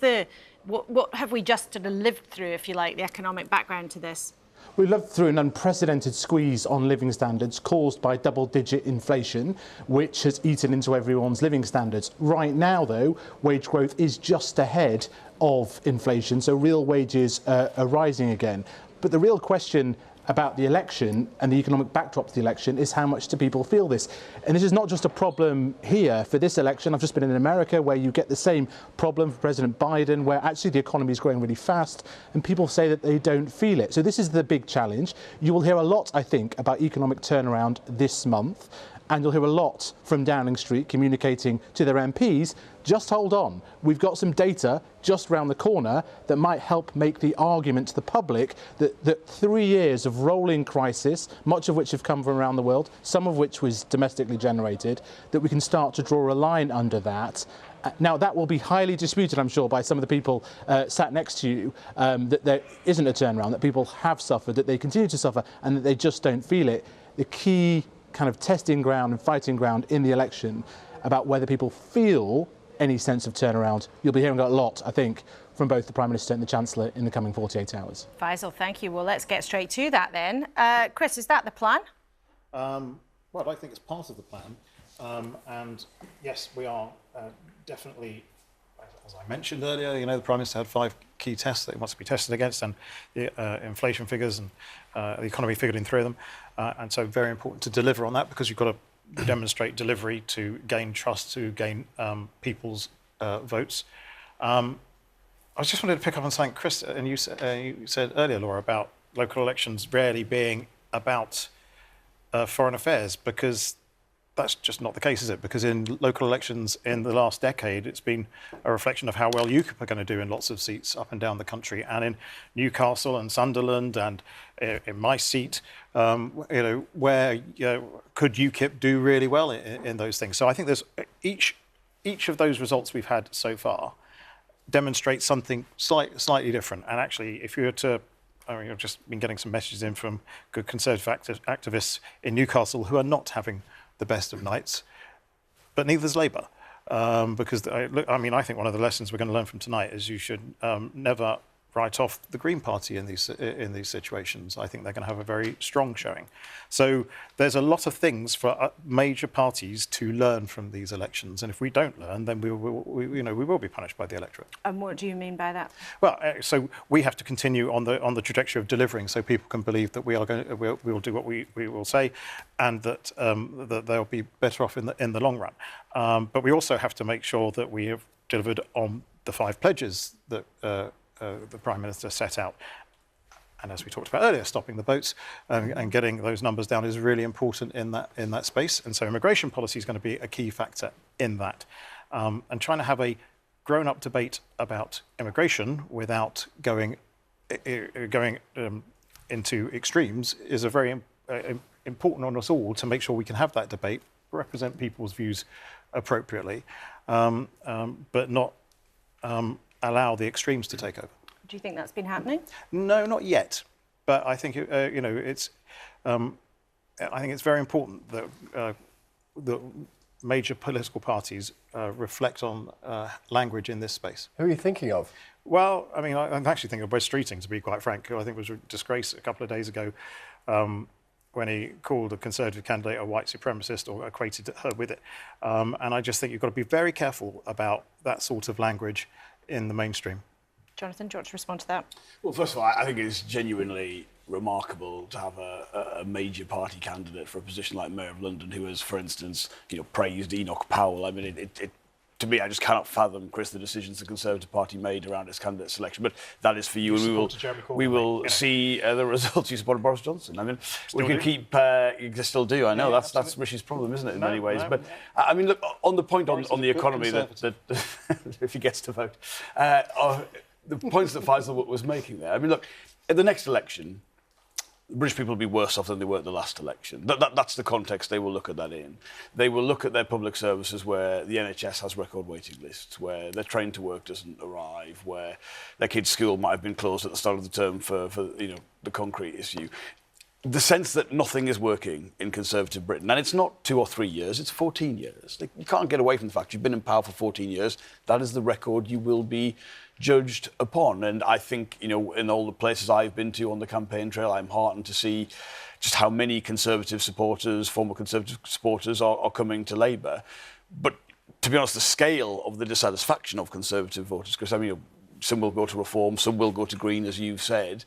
S2: have we just sort of lived through, if you like, the economic background to this?
S11: We lived through an unprecedented squeeze on living standards caused by double-digit inflation, which has eaten into everyone's living standards. Right now, though, wage growth is just ahead of inflation, so real wages are rising again. But the real question about the election and the economic backdrop to the election is how much do people feel this? And this is not just a problem here for this election. I've just been in America where you get the same problem for President Biden, where actually the economy is growing really fast and people say that they don't feel it. So this is the big challenge. You will hear a lot, I think, about economic turnaround this month. And you'll hear a lot from Downing Street communicating to their MPs, just hold on. We've got some data just round the corner that might help make the argument to the public that 3 years of rolling crisis, much of which have come from around the world, some of which was domestically generated, that we can start to draw a line under that. Now, that will be highly disputed, I'm sure, by some of the people sat next to you, that there isn't a turnaround, that people have suffered, that they continue to suffer, and that they just don't feel it. The key kind of testing ground and fighting ground in the election about whether people feel any sense of turnaround. You'll be hearing a lot, I think, from both the Prime Minister and the Chancellor in the coming 48 hours.
S2: Faisal, thank you. Well, let's get straight to that then. Chris, is that the plan?
S5: Well, I think it's part of the plan. And yes, we are definitely, as I mentioned earlier, you know, the Prime Minister had 5 key tests that he wants to be tested against, and the inflation figures and the economy figured in 3 of them. And so very important to deliver on that, because you've got to demonstrate delivery to gain trust, to gain people's votes. I just wanted to pick up on something, Chris, and you said earlier, Laura, about local elections rarely being about foreign affairs, because that's just not the case, is it? Because in local elections in the last decade, it's been a reflection of how well UKIP are going to do in lots of seats up and down the country. And in Newcastle and Sunderland and in my seat, you know, where could UKIP do really well in those things? So I think there's each of those results we've had so far demonstrates something slightly different. And actually, if you were to, I mean, I've just been getting some messages in from good Conservative activists in Newcastle who are not having the best of nights, but neither is Labour. Because, I mean, I think one of the lessons we're going to learn from tonight is you should never write off the Green Party in these situations. I think they're going to have a very strong showing. So there's a lot of things for major parties to learn from these elections, and if we don't learn, then we will be punished by the electorate.
S2: And what do you mean by that?
S5: Well, so we have to continue on the trajectory of delivering, so people can believe that we will do what we will say, and that that they'll be better off in the long run. But we also have to make sure that we have delivered on the 5 pledges that the Prime Minister set out. And as we talked about earlier, stopping the boats and getting those numbers down is really important in that space. And so immigration policy is going to be a key factor in that. And trying to have a grown-up debate about immigration without going into extremes is a very important on us all to make sure we can have that debate, represent people's views appropriately, but not allow the extremes to take over.
S2: Do you think that's been happening?
S5: No, not yet. But I think it's very important that the major political parties reflect on language in this space.
S4: Who are you thinking of?
S5: Well, I mean, I'm actually thinking of Wes Streeting, to be quite frank, who I think was a disgrace a couple of days ago when he called a Conservative candidate a white supremacist or equated her with it. And I just think you've got to be very careful about that sort of language in the mainstream.
S2: Jonathan, do you want to respond to that?
S8: Well, first of all, I think it's genuinely remarkable to have a major party candidate for a position like Mayor of London who has, for instance, praised Enoch Powell. I mean, to me, I just cannot fathom, Chris, the decisions the Conservative Party made around its candidate selection. But that is for you, and we will see the results. You supported Boris Johnson. I mean, we can keep. You still do. I know that's Rishi's problem, isn't it, in many ways? But I mean, look, on the point on the economy that if he gets to vote, the points that Faisal was making there. I mean, look, at the next election, the British people will be worse off than they were at the last election. That's the context they will look at that in. They will look at their public services where the NHS has record waiting lists, where their train to work doesn't arrive, where their kids' school might have been closed at the start of the term for the concrete issue. The sense that nothing is working in Conservative Britain, and it's not 2 or 3 years, it's 14 years. You can't get away from the fact you've been in power for 14 years. That is the record you will be judged upon. And I think, in all the places I've been to on the campaign trail, I'm heartened to see just how many Conservative supporters, former Conservative supporters, are coming to Labour. But to be honest, the scale of the dissatisfaction of Conservative voters, because some will go to Reform, some will go to Green, as you've said,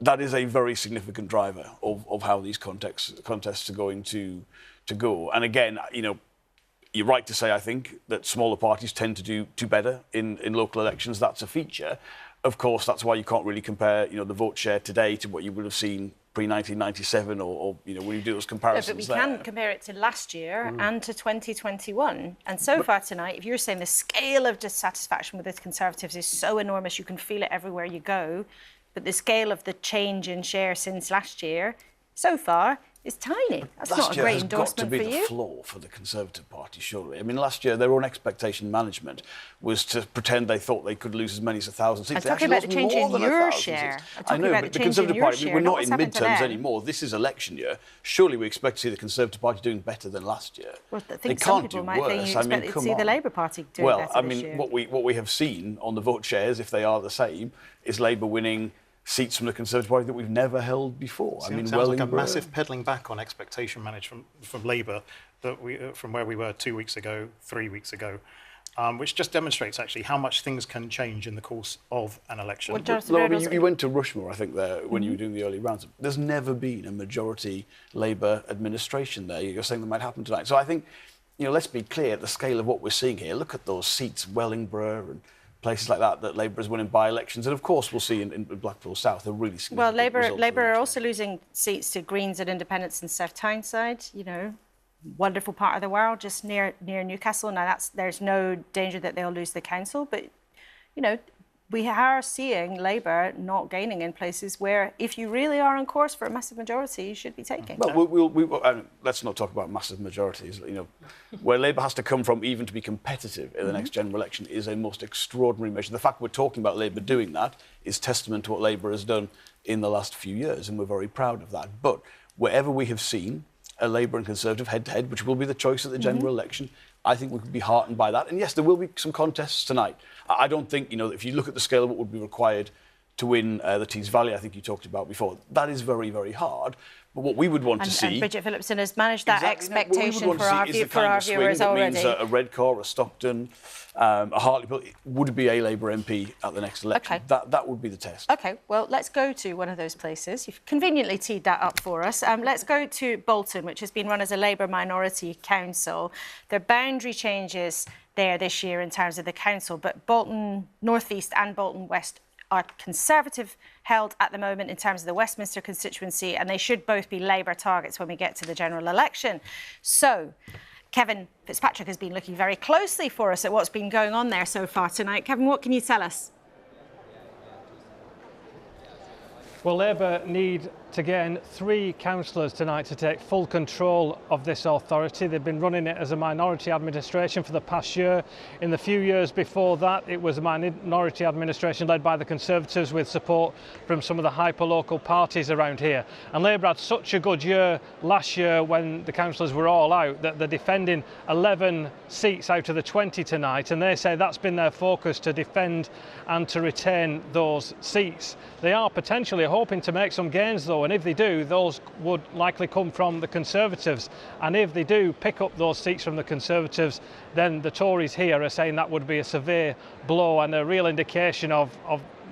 S8: that is a very significant driver of how these contests are going to go. And again, you're right to say, I think, that smaller parties tend to do better in local elections. That's a feature. Of course, that's why you can't really compare, the vote share today to what you would have seen pre-1997 or when you do those comparisons.
S2: But we can compare it to last year and to 2021. And so far tonight, if you're saying the scale of dissatisfaction with the Conservatives is so enormous, you can feel it everywhere you go, but the scale of the change in share since last year, so far, is tiny. That's not a great endorsement for you.
S8: Last year has got to be the flaw for the Conservative Party, surely. I mean, last year, their own expectation management was to pretend they thought they could lose as many as 1,000 seats.
S2: I'm talking about the change in your share.
S8: I know, but the Conservative Party, we're not in midterms anymore. This is election year. Surely we expect to see the Conservative Party doing better than last year.
S2: Well, I think some people might think you expect to see the Labour Party doing better this year.
S8: What we have seen on the vote shares, if they are the same, is Labour winning seats from the Conservative Party that we've never held before.
S5: Sounds like a massive peddling back on expectation management from Labour from where we were 2 weeks ago, 3 weeks ago, which just demonstrates actually how much things can change in the course of an election.
S8: You went to Rushmore, I think, there when you were doing the early rounds. There's never been a majority Labour administration there. You're saying that might happen tonight. So I think, let's be clear at the scale of what we're seeing here. Look at those seats, Wellingborough and places like that Labour is winning by-elections. And, of course, we'll see in Blackpool South a really significant
S2: Well, Labour are also losing seats to Greens and Independents in South Tyneside, wonderful part of the world, just near Newcastle. Now, there's no danger that they'll lose the council, but, we are seeing Labour not gaining in places where, if you really are on course for a massive majority, you should be taking.
S8: Well, let's not talk about massive majorities. Where Labour has to come from even to be competitive in the next general election is a most extraordinary measure. The fact we're talking about Labour doing that is testament to what Labour has done in the last few years, and we're very proud of that. But wherever we have seen a Labour and Conservative head-to-head, which will be the choice at the general election, I think we could be heartened by that. And yes, there will be some contests tonight. I don't think, if you look at the scale of what would be required to win the Tees Valley, I think you talked about before, that is very, very hard. But what we would want to see...
S2: And Bridget Phillipson has managed that expectation for our viewers already.
S8: Means a Redcar, a Stockton, a Hartlepool would be a Labour MP at the next election.
S2: Okay.
S8: That would be the test.
S2: OK, well, let's go to one of those places. You've conveniently teed that up for us. Let's go to Bolton, which has been run as a Labour minority council. There are boundary changes there this year in terms of the council, but Bolton North East and Bolton West are Conservative held at the moment in terms of the Westminster constituency, and they should both be Labour targets when we get to the general election. So, Kevin Fitzpatrick has been looking very closely for us at what's been going on there so far tonight. Kevin, what can you tell us?
S12: Well, Labour need to gain 3 councillors tonight to take full control of this authority. They've been running it as a minority administration for the past year. In the few years before that, it was a minority administration led by the Conservatives with support from some of the hyper-local parties around here. And Labour had such a good year last year when the councillors were all out that they're defending 11 seats out of the 20 tonight, and they say that's been their focus, to defend and to retain those seats. They are potentially hoping to make some gains, though, though, and if they do, those would likely come from the Conservatives. And if they do pick up those seats from the Conservatives, then the Tories here are saying that would be a severe blow and a real indication of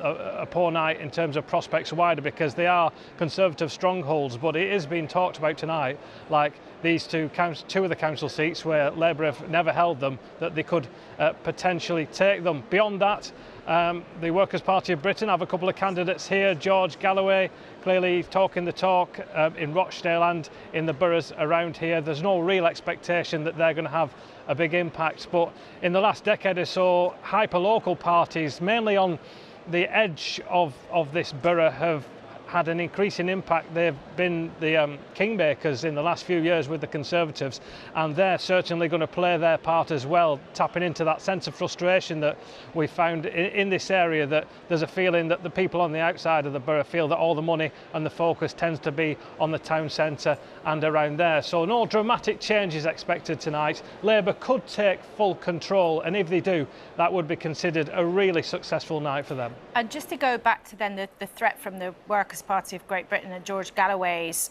S12: a poor night in terms of prospects wider, because they are Conservative strongholds. But it is being talked about tonight, like these two of the council seats where Labour have never held them, that they could potentially take them. Beyond that, the Workers' Party of Britain have a couple of candidates here. George Galloway clearly talking the talk in Rochdale and in the boroughs around here. There's no real expectation that they're going to have a big impact, but in the last decade or so, hyper-local parties, mainly on the edge of this borough, have had an increasing impact. They've been the kingmakers in the last few years with the Conservatives, and they're certainly going to play their part as well, tapping into that sense of frustration that we found in this area, that there's a feeling that the people on the outside of the borough feel that all the money and the focus tends to be on the town centre and around there. So no dramatic changes expected tonight. Labour could take full control, and if they do, that would be considered a really successful night for them.
S2: And just to go back to then the threat from the Workers' Party of Great Britain and George Galloway's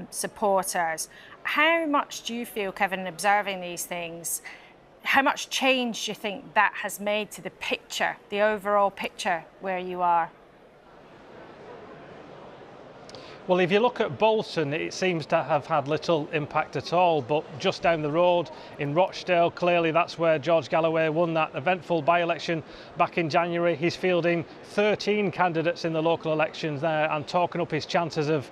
S2: supporters, how much do you feel, Kevin, observing these things, how much change do you think that has made to the picture, the overall picture where you are?
S12: Well, if you look at Bolton, it seems to have had little impact at all, but just down the road in Rochdale, clearly that's where George Galloway won that eventful by-election back in January. He's fielding 13 candidates in the local elections there and talking up his chances of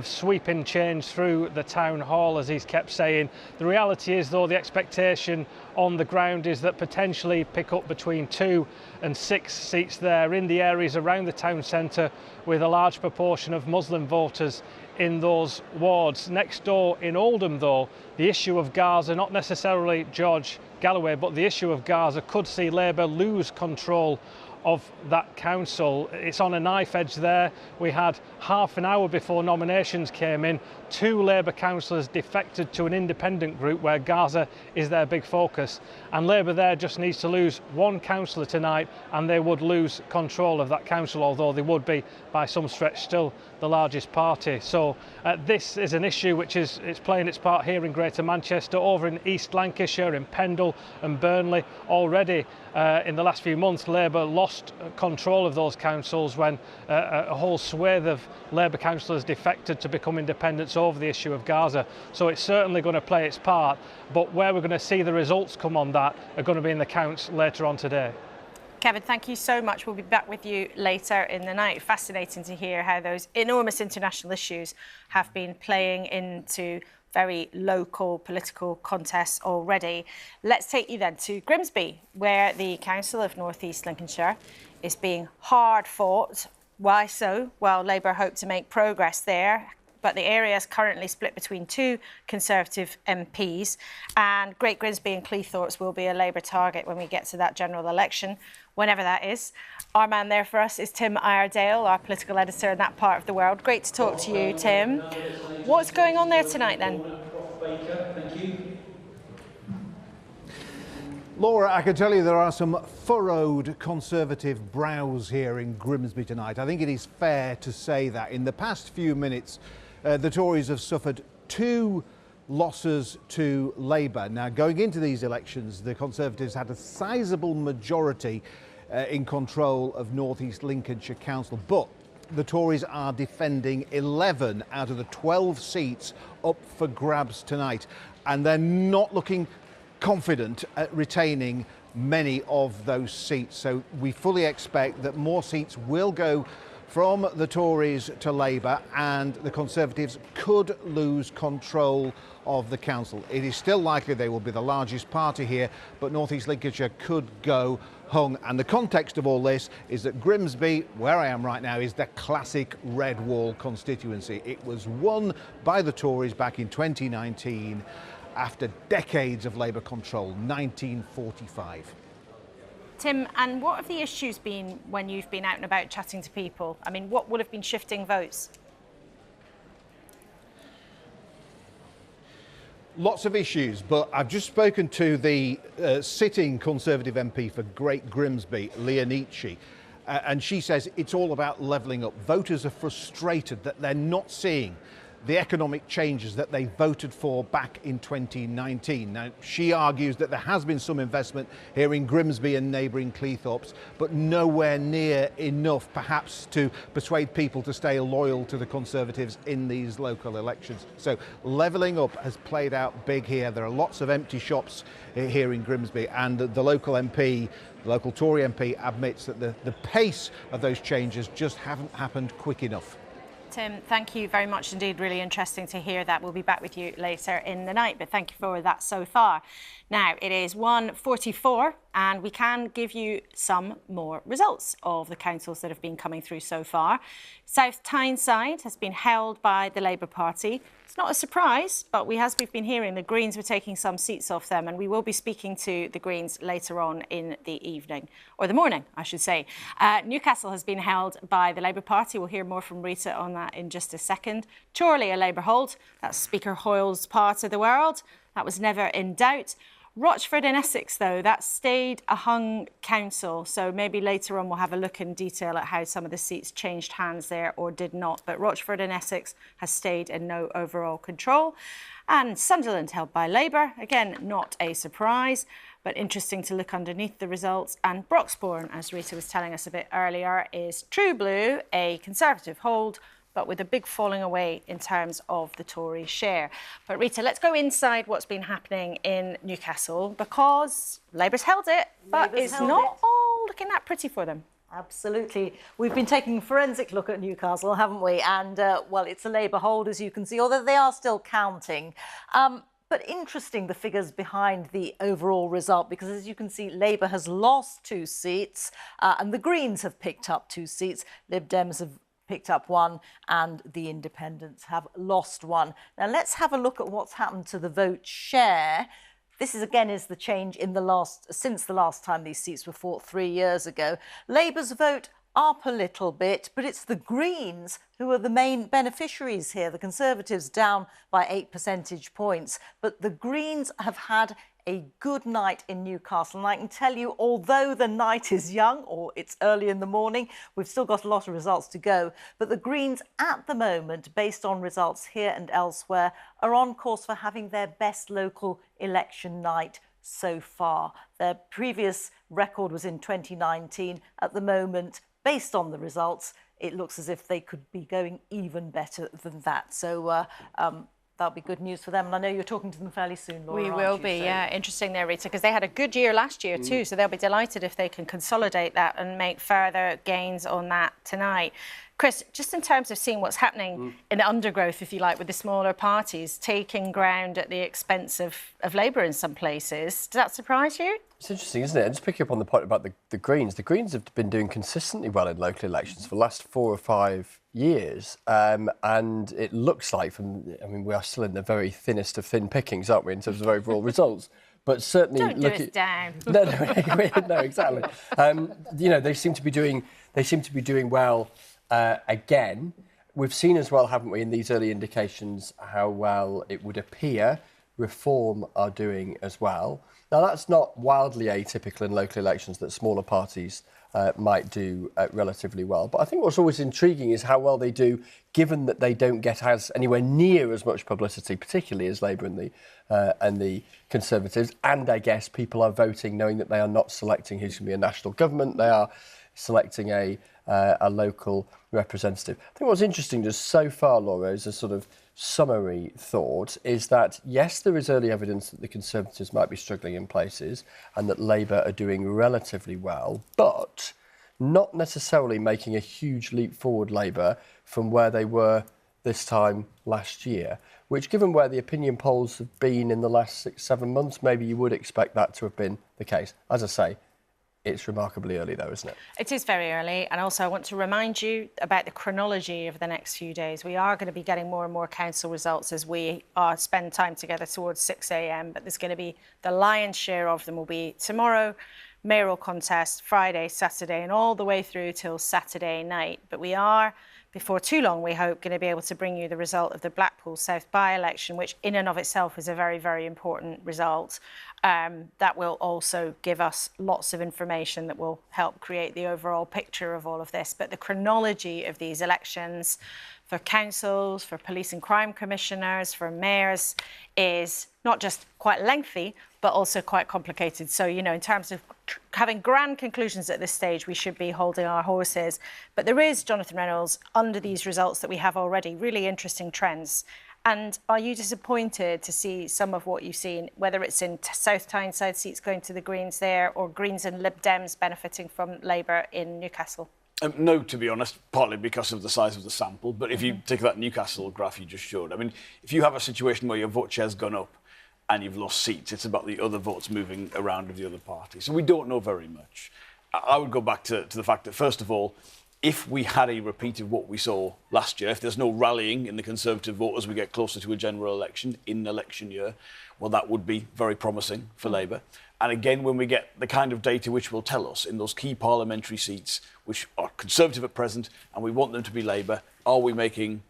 S12: sweeping change through the town hall, as he's kept saying. The reality is, though, the expectation on the ground is that potentially pick up between 2 and 6 seats there in the areas around the town centre, with a large proportion of Muslim voters in those wards. Next door in Oldham, though, the issue of Gaza, not necessarily George Galloway, but the issue of Gaza could see Labour lose control of that council. It's on a knife edge there. We had half an hour before nominations came in, 2 Labour councillors defected to an independent group where Gaza is their big focus, and Labour there just needs to lose 1 councillor tonight and they would lose control of that council, although they would be by some stretch still the largest party. So this is an issue which is playing its part here in Greater Manchester, over in East Lancashire, in Pendle and Burnley. Already in the last few months, Labour lost control of those councils when a whole swathe of Labour councillors defected to become independents over the issue of Gaza. So it's certainly going to play its part, but where we're going to see the results come on that are going to be in the counts later on today.
S2: Kevin, thank you so much. We'll be back with you later in the night. Fascinating to hear how those enormous international issues have been playing into very local political contests already. Let's take you then to Grimsby, where the Council of North East Lincolnshire is being hard fought. Why so? Well, Labour hope to make progress there, but the area is currently split between 2 Conservative MPs, and Great Grimsby and Cleethorpes will be a Labour target when we get to that general election, whenever that is. Our man there for us is Tim Iredale, our political editor in that part of the world. Great to talk to you, Tim. What's going on there tonight, then?
S16: Laura, I can tell you there are some furrowed Conservative brows here in Grimsby tonight. I think it is fair to say that in the past few minutes, the Tories have suffered 2 losses to Labour. Now, going into these elections, the Conservatives had a sizable majority in control of North East Lincolnshire Council, but the Tories are defending 11 out of the 12 seats up for grabs tonight, and they're not looking confident at retaining many of those seats. So we fully expect that more seats will go from the Tories to Labour, and the Conservatives could lose control of the council. It is still likely they will be the largest party here, but North East Lincolnshire could go hung. And the context of all this is that Grimsby, where I am right now, is the classic Red Wall constituency. It was won by the Tories back in 2019 after decades of Labour control, 1945.
S2: Tim, and what have the issues been when you've been out and about chatting to people? I mean, what would have been shifting votes?
S16: Lots of issues, but I've just spoken to the sitting Conservative MP for Great Grimsby, Leah Nietzsche,
S13: And she says it's all about levelling up. Voters are frustrated that they're not seeing the economic changes that they voted for back in 2019. Now, she argues that there has been some investment here in Grimsby and neighbouring Cleethorpes, but nowhere near enough, perhaps, to persuade people to stay loyal to the Conservatives in these local elections. So levelling up has played out big here. There are lots of empty shops here in Grimsby, and the local MP, the local Tory MP, admits that the pace of those changes just haven't happened quick enough.
S2: Tim, thank you very much indeed. Really interesting to hear that. We'll be back with you later in the night, but thank you for that so far. Now, it is 1:44 and we can give you some more results of the councils that have been coming through so far. South Tyneside has been held by the Labour Party. It's not a surprise, but as we've been hearing, the Greens were taking some seats off them, and we will be speaking to the Greens later on in the evening, or the morning, I should say. Newcastle has been held by the Labour Party. We'll hear more from Rita on that in just a second. Chorley, a Labour hold. That's Speaker Hoyle's part of the world. That was never in doubt. Rochford in Essex, though, that stayed a hung council, so maybe later on we'll have a look in detail at how some of the seats changed hands there or did not. But Rochford in Essex has stayed in no overall control. And Sunderland held by Labour, again, not a surprise, but interesting to look underneath the results. And Broxbourne, as Rita was telling us a bit earlier, is True Blue, a Conservative hold, but with a big falling away in terms of the Tory share. But Rita, let's go inside what's been happening in Newcastle, because Labour's held it, but it's not all looking that pretty for them.
S3: Absolutely. We've been taking a forensic look at Newcastle, haven't we? And, well, it's a Labour hold, as you can see, although they are still counting. But interesting, the figures behind the overall result, because as you can see, Labour has lost 2 seats and the Greens have picked up 2 seats. Lib Dems have picked up 1 and the Independents have lost 1. Now let's have a look at what's happened to the vote share. This is again the change in since the last time these seats were fought 3 years ago. Labour's vote up a little bit, but it's the Greens who are the main beneficiaries here. The Conservatives down by 8 percentage points, but the Greens have had a good night in Newcastle. And I can tell you, although the night is young, or it's early in the morning, we've still got a lot of results to go. But the Greens at the moment, based on results here and elsewhere, are on course for having their best local election night so far. Their previous record was in 2019. At the moment, based on the results, it looks as if they could be going even better than that. So that'll be good news for them. And I know you're talking to them fairly soon, Laura.
S2: We will be, yeah. Interesting there, Rita, because they had a good year last year too, so they'll be delighted if they can consolidate that and make further gains on that tonight. Chris, just in terms of seeing what's happening in the undergrowth, if you like, with the smaller parties taking ground at the expense of Labour in some places, does that surprise you?
S4: It's interesting, isn't it? And just picking up on the point about the Greens. The Greens have been doing consistently well in local elections for the last 4 or 5 years. And it looks like, we are still in the very thinnest of thin pickings, aren't we, in terms of overall results. But certainly,
S2: don't do us down.
S4: No, exactly. They seem to be doing well again. We've seen as well, haven't we, in these early indications, how well it would appear Reform are doing as well. Now, that's not wildly atypical in local elections that smaller parties might do relatively well. But I think what's always intriguing is how well they do, given that they don't get anywhere near as much publicity, particularly as Labour and the Conservatives. And I guess people are voting knowing that they are not selecting who's going to be a national government. They are selecting a local representative. I think what's interesting just so far, Laura, is a sort of summary thought, is that, yes, there is early evidence that the Conservatives might be struggling in places and that Labour are doing relatively well, but not necessarily making a huge leap forward, Labour, from where they were this time last year, which, given where the opinion polls have been in the last 6-7 months, maybe you would expect that to have been the case. As I say, it's remarkably early, though, isn't it?
S2: It is very early. And also, I want to remind you about the chronology of the next few days. We are going to be getting more and more council results as we spend time together towards 6 a.m. But there's going to be the lion's share of them will be tomorrow, mayoral contest, Friday, Saturday, and all the way through till Saturday night. But we are before too long, we hope, going to be able to bring you the result of the Blackpool South by-election, which in and of itself is a very, very important result. That will also give us lots of information that will help create the overall picture of all of this. But the chronology of these elections for councils, for police and crime commissioners, for mayors is not just quite lengthy, but also quite complicated. So, you know, in terms of having grand conclusions at this stage, we should be holding our horses. But there is, Jonathan Reynolds, under these results that we have already, really interesting trends. And are you disappointed to see some of what you've seen, whether it's in South Tyneside seats going to the Greens there, or Greens and Lib Dems benefiting from Labour in Newcastle?
S8: No, to be honest, partly because of the size of the sample. But if you take that Newcastle graph you just showed, I mean, if you have a situation where your vote share's gone up and you've lost seats, it's about the other votes moving around of the other party. So we don't know very much. I would go back to the fact that, first of all, if we had a repeat of what we saw last year, if there's no rallying in the Conservative vote as we get closer to a general election in election year, well, that would be very promising for Labour. And again, when we get the kind of data which will tell us in those key parliamentary seats, which are Conservative at present, and we want them to be Labour, are we making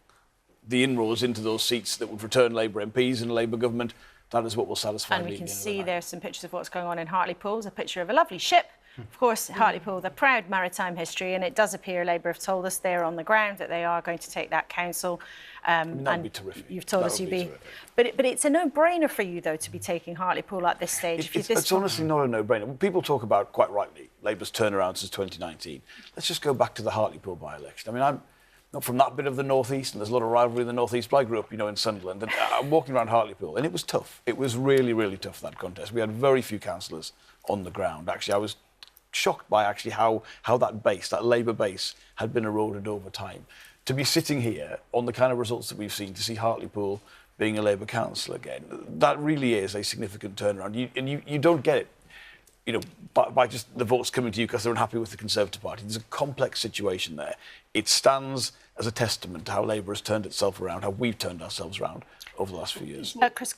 S8: the inroads into those seats that would return Labour MPs in a Labour government? That is what will satisfy me.
S2: And we can see there's some pictures of what's going on in Hartlepool. There's a picture of a lovely ship. Of course, Hartlepool, the proud maritime history, and it does appear Labour have told us they're on the ground that they are going to take that council.
S8: That would be terrific.
S2: You've told us you'd be. But it's a no-brainer for you, though, to be taking Hartlepool at this stage.
S8: It's honestly not a no-brainer. People talk about, quite rightly, Labour's turnaround since 2019. Let's just go back to the Hartlepool by-election. I mean, I'm not from that bit of the North East, and there's a lot of rivalry in the North East, but I grew up, you know, in Sunderland, and I'm walking around Hartlepool, and it was tough. It was really, really tough, that contest. We had very few councillors on the ground. Actually, I was shocked by actually how that base, that Labour base, had been eroded over time. To be sitting here on the kind of results that we've seen, to see Hartlepool being a Labour council again, that really is a significant turnaround. You don't get it, you know, by just the votes coming to you because they're unhappy with the Conservative Party. There's a complex situation there. It stands as a testament to how Labour has turned itself around, how we've turned ourselves around over the last few years.
S2: Chris,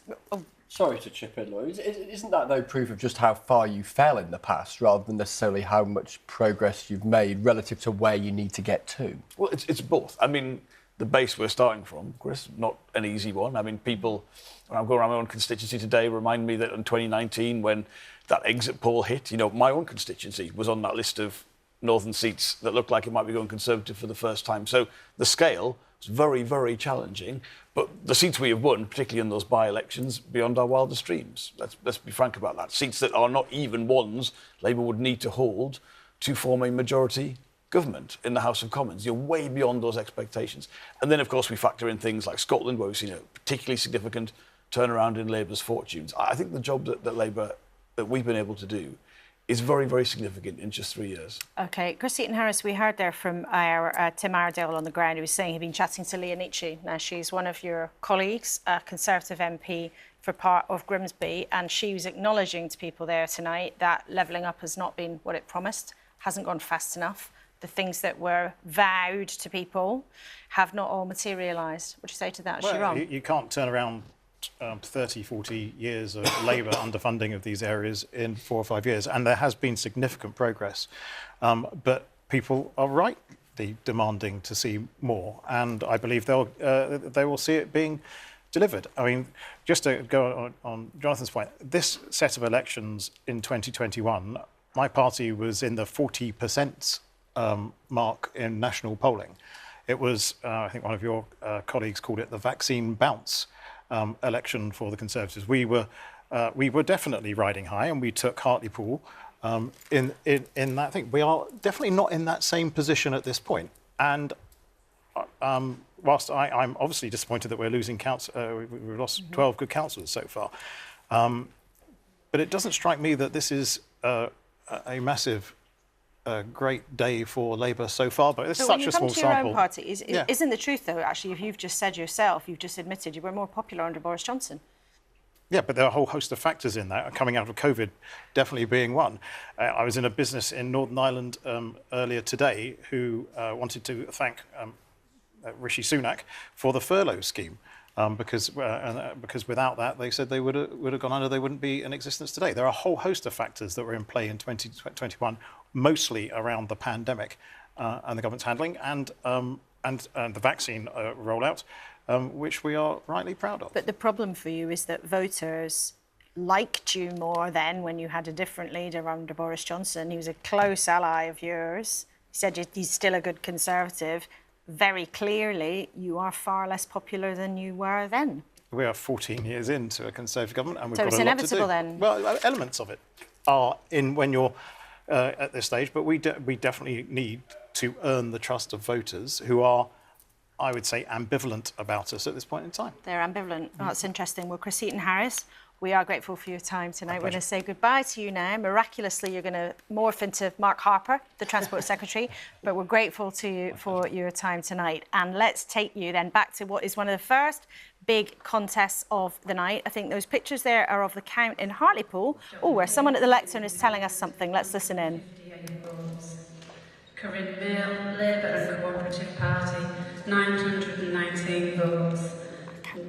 S4: Sorry to chip in, Louise. Isn't that, though, proof of just how far you fell in the past, rather than necessarily how much progress you've made relative to where you need to get to?
S8: Well, it's both. I mean, the base we're starting from, Chris, not an easy one. I mean, people, when I'm going around my own constituency today, remind me that in 2019, when that exit poll hit, you know, my own constituency was on that list of northern seats that looked like it might be going Conservative for the first time. So the scale was very, very challenging. But the seats we have won, particularly in those by-elections, beyond our wildest dreams. Let's be frank about that. Seats that are not even ones Labour would need to hold to form a majority government in the House of Commons. You're way beyond those expectations. And then, of course, we factor in things like Scotland, where we've seen a particularly significant turnaround in Labour's fortunes. I think the job that Labour, that we've been able to do, is very, very significant in just 3 years.
S2: OK. Chris Eaton-Harris, we heard there from our Tim Iredale on the ground, who was saying he'd been chatting to Leah Nietzsche. Now, she's one of your colleagues, a Conservative MP for part of Grimsby, and she was acknowledging to people there tonight that levelling up has not been what it promised, hasn't gone fast enough. The things that were vowed to people have not all materialised. What do you say to that? Is she wrong?
S5: You can't turn around 30, 40 years of Labour underfunding of these areas in 4 or 5 years, and there has been significant progress. But people are rightly demanding to see more, and I believe they will see it being delivered. I mean, just to go on Jonathan's point, this set of elections in 2021, my party was in the 40% mark in national polling. It was, I think one of your colleagues called it the vaccine bounce election for the Conservatives. We were definitely riding high, and we took Hartlepool in that thing. We are definitely not in that same position at this point. And whilst I'm obviously disappointed that we're losing we've lost 12 good councillors so far, but it doesn't strike me that this is a massive great day for Labour so far, but it's such a small sample.
S2: When you come to your own party, isn't the truth, though, actually, if you've just said yourself, you've just admitted you were more popular under Boris Johnson?
S5: Yeah, but there are a whole host of factors in that, coming out of COVID definitely being one. I was in a business in Northern Ireland earlier today who wanted to thank Rishi Sunak for the furlough scheme. Because without that, they said they would have gone under, they wouldn't be in existence today. There are a whole host of factors that were in play in 2021, mostly around the pandemic and the government's handling, and and the vaccine rollout, which we are rightly proud of.
S2: But the problem for you is that voters liked you more then when you had a different leader under Boris Johnson. He was a close ally of yours. He said he's still a good Conservative. Very clearly, you are far less popular than you were then.
S5: We are 14 years into a Conservative government, and we've
S2: So
S5: got
S2: it's
S5: a lot to do.
S2: inevitable then?
S5: Well, elements of it are in when you're at this stage, but we definitely need to earn the trust of voters who are, I would say, ambivalent about us at this point in time.
S2: They're ambivalent. Oh, that's interesting. Well, Christine Harris, we are grateful for your time tonight. We're going to say goodbye to you now. Miraculously, you're going to morph into Mark Harper, the Transport Secretary, but we're grateful to you for your time tonight. And let's take you then back to what is one of the first big contests of the night. I think those pictures there are of the count in Hartlepool. Oh, where someone at the lectern is telling us something. Let's listen in.
S7: Corinne Mail, Labour and Cooperative Party, 919 votes.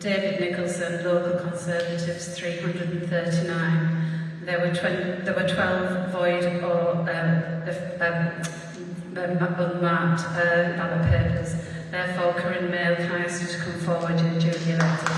S7: David Nicholson, Local Conservatives, 339. There were 12 void or unmarked ballot papers. Therefore, Corinne Mail has to come forward and duly elected.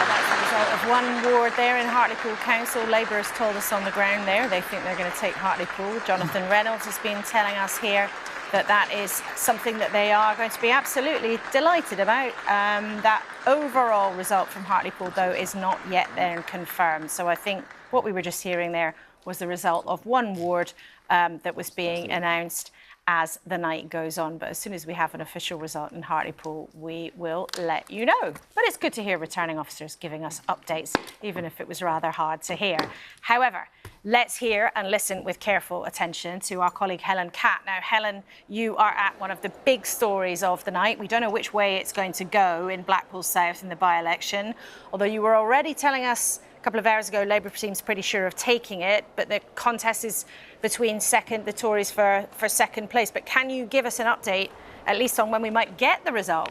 S2: That's the result of one ward there in Hartlepool Council. Labour has told us on the ground there they think they're going to take Hartlepool. Jonathan Reynolds has been telling us here that is something that they are going to be absolutely delighted about. That overall result from Hartlepool, though, is not yet then confirmed. So I think what we were just hearing there was the result of one ward that was being announced as the night goes on. But as soon as we have an official result in Hartlepool, we will let you know. But it's good to hear returning officers giving us updates, even if it was rather hard to hear. However, let's hear and listen with careful attention to our colleague Helen Catt. Now, Helen, you are at one of the big stories of the night. We don't know which way it's going to go in Blackpool South in the by-election, although you were already telling us a couple of hours ago Labour seems pretty sure of taking it, but the contest is between the Tories for second place. But can you give us an update, at least on when we might get the result?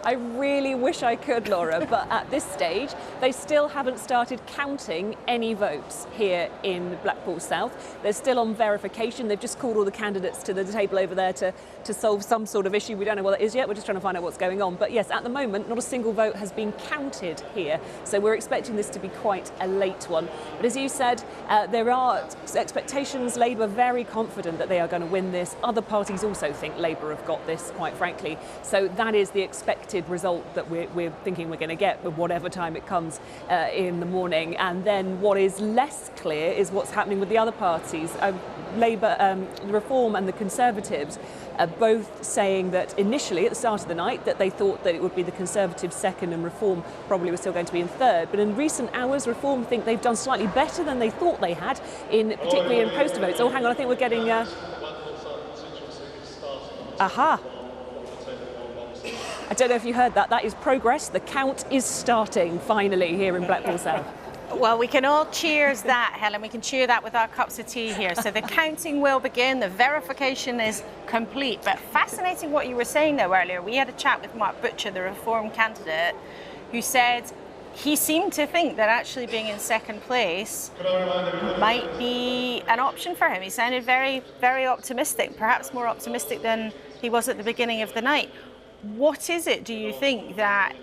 S22: I really wish I could, Laura, but at this stage, they still haven't started counting any votes here in Blackpool South. They're still on verification. They've just called all the candidates to the table over there to solve some sort of issue. We don't know what it is yet. We're just trying to find out what's going on. But yes, at the moment, not a single vote has been counted here. So we're expecting this to be quite a late one. But as you said, there are expectations. Labour very confident that they are going to win this. Other parties also think Labour have got this, quite frankly. So that is the expected result that we're thinking we're going to get at whatever time it comes in the morning. And then what is less clear is what's happening with the other parties. Labour, the Reform and the Conservatives are both saying that initially at the start of the night that they thought that it would be the Conservatives second and Reform probably was still going to be in third. But in recent hours, Reform think they've done slightly better than they thought they had, particularly in postal votes. Oh, hang on, I think we're getting... Aha! I don't know if you heard that. That is progress. The count is starting, finally, here in Blackpool South.
S2: Well, we can all cheers that, Helen. We can cheer that with our cups of tea here. So the counting will begin. The verification is complete. But fascinating what you were saying, though, earlier. We had a chat with Mark Butcher, the Reform candidate, who said he seemed to think that actually being in second place might be an option for him. He sounded very, very optimistic, perhaps more optimistic than he was at the beginning of the night. What is it, do you think, that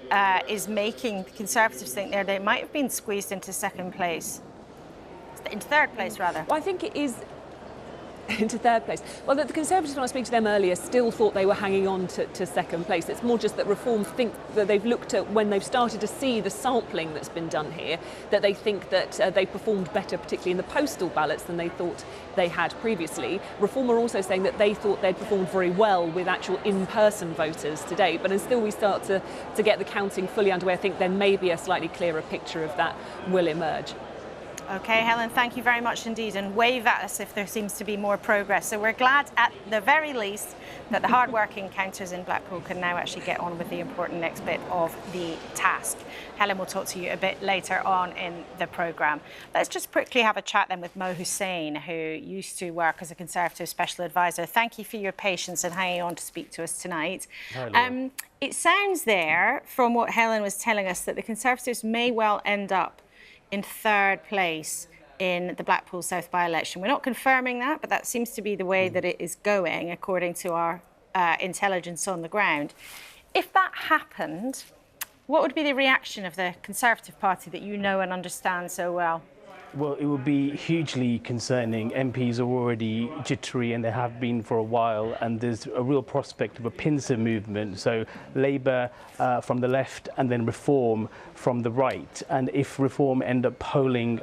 S2: is making the Conservatives think they might have been squeezed into second place? Into third place, rather?
S22: Well, I think it is into third place. Well, the Conservatives, when I spoke to them earlier, still thought they were hanging on to second place. It's more just that Reform think that they've looked at when they've started to see the sampling that's been done here, that they think that they performed better, particularly in the postal ballots, than they thought they had previously. Reform are also saying that they thought they'd performed very well with actual in-person voters today. But until we start to get the counting fully underway, I think then maybe a slightly clearer picture of that will emerge.
S2: OK, Helen, thank you very much indeed, and wave at us if there seems to be more progress. So we're glad, at the very least, that the hard-working counters in Blackpool can now actually get on with the important next bit of the task. Helen will talk to you a bit later on in the programme. Let's just quickly have a chat then with Mo Hussein, who used to work as a Conservative Special Advisor. Thank you for your patience and hanging on to speak to us tonight.
S23: Hi,
S2: it sounds there, from what Helen was telling us, that the Conservatives may well end up in third place. in the Blackpool South by-election. We're not confirming that, but that seems to be the way that it is going, according to our intelligence on the ground. If that happened, what would be the reaction of the Conservative Party that you know and understand so well?
S14: Well, it would be hugely concerning. MPs are already jittery, and they have been for a while, and there's a real prospect of a pincer movement. So Labour from the left and then Reform from the right. And if Reform end up polling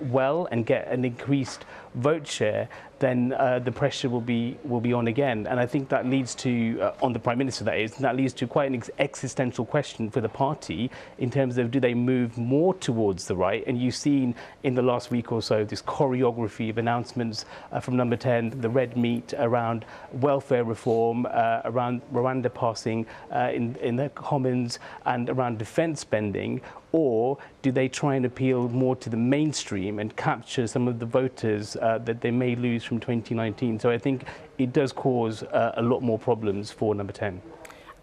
S14: well and get an increased vote share, then the pressure will be on again. And I think that leads to, on the Prime Minister that is, that leads to quite an existential question for the party in terms of, do they move more towards the right? And you've seen in the last week or so this choreography of announcements from Number 10, the red meat around welfare reform, around Rwanda passing in the Commons, and around defence spending. Or do they try and appeal more to the mainstream and capture some of the voters that they may lose from 2019? So I think it does cause a lot more problems for Number 10.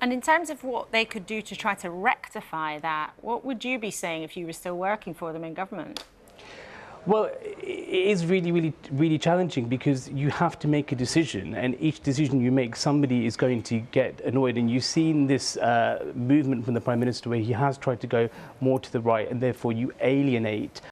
S2: And in terms of what they could do to try to rectify that, what would you be saying if you were still working for them in government?
S14: Well, it is really challenging, because you have to make a decision, and each decision you make, somebody is going to get annoyed. And you've seen this movement from the Prime Minister where he has tried to go more to the right, and therefore you alienate